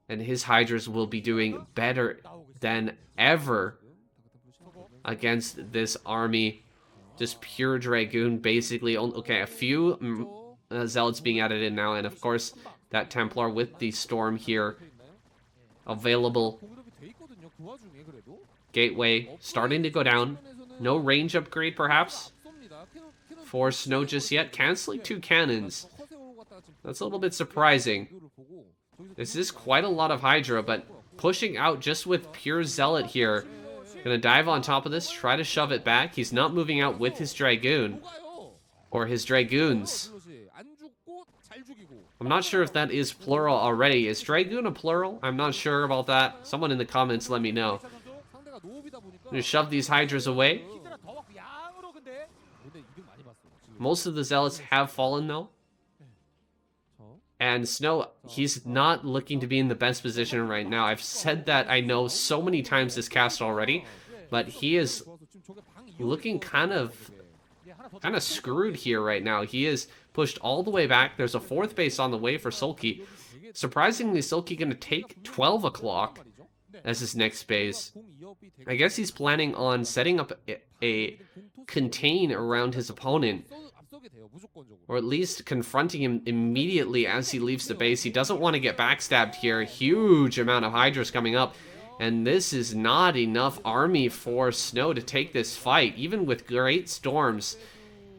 and his Hydras will be doing better than ever against this army. Just pure Dragoon, basically. Okay, a few Zealots being added in now, and of course, that Templar with the Storm here available. Gateway starting to go down. No range upgrade, perhaps, for Snow just yet. Canceling 2 cannons. That's a little bit surprising. This is quite a lot of Hydra, but pushing out just with pure Zealot here. Gonna dive on top of this, try to shove it back. He's not moving out with his Dragoon. Or his Dragoons. I'm not sure if that is plural already. Is Dragoon a plural? I'm not sure about that. Someone in the comments let me know. I'm gonna shove these Hydras away. Most of the Zealots have fallen though. And Snow, he's not looking to be in the best position right now. I've said that, I know, so many times this cast already, but he is looking kind of screwed here right now. He is pushed all the way back. There's a 4th base on the way for Sulky. Surprisingly, Sulky going to take 12 o'clock as his next base. I guess he's planning on setting up a contain around his opponent, or at least confronting him immediately as he leaves the base. He doesn't want to get backstabbed here. A huge amount of Hydras coming up, and this is not enough army for Snow to take this fight. Even with great storms,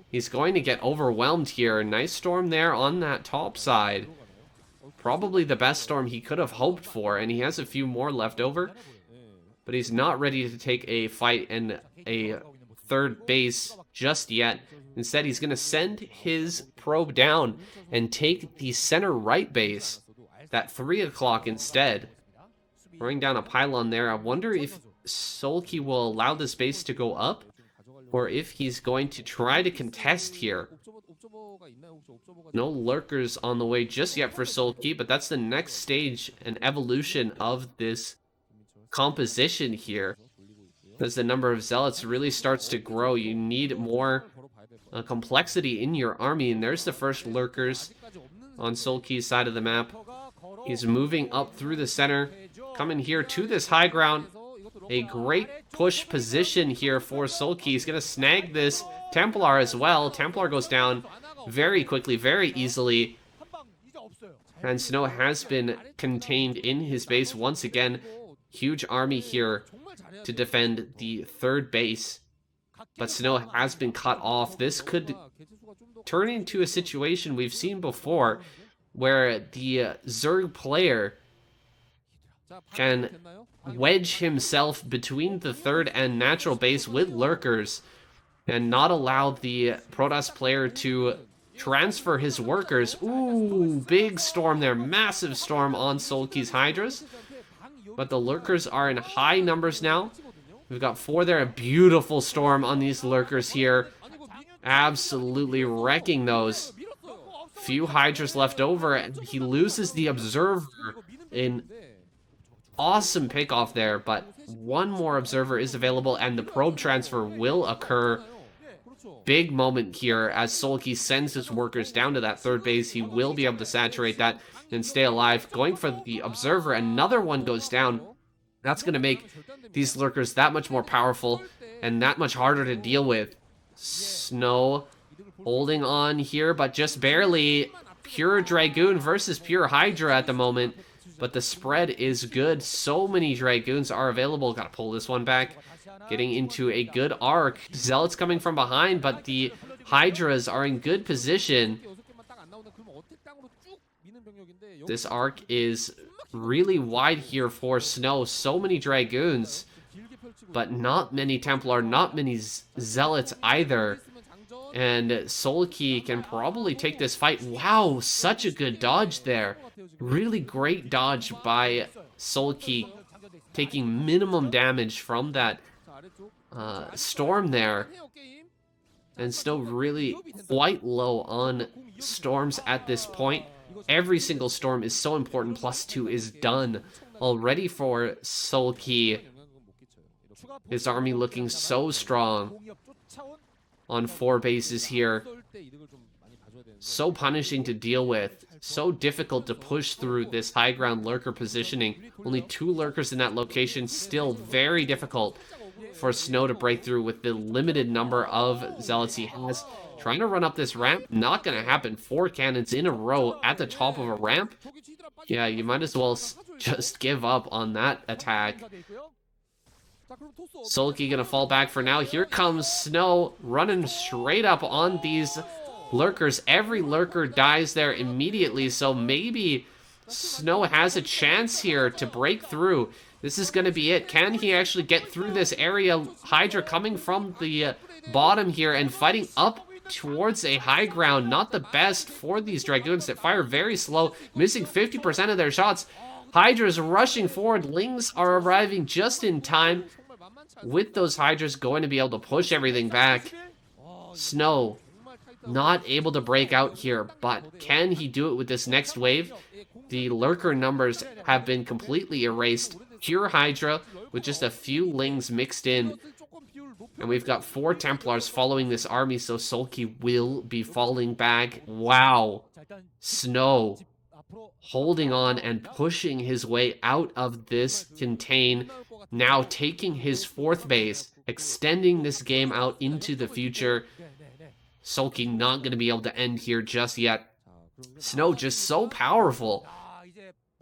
he's going to get overwhelmed here. Nice storm there on that top side. Probably the best storm he could have hoped for, and he has a few more left over, but he's not ready to take a fight in a 3rd base just yet. Instead, he's going to send his probe down and take the center right base, that 3 o'clock instead. Throwing down a pylon there. I wonder if Sulky will allow this base to go up, or if he's going to try to contest here. No lurkers on the way just yet for Sulky, but that's the next stage and evolution of this composition here. As the number of Zealots really starts to grow, you need more complexity in your army, and there's the first lurkers on Sulky's side of the map. He's moving up through the center, coming here to this high ground. A great push position here for Sulky. He's going to snag this Templar as well. Templar goes down very quickly, very easily. And Snow has been contained in his base once again. Huge army here to defend the 3rd base. But Snow has been cut off. This could turn into a situation we've seen before, where the Zerg player can wedge himself between the third and natural base with lurkers and not allow the Protoss player to transfer his workers. Ooh, big storm there. Massive storm on Solkey's Hydras. But the lurkers are in high numbers now. We've got 4 there. A beautiful storm on these lurkers here. Absolutely wrecking those. Few Hydras left over, and he loses the Observer in awesome pickoff there, but one more Observer is available, and the probe transfer will occur. Big moment here as Solkey sends his workers down to that third base. He will be able to saturate that and stay alive. Going for the Observer, another one goes down. That's going to make these lurkers that much more powerful and that much harder to deal with. Snow holding on here, but just barely. Pure Dragoon versus pure Hydra at the moment, but the spread is good. So many Dragoons are available. Gotta pull this one back. Getting into a good arc. Zealots coming from behind, but the Hydras are in good position. This arc is really wide here for Snow. So many Dragoons, but not many Templar, not many Zealots either. And Solkey can probably take this fight. Wow, such a good dodge there. Really great dodge by Solkey, taking minimum damage from that storm there. And still really quite low on storms at this point. Every single storm is so important. +2 is done already for Solkey. His army looking so strong on 4 bases here. So punishing to deal with. So difficult to push through this high ground lurker positioning. Only 2 lurkers in that location. Still very difficult for Snow to break through with the limited number of zealots he has. Trying to run up this ramp, not going to happen. 4 cannons in a row at the top of a ramp. Yeah, you might as well just give up on that attack. Solkey gonna fall back for now. Here comes Snow running straight up on these lurkers. Every lurker dies there immediately, so maybe Snow has a chance here to break through. This is gonna be it. Can he actually get through this area? Hydra coming from the bottom here and fighting up towards a high ground. Not the best for these Dragoons that fire very slow, missing 50% of their shots. Hydra's rushing forward. Lings are arriving just in time. With those Hydras going to be able to push everything back. Snow not able to break out here, but can he do it with this next wave? The lurker numbers have been completely erased. Pure Hydra with just a few Lings mixed in. And we've got 4 Templars following this army, so Solkey will be falling back. Wow. Snow holding on and pushing his way out of this contain. Now taking his 4th base, extending this game out into the future. Solkey not going to be able to end here just yet. Snow just so powerful.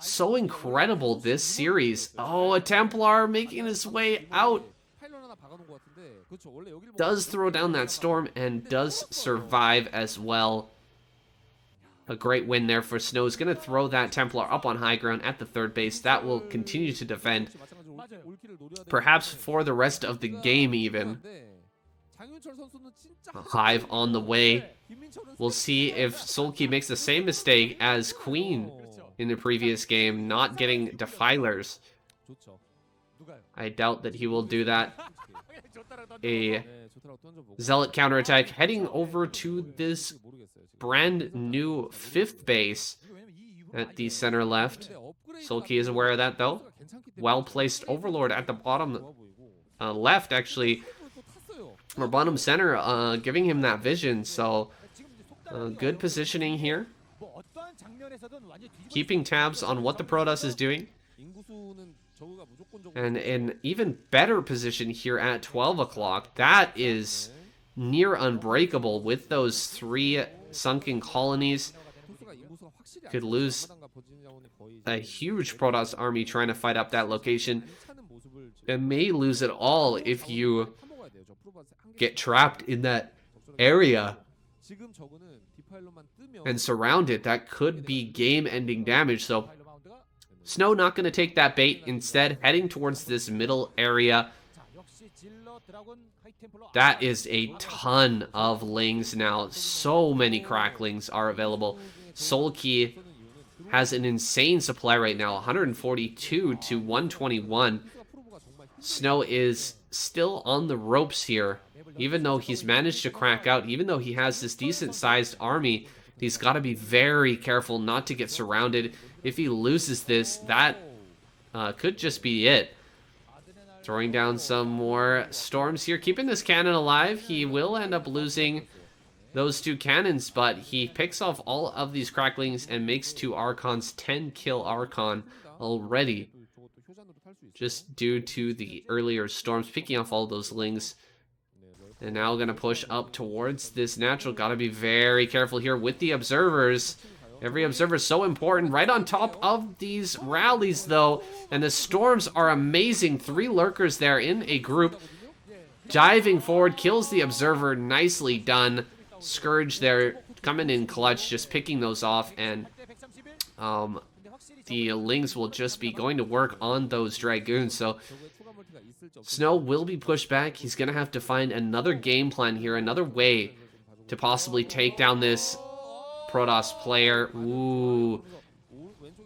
So incredible this series. Oh, a Templar making his way out. Does throw down that storm and does survive as well. A great win there for Snow. Is going to throw that Templar up on high ground at the 3rd base. That will continue to defend. Perhaps for the rest of the game even. A Hive on the way. We'll see if Solkey makes the same mistake as Queen in the previous game, not getting Defilers. I doubt that he will do that. A Zealot counterattack heading over to this brand new 5th base at the center left. Solkey is aware of that though. Well-placed Overlord at the bottom left, actually, or bottom center, giving him that vision. So good positioning here. Keeping tabs on what the Protoss is doing. And an even better position here at 12 o'clock. That is near unbreakable with those 3 sunken colonies. Could lose a huge Protoss army trying to fight up that location. And may lose it all if you get trapped in that area and surrounded. That could be game-ending damage. So Snow not going to take that bait, instead heading towards this middle area. That is a ton of lings now. So many cracklings are available. Sulky has an insane supply right now, 142 to 121. Snow is still on the ropes here, even though he's managed to crack out, even though he has this decent-sized army. He's got to be very careful not to get surrounded. If he loses this, that could just be it. Throwing down some more storms here, keeping this cannon alive. He will end up losing those 2 cannons, but he picks off all of these cracklings and makes 2 Archons, 10 kill Archon already, just due to the earlier storms picking off all those lings. And now gonna push up towards this natural. Gotta be very careful here with the observers. Every observer is so important. Right on top of these rallies, though. And the storms are amazing. 3 lurkers there in a group. Diving forward, kills the observer. Nicely done. Scourge there, coming in clutch, just picking those off. And the lings will just be going to work on those dragoons. So Snow will be pushed back. He's going to have to find another game plan here. Another way to possibly take down this Protoss player. Ooh,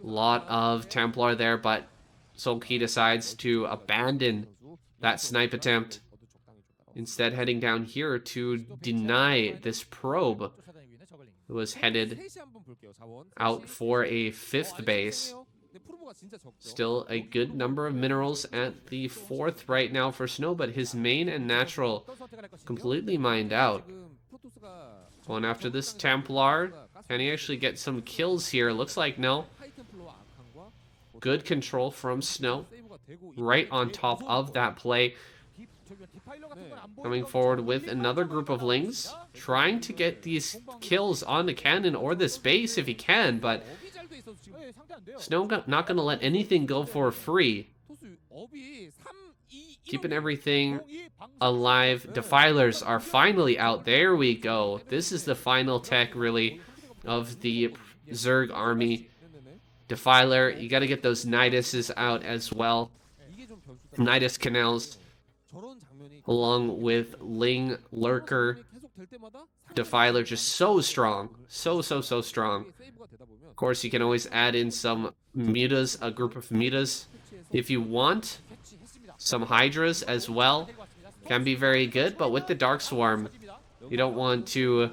lot of Templar there, but Sulky decides to abandon that snipe attempt, instead heading down here to deny this probe. It was headed out for a 5th base. Still a good number of minerals at the 4th right now for Snow, but his main and natural completely mined out. Going after this Templar. Can he actually get some kills here? Looks like no. Good control from Snow. Right on top of that play. Coming forward with another group of lings. Trying to get these kills on the cannon or this base if he can, but Snow not going to let anything go for free. Keeping everything alive. Defilers are finally out. There we go. This is the final tech, really, of the Zerg army. Defiler, you got to get those Niduses out as well. Nidus canals, along with Ling, Lurker. Defiler just so strong. So strong. Of course, you can always add in some mutas, a group of mutas, if you want. Some Hydras as well. Can be very good, but with the Dark Swarm, you don't want to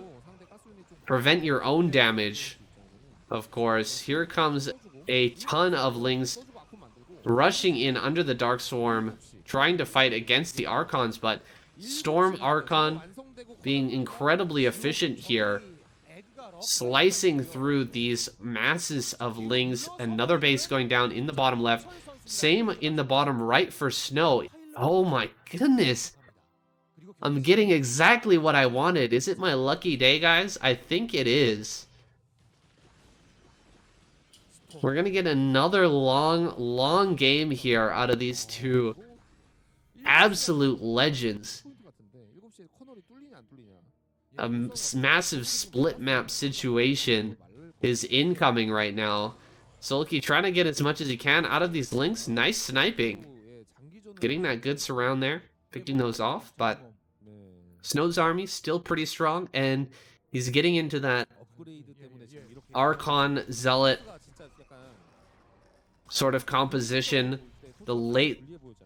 prevent your own damage. Of course, here comes a ton of lings rushing in under the Dark Swarm, trying to fight against the Archons, but Storm Archon being incredibly efficient here, slicing through these masses of lings. Another base going down in the bottom left. Same in the bottom right for Snow. Oh my goodness. I'm getting exactly what I wanted. Is it my lucky day, guys? I think it is. We're going to get another long game here out of these 2 absolute legends. A massive split map situation is incoming right now. Sulky trying to get as much as he can out of these links. Nice sniping. Getting that good surround there. Picking those off, but Snow's army still pretty strong, and he's getting into that Archon Zealot sort of composition. The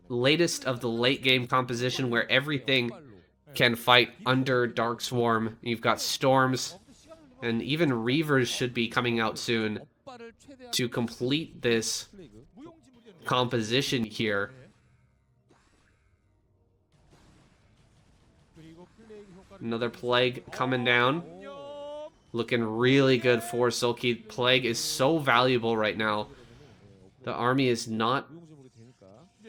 latest of the late game composition where everything can fight under Dark Swarm. You've got Storms, and even Reavers should be coming out soon to complete this composition here. Another Plague coming down. Looking really good for Sulky. Plague is so valuable right now. The army is not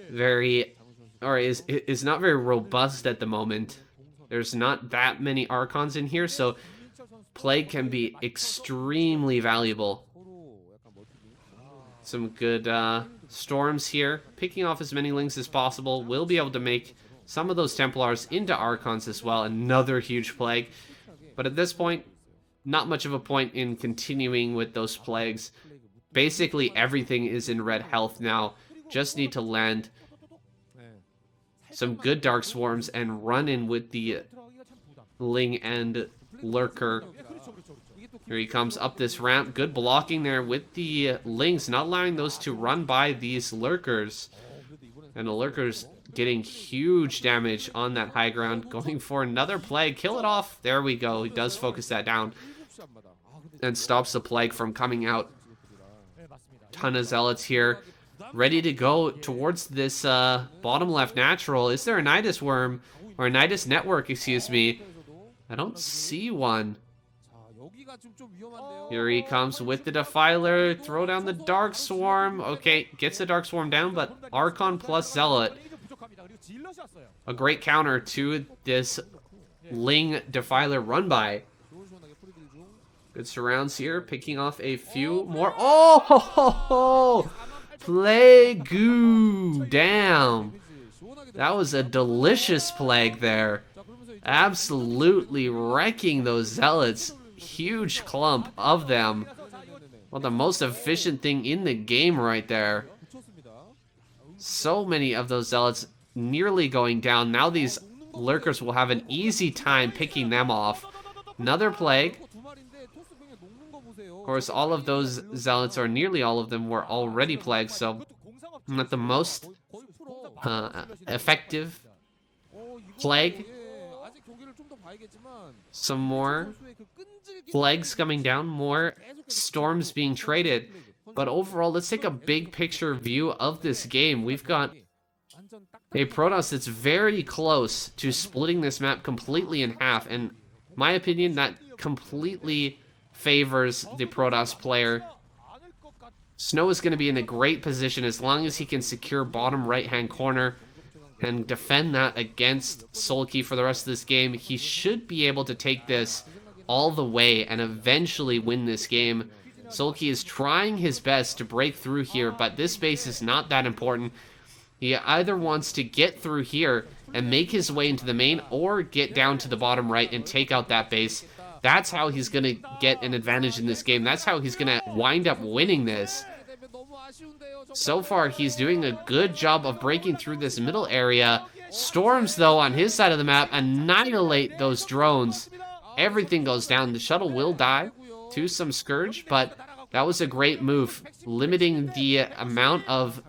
very, or is not very robust at the moment. There's not that many Archons in here, so Plague can be extremely valuable. Some good storms here. Picking off as many lings as possible. We'll be able to make some of those Templars into Archons as well. Another huge Plague. But at this point, not much of a point in continuing with those Plagues. Basically, everything is in red health now. Just need to land some good Dark Swarms and run in with the Ling and Lurker. Here he comes up this ramp. Good blocking there with the Lings, not allowing those to run by these Lurkers. And the Lurkers getting huge damage on that high ground. Going for another Plague. Kill it off. There we go. He does focus that down. And stops the Plague from coming out. Ton of Zealots here. Ready to go towards this bottom left natural. Is there a Nidus Worm? Or a Nidus Network, excuse me. I don't see one. Here he comes with the Defiler. Throw down the Dark Swarm. Okay, gets the Dark Swarm down, but Archon plus Zealot. A great counter to this Ling Defiler run by. Good surrounds here, picking off a few more. Oh, ho, ho, ho. Plague goo. Damn. That was a delicious plague there. Absolutely wrecking those Zealots. Huge clump of them. Well, the most efficient thing in the game right there. So many of those Zealots nearly going down. Now these Lurkers will have an easy time picking them off. Another Plague. Of course, all of those Zealots, or nearly all of them, were already Plagued, so not the most effective Plague. Some more Plagues coming down, more Storms being traded. But overall, let's take a big picture view of this game. We've got a Protoss that's very close to splitting this map completely in half. And my opinion, that completely favors the Protoss player. Snow is going to be in a great position as long as he can secure bottom right-hand corner and defend that against Sulky for the rest of this game. He should be able to take this all the way and eventually win this game. Sulky is trying his best to break through here, but this base is not that important. He either wants to get through here and make his way into the main, or get down to the bottom right and take out that base. That's how he's going to get an advantage in this game. That's how he's going to wind up winning this. So far, he's doing a good job of breaking through this middle area. Storms, though, on his side of the map, annihilate those drones. Everything goes down. The shuttle will die to some Scourge, but that was a great move, limiting the amount of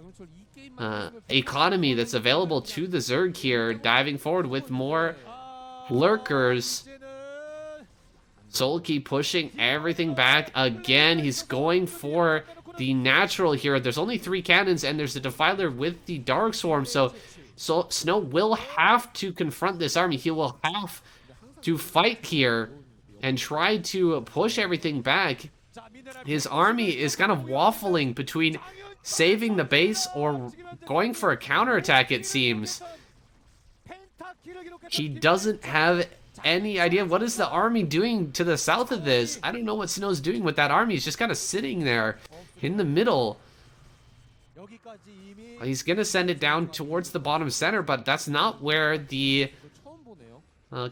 economy that's available to the Zerg here, diving forward with more Lurkers. Sulky pushing everything back again. He's going for the natural here. There's only 3 cannons, and there's a Defiler with the Dark Swarm, so Snow will have to confront this army. He will have to fight here and try to push everything back. His army is kind of waffling between saving the base or going for a counterattack, it seems. He doesn't have any idea. What is the army doing to the south of this? I don't know what Snow's doing with that army. He's just kind of sitting there in the middle. He's going to send it down towards the bottom center, but that's not where the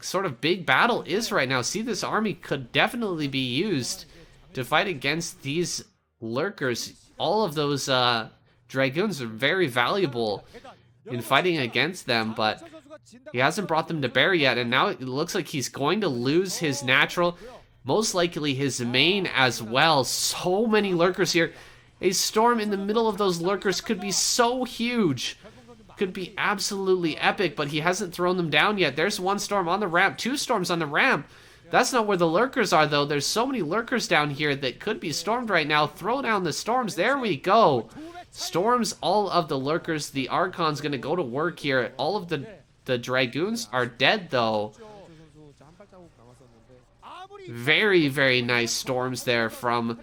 sort of big battle is right now. See, this army could definitely be used to fight against these Lurkers. All of those Dragoons are very valuable in fighting against them, but he hasn't brought them to bear yet, and now it looks like he's going to lose his natural, most likely his main as well. So many Lurkers here. A storm in the middle of those Lurkers could be so huge. Could be absolutely epic, but he hasn't thrown them down yet. There's one storm on the ramp, 2 storms on the ramp. That's not where the Lurkers are, though. There's so many Lurkers down here that could be stormed right now. Throw down the storms. There we go. Storms all of the Lurkers. The Archon's going to go to work here. All of the Dragoons are dead, though. Very, very nice storms there from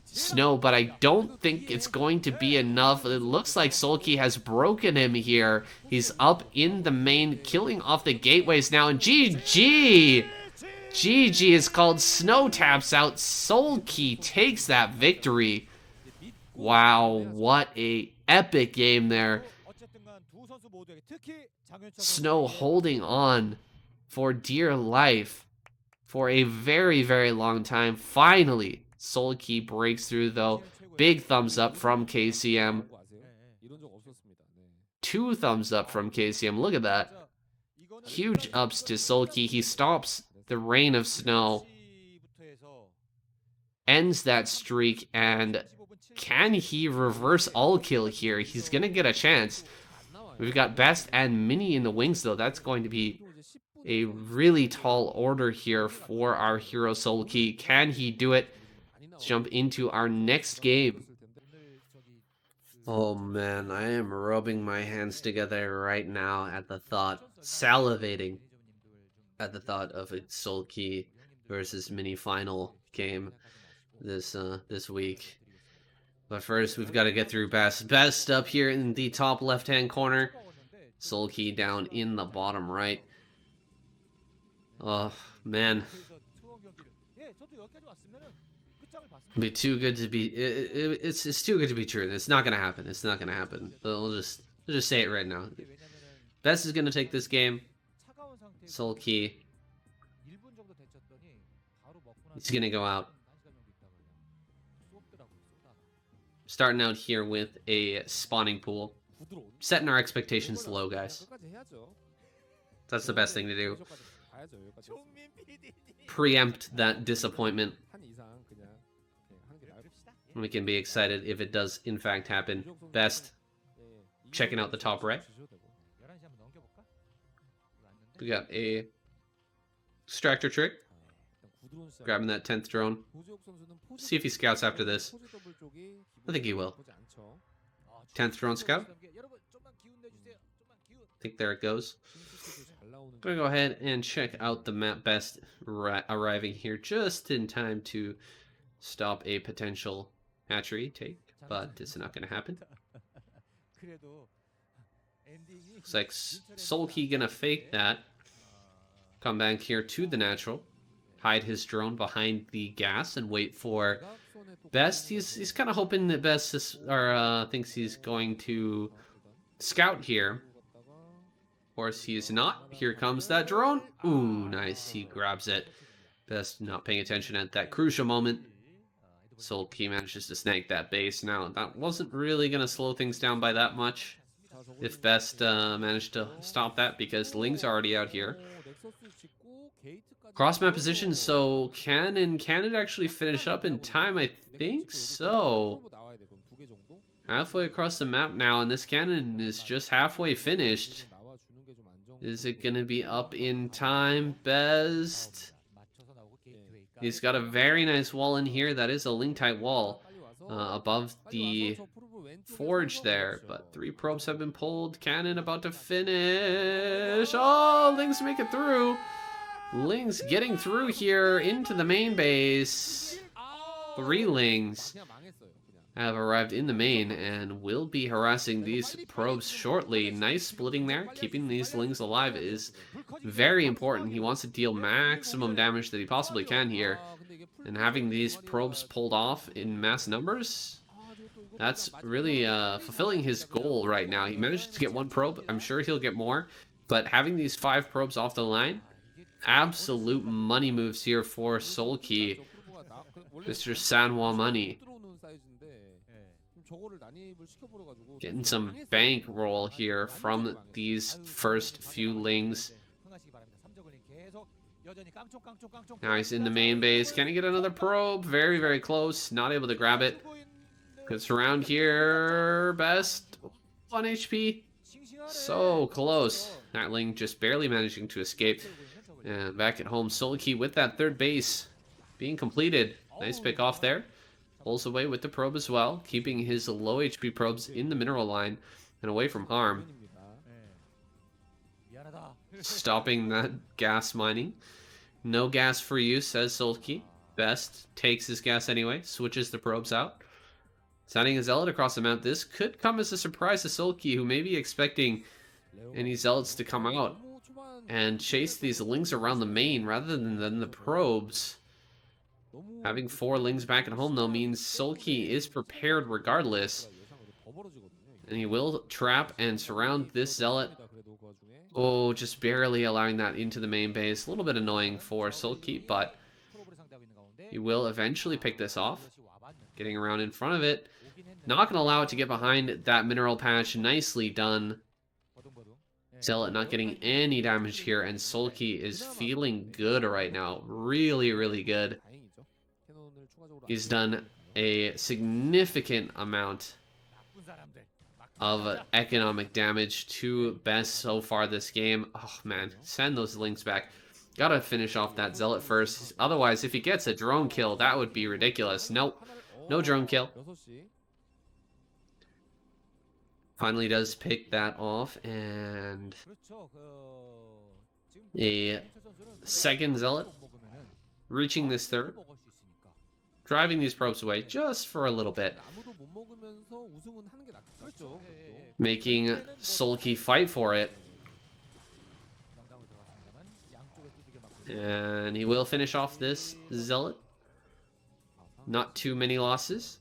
Snow, but I don't think it's going to be enough. It looks like Sulky has broken him here. He's up in the main, killing off the gateways now, and GG! GG is called. Snow taps out. Sulky takes that victory. Wow, what a epic game there. Snow holding on for dear life for a very, very long time. Finally, Sulky breaks through, though, Big thumbs up from KCM. 2 thumbs up from KCM. Look at that. Huge ups to Sulky. He stops the rain of snow, ends that streak, and can he reverse all kill here? He's gonna get a chance. We've got Best and Mini in the wings, though. That's going to be a really tall order here for our hero Sulky. Can he do it? Let's jump into our next game. Oh man, I am rubbing my hands together right now at the thought, salivating at the thought of a Sulky versus Mini final game this week. But first, we've got to get through Best. Best up here in the top left-hand corner. Sulky down in the bottom right. Oh man, it'd be too good to be. It's too good to be true. It's not gonna happen. It's not gonna happen. We'll just say it right now. Best is gonna take this game. Sulky, he's gonna go out. Starting out here with a spawning pool. Setting our expectations low, guys. That's the best thing to do. Preempt that disappointment. We can be excited if it does in fact happen. Best checking out the top right. We got a extractor trick. Grabbing that 10th drone. See if he scouts after this. I think he will. 10th drone scout. I think there it goes. I'm gonna go ahead and check out the map. Best arriving here just in time to stop a potential hatchery take, but it's not gonna happen. Looks like Sulky gonna fake that. Come back here to the natural. Hide his drone behind the gas and wait for Best. He's kind of hoping that Best thinks he's going to scout here. Of course, he is not. Here comes that drone. Ooh, nice. He grabs it. Best not paying attention at that crucial moment. Sulky manages to snag that base. Now, that wasn't really going to slow things down by that much if Best managed to stop that, because Ling's already out here. Cross map position, so can it actually finish up in time? I think so. Halfway across the map now, and this cannon is just halfway finished. Is it going to be up in time? Best. He's got a very nice wall in here. That is a Ling-type wall above the forge there. But 3 probes have been pulled. Cannon about to finish. Oh, Ling's make it through. Ling's getting through here into the main base. 3 Lings have arrived in the main and will be harassing these probes shortly. Nice splitting there. Keeping these Lings alive is very important. He wants to deal maximum damage that he possibly can here. And having these probes pulled off in mass numbers, that's really fulfilling his goal right now. He managed to get 1 probe. I'm sure he'll get more. But having these 5 probes off the line, absolute money moves here for Sulky. Mr. Sanwa money. Getting some bankroll here from these first few Lings. Now he's in the main base. Can he get another probe? Very, very close. Not able to grab it. Gets around here. Best. 1 HP. So close. That Ling just barely managing to escape. And back at home, Sulky with that 3rd base being completed. Nice pick off there. Pulls away with the probe as well, keeping his low HP probes in the mineral line and away from harm. Stopping that gas mining. No gas for you, says Sulky. Best takes his gas anyway, switches the probes out. Sending a Zealot across the map. This could come as a surprise to Sulky, who may be expecting any Zealots to come out and chase these Lings around the main rather than the probes. Having 4 Lings back at home, though, means Sulky is prepared regardless. And he will trap and surround this Zealot. Oh, just barely allowing that into the main base. A little bit annoying for Sulky, but he will eventually pick this off. Getting around in front of it. Not going to allow it to get behind that mineral patch. Nicely done. Zealot not getting any damage here, and Sulky is feeling good right now. Really, really good. He's done a significant amount of economic damage to Best so far this game. Oh man, send those links back. Gotta finish off that Zealot first. Otherwise, if he gets a drone kill, that would be ridiculous. Nope, no drone kill. Finally does pick that off, and a second Zealot reaching this third. Driving these probes away just for a little bit. Making Sulky fight for it. And he will finish off this Zealot. Not too many losses.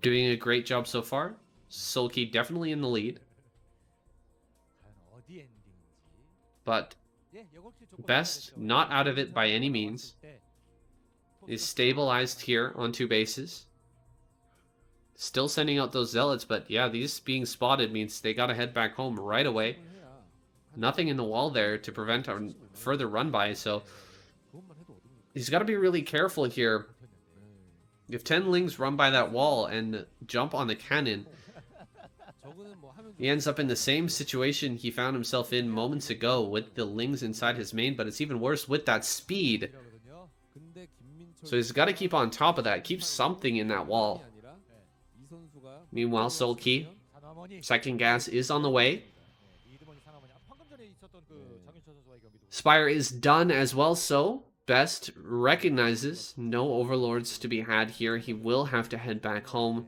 Doing a great job so far. Sulky definitely in the lead. But Best not out of it by any means. Is stabilized here on 2 bases. Still sending out those Zealots, but yeah, these being spotted means they gotta head back home right away. Nothing in the wall there to prevent a further run by, so he's got to be really careful here. If 10 Lings run by that wall and jump on the cannon, he ends up in the same situation he found himself in moments ago with the Lings inside his main, but it's even worse with that speed. So he's got to keep on top of that, keep something in that wall. Meanwhile, Sulky, second gas is on the way. Spire is done as well, so Best recognizes no overlords to be had here. He will have to head back home.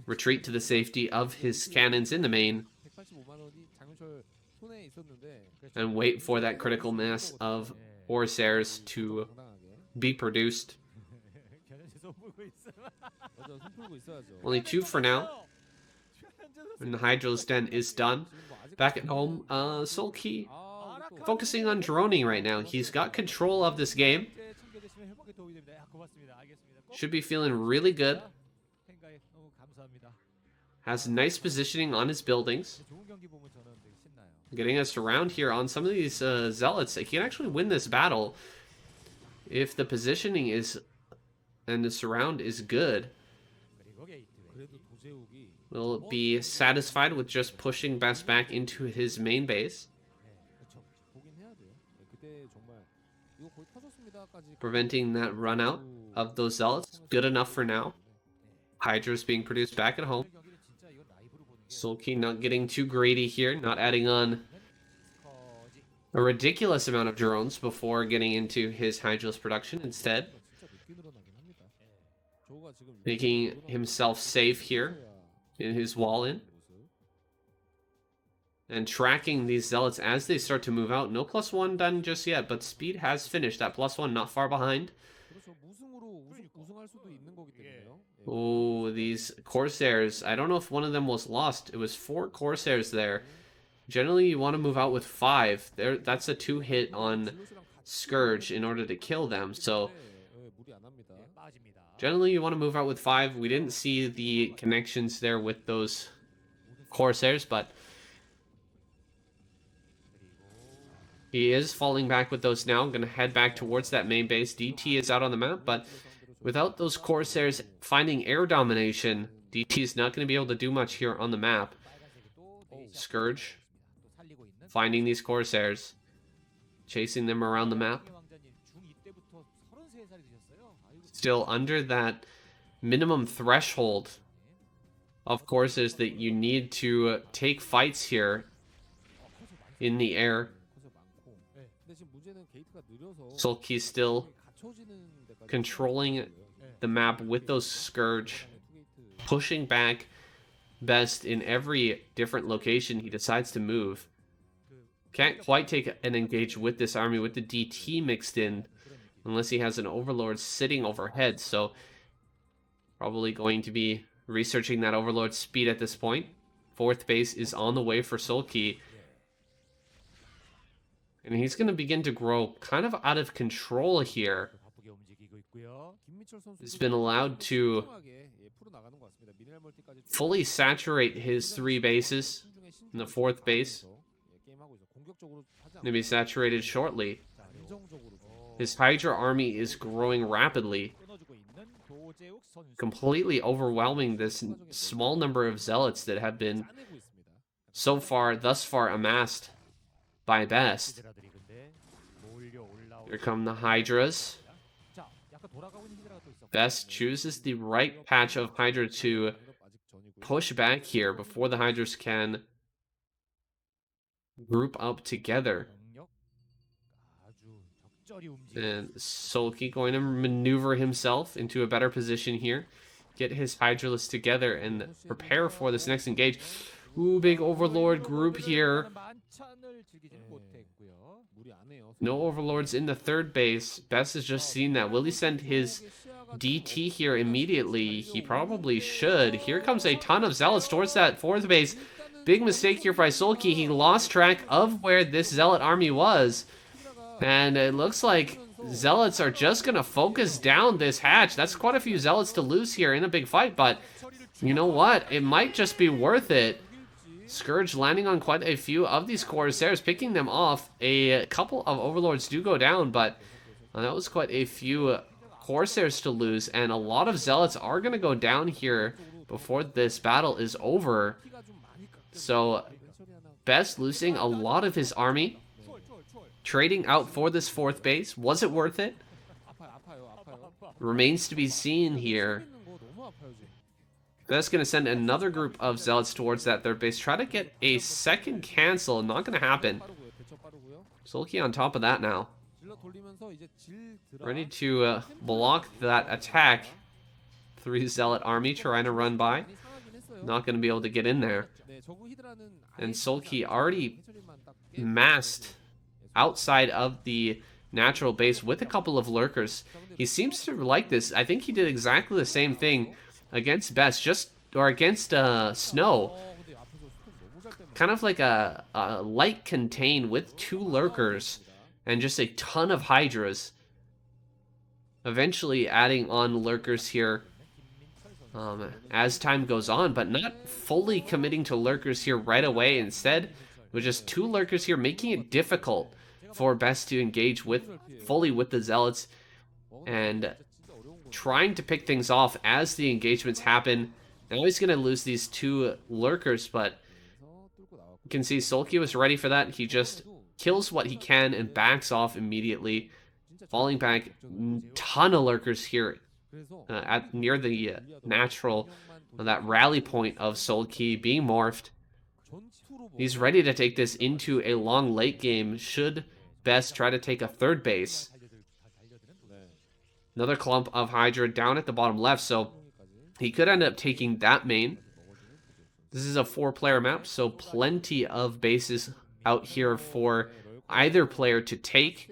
Retreat to the safety of his cannons in the main. And wait for that critical mass of Corsairs to be produced. Only 2 for now. And the Hydra's Den is done. Back at home, Sulky focusing on droning right now. He's got control of this game. Should be feeling really good. Has nice positioning on his buildings. Getting us around here on some of these Zealots. He can actually win this battle if the positioning is and the surround is good. Will be satisfied with just pushing Best back into his main base. Preventing that run out of those Zealots. Good enough for now. Hydra's being produced back at home. Sulky not getting too greedy here. Not adding on a ridiculous amount of drones before getting into his Hydra's production. Instead, making himself safe here in his wall in. And tracking these Zealots as they start to move out. No +1 done just yet, but speed has finished. That +1 not far behind. Oh, these Corsairs. I don't know if one of them was lost. It was 4 Corsairs there. Generally, you want to move out with 5. That's a 2-hit on Scourge in order to kill them. So, generally, you want to move out with 5. We didn't see the connections there with those Corsairs, but he is falling back with those now. I'm going to head back towards that main base. DT is out on the map, but without those Corsairs finding air domination, DT is not going to be able to do much here on the map. Scourge finding these Corsairs, chasing them around the map. Still under that minimum threshold of Corsairs that you need to take fights here in the air. Sulky still controlling the map with those Scourge, pushing back Best in every different location he decides to move. Can't quite take an engage with this army with the DT mixed in unless he has an Overlord sitting overhead, so probably going to be researching that Overlord speed at this point. 4th base is on the way for Sulky. And he's going to begin to grow kind of out of control here. He's been allowed to fully saturate his 3 bases. And the 4th base gonna be saturated shortly. His Hydra army is growing rapidly, completely overwhelming this small number of zealots that have been thus far amassed by Best. Here come the Hydras. Best chooses the right patch of Hydra to push back here before the Hydras can group up together. And Sulky going to maneuver himself into a better position here. Get his Hydralists together and prepare for this next engage. Ooh, big Overlord group here. No Overlords in the 3rd base. Best has just seen that. Will he send his DT here immediately? He probably should. Here comes a ton of Zealots towards that 4th base. Big mistake here by Sulky. He lost track of where this Zealot army was. And it looks like Zealots are just going to focus down this hatch. That's quite a few Zealots to lose here in a big fight, but you know what? It might just be worth it. Scourge landing on quite a few of these Corsairs, picking them off. A couple of Overlords do go down, but that was quite a few Corsairs to lose, and a lot of Zealots are going to go down here before this battle is over. So, Best losing a lot of his army. Trading out for this 4th base. Was it worth it? Remains to be seen here. That's going to send another group of Zealots towards that 3rd base. Try to get a second cancel. Not going to happen. Sulky on top of that now. Ready to block that attack. 3 Zealot army trying to run by. Not going to be able to get in there. And Sulky already massed outside of the natural base with a couple of lurkers. He seems to like this. I think he did exactly the same thing against Best, or against Snow. Kind of like a light contain with 2 lurkers and just a ton of Hydras. Eventually adding on lurkers here as time goes on, but not fully committing to lurkers here right away. Instead, with just 2 lurkers here, making it difficult for Best to engage fully with the Zealots, and trying to pick things off as the engagements happen. Now he's going to lose these 2 lurkers, but you can see Sulky was ready for that. He just kills what he can and backs off immediately, falling back. Ton of lurkers here near the natural, that rally point of Sulky being morphed. He's ready to take this into a long late game should Best try to take a 3rd base. Another clump of Hydra down at the bottom left, so he could end up taking that main. This is a 4-player map, so plenty of bases out here for either player to take.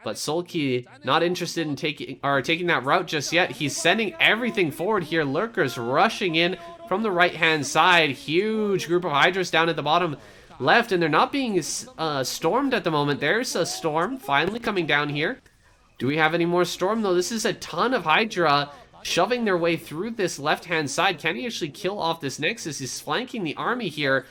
But Sulky not interested in taking that route just yet. He's sending everything forward here. Lurkers rushing in from the right-hand side. Huge group of Hydras down at the bottom left, and they're not being stormed at the moment. There's a storm finally coming down here. Do we have any more storm, though? This is a ton of Hydra shoving their way through this left-hand side. Can he actually kill off this Nexus? He's flanking the army here.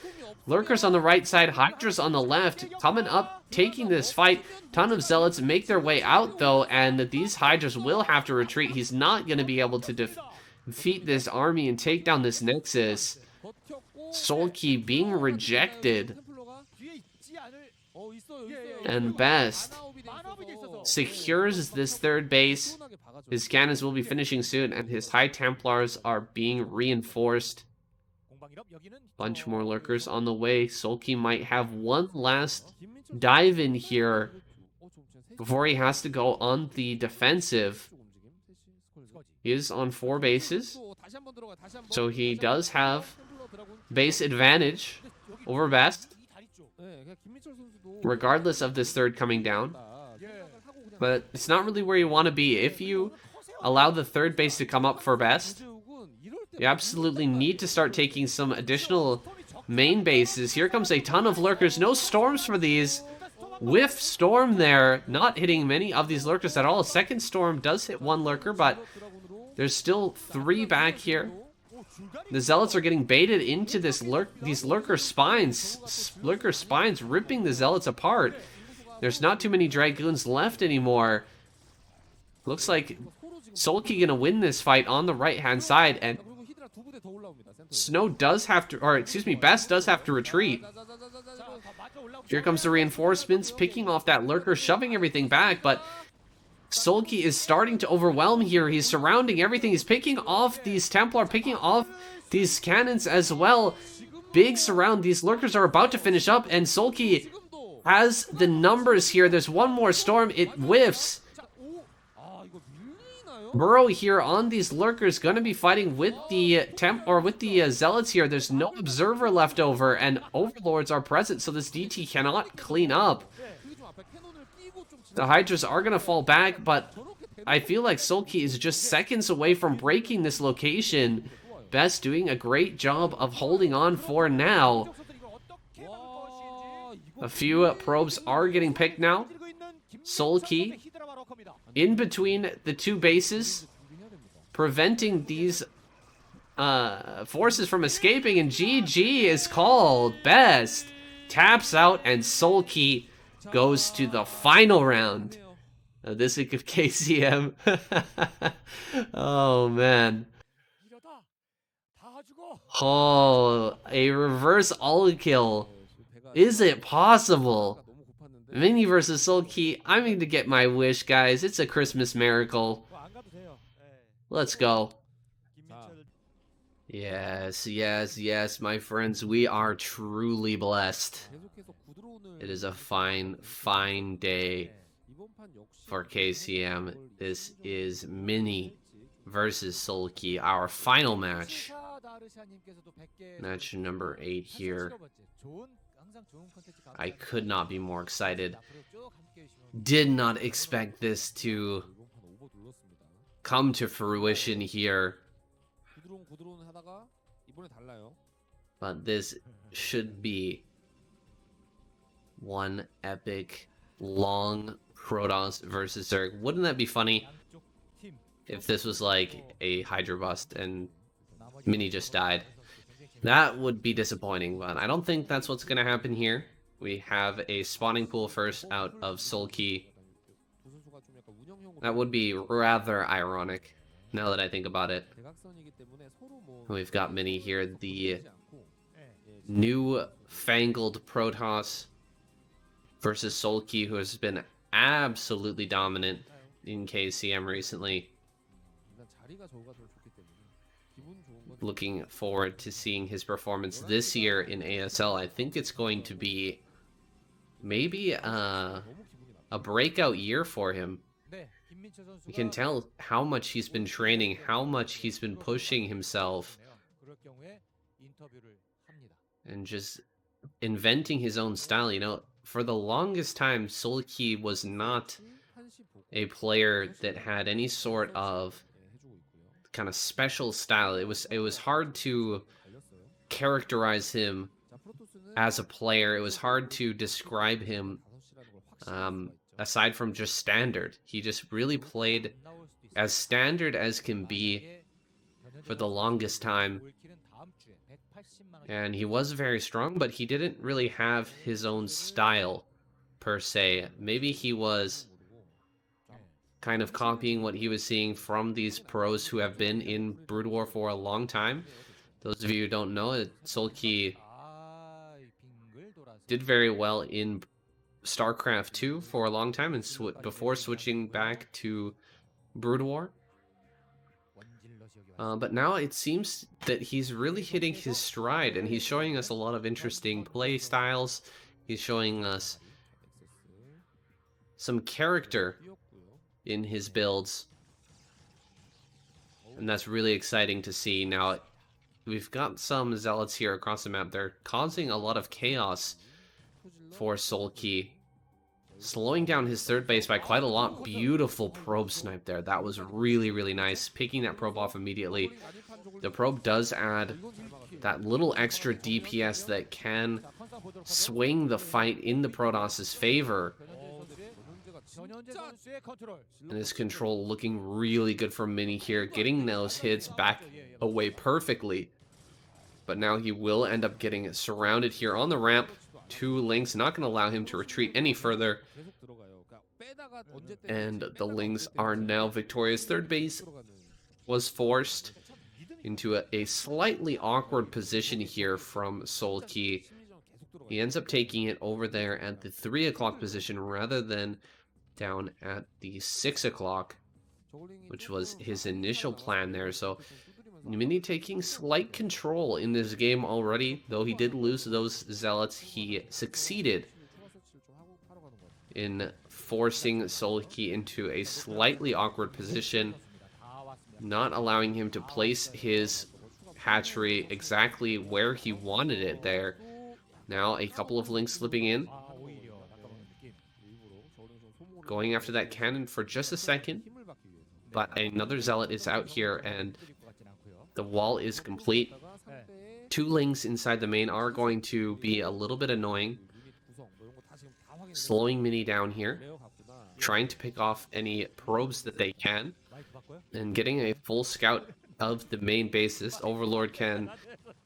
Lurkers on the right side, Hydras on the left, coming up, taking this fight. Ton of Zealots make their way out, though, and these Hydras will have to retreat. He's not going to be able to defeat this army and take down this Nexus. Sulky being rejected. And Best secures this 3rd base. His cannons will be finishing soon, and his High Templars are being reinforced. Bunch more lurkers on the way. Sulky might have one last dive in here before he has to go on the defensive. He is on 4 bases, so he does have base advantage over Best, regardless of this 3rd coming down. But it's not really where you want to be. If you allow the 3rd base to come up for Best, you absolutely need to start taking some additional main bases. Here comes a ton of lurkers. No storms for these. whiff storm there, not hitting many of these lurkers at all. Second storm does hit one lurker, but there's still 3 back here. The zealots are getting baited into these lurker spines. Lurker spines ripping the zealots apart. There's not too many dragoons left anymore. Looks like Sulky gonna win this fight on the right-hand side, and Snow does have to, or excuse me, Best does have to retreat. Here comes the reinforcements, picking off that lurker, shoving everything back, but Sulky is starting to overwhelm here. He's surrounding everything. He's picking off these Templar, picking off these cannons as well. Big surround. These lurkers are about to finish up, and Sulky has the numbers here. There's one more storm. It whiffs. Burrow here on these lurkers, gonna be fighting with the zealots here. There's no observer left over, and overlords are present, so this DT cannot clean up. The Hydras are gonna fall back, but I feel like Sulky is just seconds away from breaking this location. Best doing a great job of holding on for now. A few probes are getting picked now. Sulky in between the 2 bases, preventing these forces from escaping, and GG is called. Best taps out, and Sulky goes to the final round of this week of KCM. Oh, man. Oh, a reverse all kill. Is it possible? Mini versus Sulky. I'm going to get my wish, guys. It's a Christmas miracle. Let's go. Yes, yes, yes, my friends. We are truly blessed. It is a fine, fine day for KCM. This is Mini versus Sulky, our final match. Match number 8 here. I could not be more excited. Did not expect this to come to fruition here. But this should be one epic, long Protoss versus Zerg. Wouldn't that be funny if this was like a Hydra bust and Mini just died? That would be disappointing, but I don't think that's what's going to happen here. We have a spawning pool first out of Sulky. That would be rather ironic, now that I think about it. We've got Mini here, the new fangled Protoss versus Sulky, who has been absolutely dominant in KCM recently. Looking forward to seeing his performance this year in ASL. I think it's going to be maybe a breakout year for him. You can tell how much he's been training, how much he's been pushing himself, and just inventing his own style. You know, for the longest time, Sulky was not a player that had any sort of kind of special style. It was hard to characterize him as a player. It was hard to describe him aside from just standard. He just really played as standard as can be for the longest time. And he was very strong, but he didn't really have his own style per se. Maybe he was kind of copying what he was seeing from these pros who have been in Broodwar for a long time. Those of you who don't know, Sulky did very well in Starcraft 2 for a long time, and before switching back to Broodwar. But now it seems that he's really hitting his stride, and he's showing us a lot of interesting play styles. He's showing us some character in his builds, and that's really exciting to see. Now, we've got some zealots here across the map. They're causing a lot of chaos for Sulky, slowing down his third base by quite a lot. Beautiful probe snipe there. That was really, really nice. Picking that probe off immediately. The probe does add that little extra DPS that can swing the fight in the Protoss's favor. And his control looking really good for Mini here, getting those hits back away perfectly. But now he will end up getting surrounded here on the ramp. 2 Lings, not going to allow him to retreat any further. And the Lings are now victorious. Third base was forced into a slightly awkward position here from Solki. He ends up taking it over there at the 3 o'clock position rather than down at the 6 o'clock, which was his initial plan there. So Mini taking slight control in this game already. Though he did lose those Zealots, he succeeded in forcing Solki into a slightly awkward position, not allowing him to place his hatchery exactly where he wanted it there. Now a couple of Lings slipping in, going after that cannon for just a second, but another Zealot is out here and the wall is complete. 2 Lings inside the main are going to be a little bit annoying, slowing Mini down here, trying to pick off any probes that they can, and getting a full scout of the main base. This Overlord can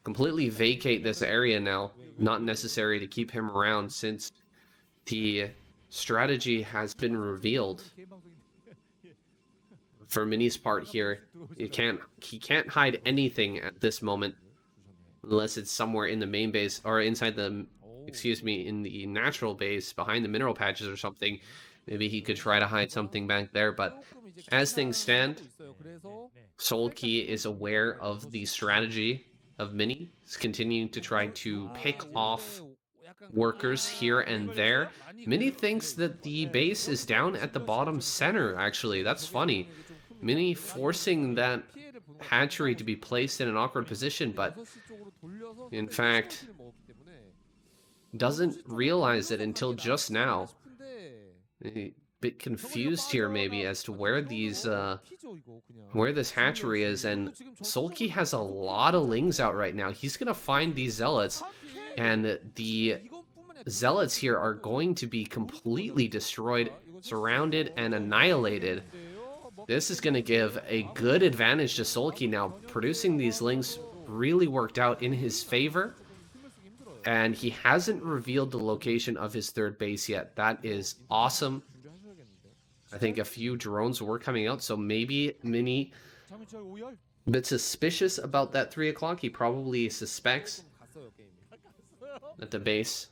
completely vacate this area now. Not necessary to keep him around since the strategy has been revealed. For Mini's part here, he can't hide anything at this moment unless it's somewhere in the main base or inside the, excuse me, in the natural base behind the mineral patches or something. Maybe he could try to hide something back there, but as things stand, Solki is aware of the strategy of Mini. He's continuing to try to pick off workers here and there. Mini thinks that the base is down at the bottom center, actually. That's funny. Mini forcing that hatchery to be placed in an awkward position, but in fact doesn't realize it until just now. A bit confused here maybe as to where these where this hatchery is, and Solki has a lot of Lings out right now. He's gonna find these Zealots, and the Zealots here are going to be completely destroyed, surrounded, and annihilated. This is going to give a good advantage to Solki now. Producing these Lings really worked out in his favor, and he hasn't revealed the location of his 3rd base yet. That is awesome. I think a few drones were coming out, so maybe Mini a bit suspicious about that 3 o'clock. He probably suspects that the base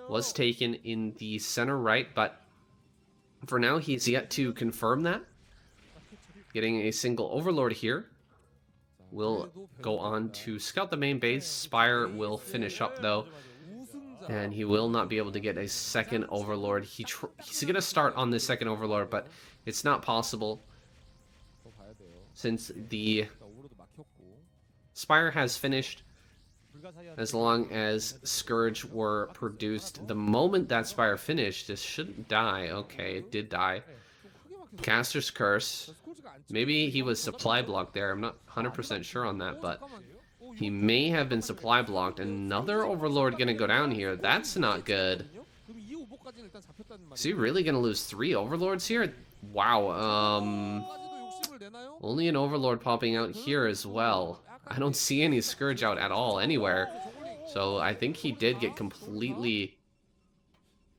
was taken in the center right, but for now he's yet to confirm that. Getting a single Overlord here. Will go on to scout the main base. Spire will finish up though, and he will not be able to get a second Overlord. He's going to start on the second Overlord, but it's not possible since the Spire has finished. As long as Scourge were produced the moment that Spire finished, this shouldn't die. Okay, it did die. Caster's Curse. Maybe he was supply blocked there. I'm not 100% sure on that, but he may have been supply blocked. Another Overlord gonna go down here. That's not good. Is he really gonna lose 3 Overlords here? Wow, only an Overlord popping out here as well. I don't see any Scourge out at all anywhere. So I think he did get completely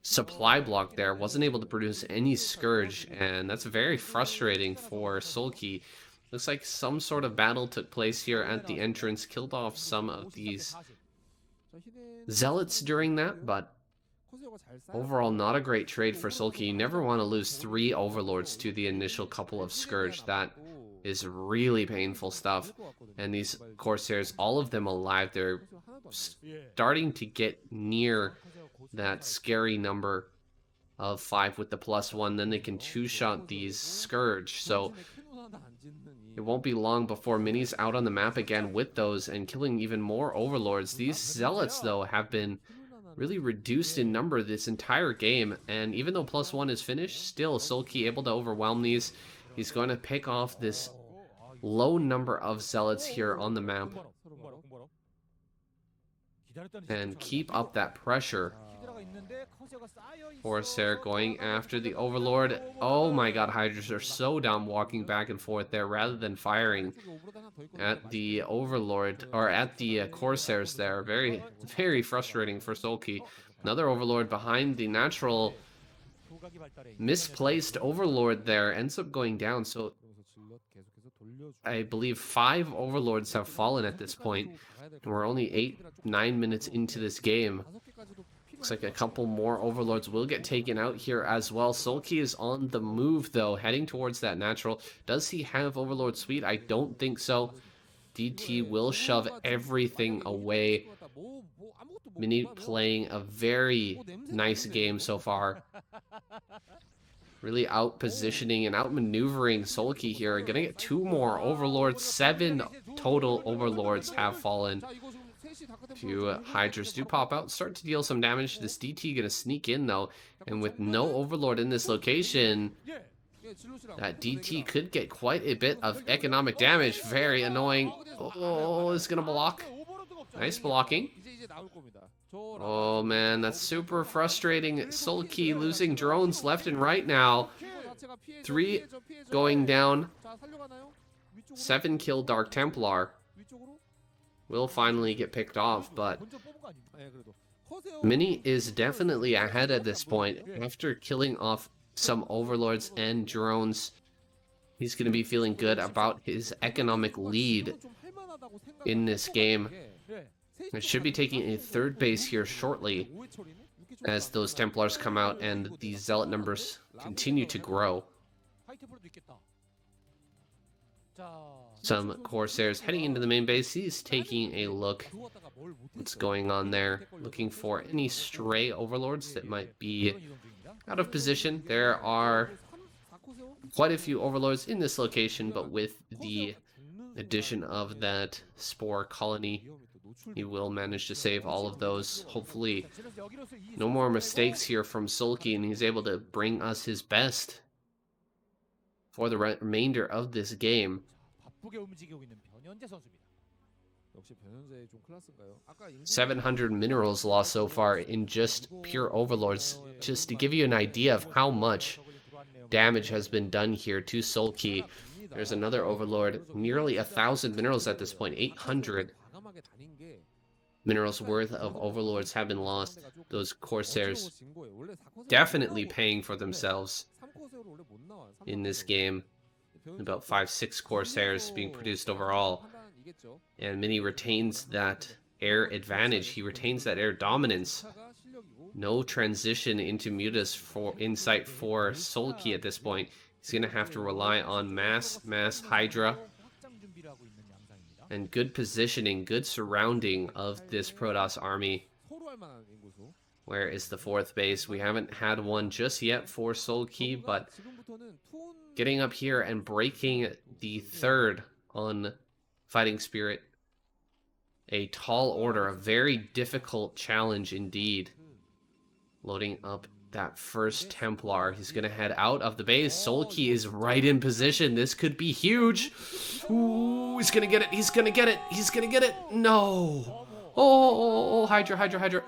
supply blocked there. Wasn't able to produce any Scourge, and that's very frustrating for Solki. Looks like some sort of battle took place here at the entrance, killed off some of these Zealots during that, but overall not a great trade for Solki. You never want to lose 3 Overlords to the initial couple of Scourge. That is really painful stuff. And these Corsairs, all of them alive, they're starting to get near that scary number of 5 with the +1. Then they can 2-shot these Scourge. So it won't be long before Mini's out on the map again with those and killing even more Overlords. These Zealots, though, have been really reduced in number this entire game. And even though +1 is finished, still Solki able to overwhelm these. He's going to pick off this low number of Zealots here on the map. and keep up that pressure. Corsair going after the Overlord. Oh my god, Hydras are so dumb walking back and forth there rather than firing at the Overlord, or at the Corsairs there. Very, very frustrating for Sulky. Another Overlord behind the natural misplaced Overlord there ends up going down. So I believe 5 Overlords have fallen at this point. And we're only 8-9 minutes into this game. Looks like a couple more Overlords will get taken out here as well. Sulky is on the move, though, heading towards that natural. Does he have Overlord Suite? I don't think so. DT will shove everything away. Mini playing a very nice game so far. Really out-positioning and out-maneuvering Sulky here. Gonna get 2 more Overlords. 7 total Overlords have fallen. Few Hydras do pop out, start to deal some damage. This DT gonna sneak in though, and with no Overlord in this location, that DT could get quite a bit of economic damage. Very annoying. Oh, it's gonna block. Nice blocking. Oh man, that's super frustrating. Sulky losing drones left and right now. 3 going down. 7 kill Dark Templar. Will finally get picked off, but Mini is definitely ahead at this point. After killing off some Overlords and drones, he's going to be feeling good about his economic lead in this game. It should be taking a 3rd base here shortly as those Templars come out and the Zealot numbers continue to grow. Some Corsairs heading into the main base. He's taking a look what's going on there, looking for any stray Overlords that might be out of position. There are quite a few Overlords in this location, but with the addition of that Spore colony, he will manage to save all of those. Hopefully no more mistakes here from Sulky, and he's able to bring us his best for the remainder of this game. 700 minerals lost so far in just pure Overlords, just to give you an idea of how much damage has been done here to Sulky. There's another Overlord, nearly 1,000 minerals at this point. 800 minerals worth of Overlords have been lost. Those Corsairs definitely paying for themselves in this game. About 5-6 Corsairs being produced overall. And Mini retains that air advantage. He retains that air dominance. No transition into Mutas for insight for Sulky at this point. He's going to have to rely on mass Hydra. And good positioning, good surrounding of this Protoss army. Where is the 4th base? We haven't had one just yet for Sulky, but getting up here and breaking the 3rd on Fighting Spirit. A tall order, a very difficult challenge indeed. Loading up that first Templar. He's going to head out of the base. Sulky is right in position. This could be huge. Ooh, he's going to get it. He's going to get it. He's going to get it. No. Oh, Hydra.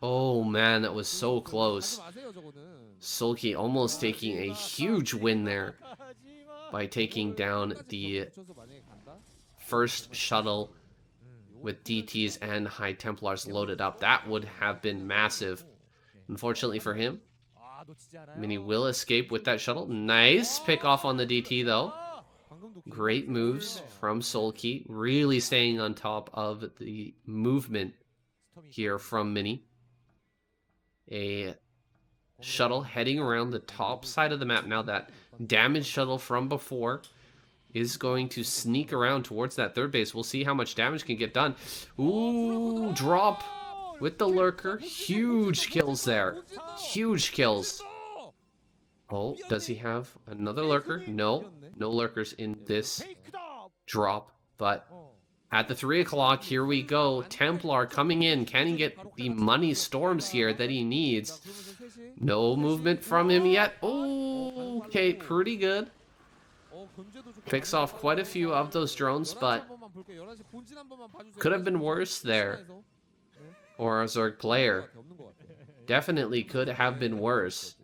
Oh, man, that was so close. Sulky almost taking a huge win there by taking down the first shuttle with DTs and High Templars loaded up. That would have been massive. Unfortunately for him, Mini will escape with that shuttle. Nice pick off on the DT, though. Great moves from Sulky. Really staying on top of the movement here from Mini. A shuttle heading around the top side of the map now. That damaged shuttle from before is going to sneak around towards that 3rd base. We'll see how much damage can get done. Ooh, drop with the lurker. Huge kills there. Huge kills. Oh, does he have another lurker? No. No lurkers in this drop. But at the 3 o'clock, here we go. Templar coming in. Can he get the money storms here that he needs? No movement from him yet. Oh, okay, pretty good. Picks off quite a few of those drones, but could have been worse there. or a Zerg player. Definitely could have been worse.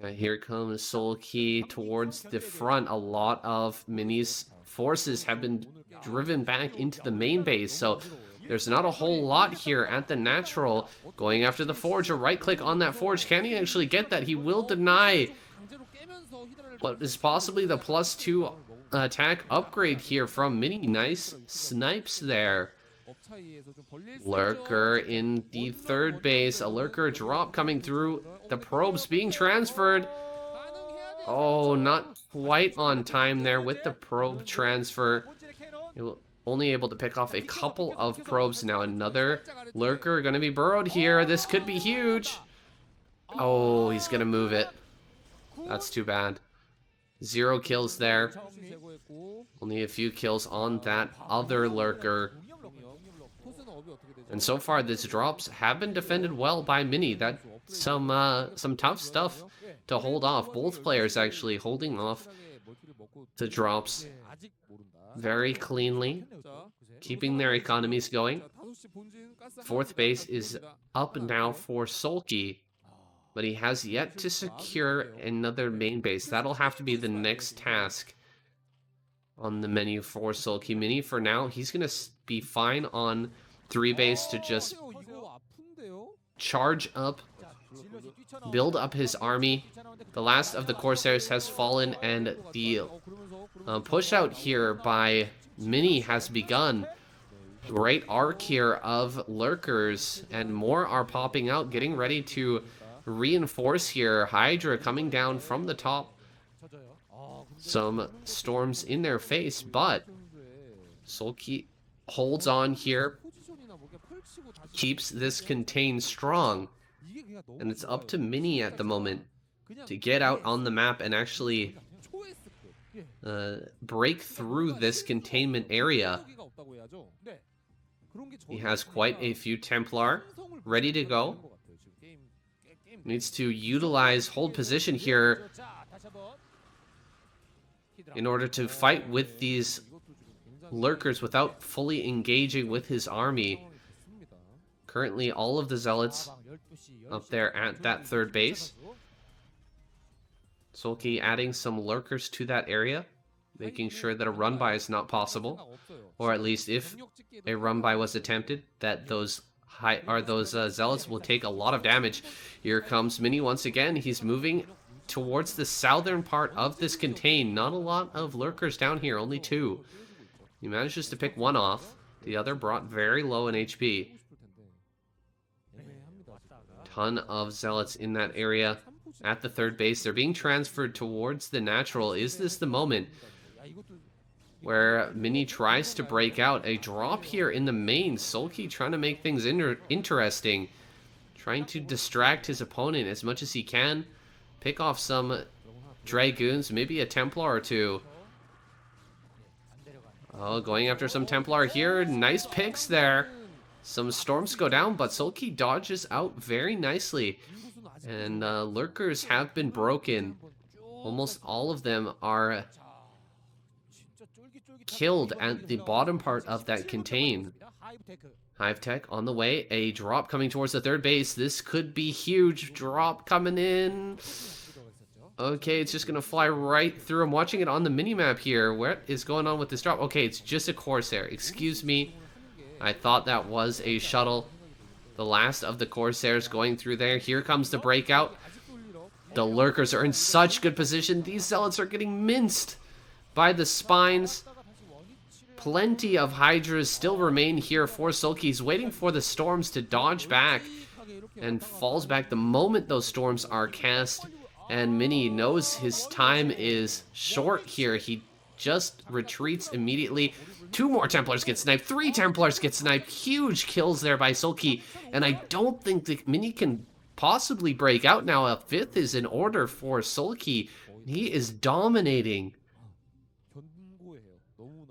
Here comes Soul Key towards the front. A lot of Mini's forces have been driven back into the main base, so there's not a whole lot here at the natural. Going after the forge, a right click on that forge. Can he actually get that? He will deny what is possibly the +2 attack upgrade here from Mini. Nice snipes there. Lurker in the third base. A Lurker drop coming through. The probes being transferred. Oh, not quite on time there with the probe transfer. Only able to pick off a couple of probes. Now another Lurker going to be burrowed here. This could be huge. Oh, he's going to move it. That's too bad. 0 kills there. Only a few kills on that other Lurker. And so far, these drops have been defended well by Mini. That's some tough stuff to hold off. Both players actually holding off the drops very cleanly, keeping their economies going. Fourth base is up now for Sulky, but he has yet to secure another main base. That'll have to be the next task on the menu for Sulky. Mini, for now, he's going to be fine on 3 base to just charge up, build up his army. The last of the Corsairs has fallen, and the push out here by Mini has begun. Great arc here of Lurkers, and more are popping out, getting ready to reinforce here. Hydra coming down from the top. Some storms in their face, but Sulky holds on here, keeps this contained strong, and it's up to Mini at the moment to get out on the map and actually break through this containment area. He has quite a few Templar ready to go. Needs to utilize hold position here in order to fight with these Lurkers without fully engaging with his army. Currently, all of the Zealots up there at that third base. Sulky adding some Lurkers to that area, making sure that a run-by is not possible. Or at least if a run-by was attempted, that those Zealots will take a lot of damage. Here comes Mini once again. He's moving towards the southern part of this contain. Not a lot of Lurkers down here, only 2. He manages to pick 1 off. The other brought very low in HP. Ton of Zealots in that area at the third base. They're being transferred towards the natural. Is this the moment where Mini tries to break out? A drop here in the main. Sulky trying to make things interesting. Trying to distract his opponent as much as he can. Pick off some Dragoons, maybe a Templar or 2. Oh, going after some Templar here. Nice picks there. Some storms go down, but Sulky dodges out very nicely. And Lurkers have been broken. Almost all of them are killed at the bottom part of that contain. Hive Tech on the way. A drop coming towards the third base. This could be huge. Drop coming in. Okay, it's just going to fly right through. I'm watching it on the minimap here. What is going on with this drop? Okay, it's just a Corsair. Excuse me. I thought that was a shuttle. The last of the Corsairs going through there. Here comes the breakout. The Lurkers are in such good position. These Zealots are getting minced by the spines. Plenty of Hydras still remain here for Sulky. He's waiting for the storms to dodge back and falls back the moment those storms are cast. And Mini knows his time is short here. He just retreats immediately. 2 more Templars get sniped. 3 Templars get sniped. Huge kills there by Sulky. And I don't think that Mini can possibly break out now. A 5th is in order for Sulky. He is dominating.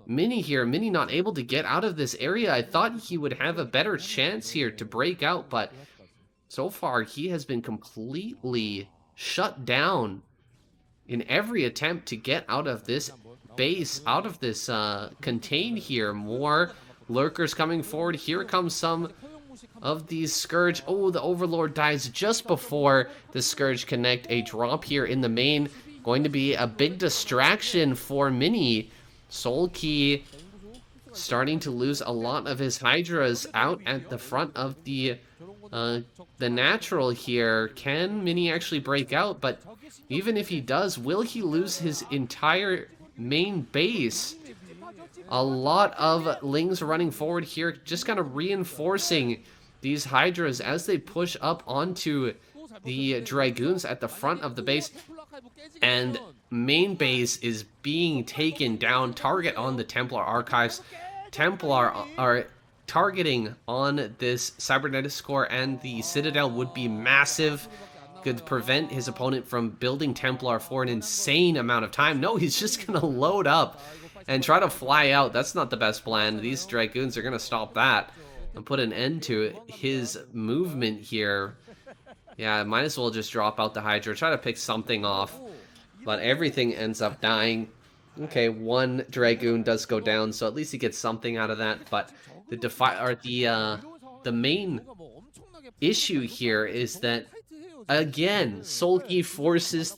Mini here. Mini not able to get out of this area. I thought he would have a better chance here to break out, but so far he has been completely shut down in every attempt to get out of this base, out of this contain here. More lurkers coming forward. Here comes some of these Scourge. Oh, the Overlord dies just before the Scourge connect. A drop here in the main. Going to be a big distraction for Mini. Soul Key starting to lose a lot of his Hydras out at the front of the natural here. Can Mini actually break out? But even if he does, will he lose his entire main base? A lot of Lings running forward here, just kind of reinforcing these Hydras as they push up onto the Dragoons at the front of the base. And main base is being taken down. Target on the Templar Archives. Templar are targeting on this Cybernetics core, and the Citadel would be massive. Could prevent his opponent from building Templar for an insane amount of time. No, he's just going to load up and try to fly out. That's not the best plan. These Dragoons are going to stop that and put an end to his movement here. Yeah, might as well just drop out the Hydra, try to pick something off. But everything ends up dying. Okay, one Dragoon does go down, so at least he gets something out of that. But the main issue here is that, again, Sulky forces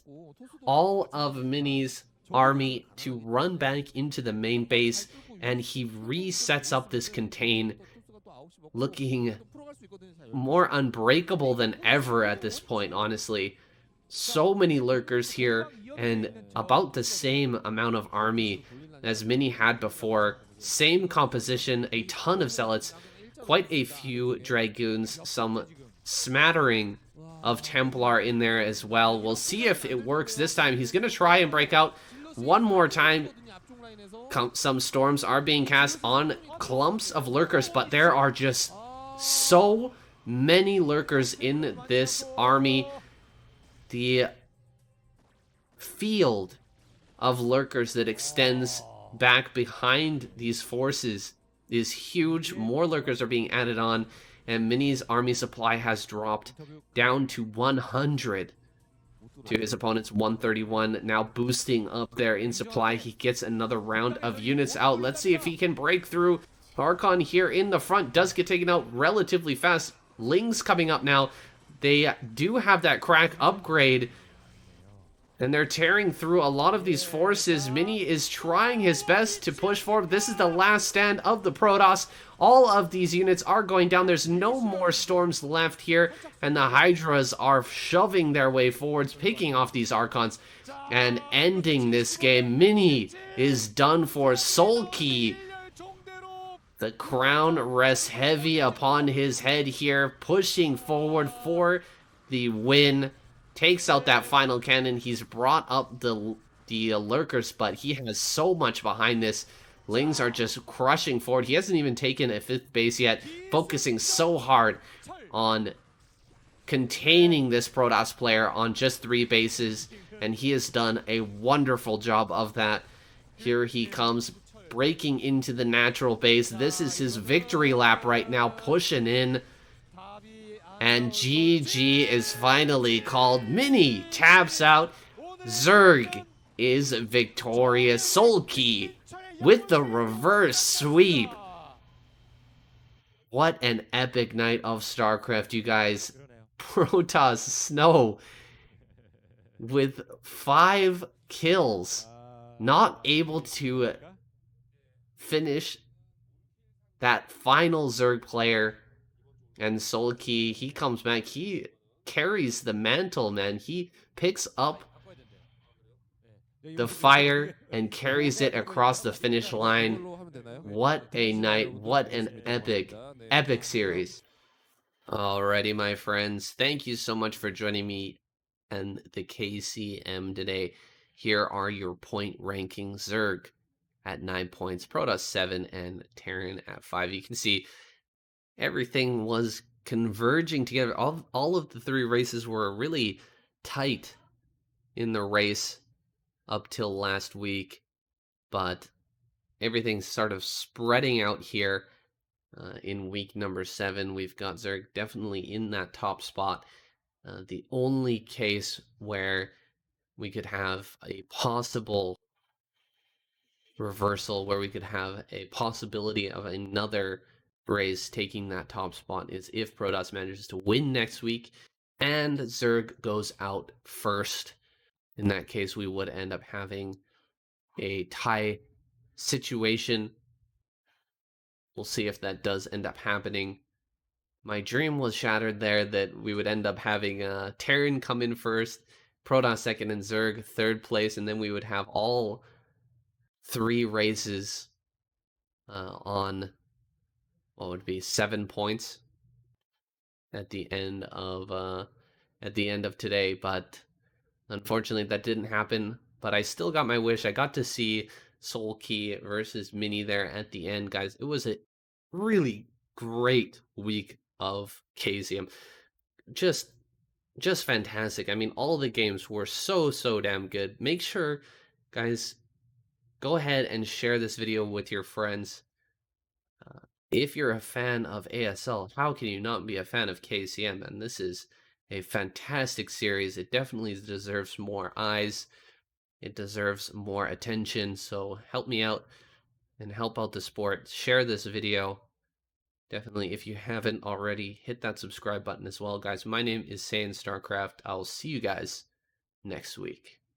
all of Mini's army to run back into the main base, and he resets up this contain, looking more unbreakable than ever at this point, honestly. So many lurkers here, and about the same amount of army as Mini had before. Same composition, a ton of zealots, quite a few Dragoons, some smattering of Templar in there as well. We'll see if it works this time. He's going to try and break out one more time. Some storms are being cast on clumps of lurkers, but there are just so many lurkers in this army. The field of lurkers that extends back behind these forces is huge. More lurkers are being added on, and Mini's army supply has dropped down to 100 to his opponent's 131. Now boosting up there in supply. He gets another round of units out. Let's see if he can break through. Archon here in the front does get taken out relatively fast. Ling's coming up now. They do have that crack upgrade, and they're tearing through a lot of these forces. Mini is trying his best to push forward. This is the last stand of the Protoss. All of these units are going down. There's no more storms left here, and the Hydras are shoving their way forwards, picking off these Archons, and ending this game. Mini is done for. Soul Key, the crown rests heavy upon his head here, pushing forward for the win. Takes out that final cannon. He's brought up the lurkers, but he has so much behind this. Lings are just crushing forward. He hasn't even taken a 5th base yet, focusing so hard on containing this Protoss player on just 3 bases, and he has done a wonderful job of that. Here he comes, breaking into the natural base. This is his victory lap right now, pushing in. And GG is finally called. Mini taps out. Zerg is victorious. Soul Key with the reverse sweep. What an epic night of StarCraft, you guys. Protoss Snow with 5 kills. Not able to finish that final Zerg player. And Soul Key, he comes back. He carries the mantle, man. He picks up the fire and carries it across the finish line. What a night. What an epic series. Alrighty, my friends. Thank you so much for joining me and the KCM today. Here are your point rankings. Zerg at 9 points, Protoss 7, and Terran at 5. You can see everything was converging together. All of the 3 races were really tight in the race up till last week, but everything's sort of spreading out here in week number 7. We've got Zerg definitely in that top spot. The only case where we could have a possible reversal where we could have a possibility of another Rays taking that top spot is if Protoss manages to win next week and Zerg goes out first. In that case, we would end up having a tie situation. We'll see if that does end up happening. My dream was shattered there that we would end up having Terran come in first, Protoss second, and Zerg third place, and then we would have all 3 races on what would be 7 points at the end of today. But unfortunately, that didn't happen. But I still got my wish. I got to see Soul Key versus Mini there at the end, guys. It was a really great week of KCM. Just fantastic. I mean, all the games were so damn good. Make sure, guys, go ahead and share this video with your friends. If you're a fan of ASL, how can you not be a fan of KCM? And this is a fantastic series. It definitely deserves more eyes. It deserves more attention. So help me out and help out the sport. Share this video. Definitely, if you haven't already, hit that subscribe button as well, guys. My name is Saiyan Starcraft. I'll see you guys next week.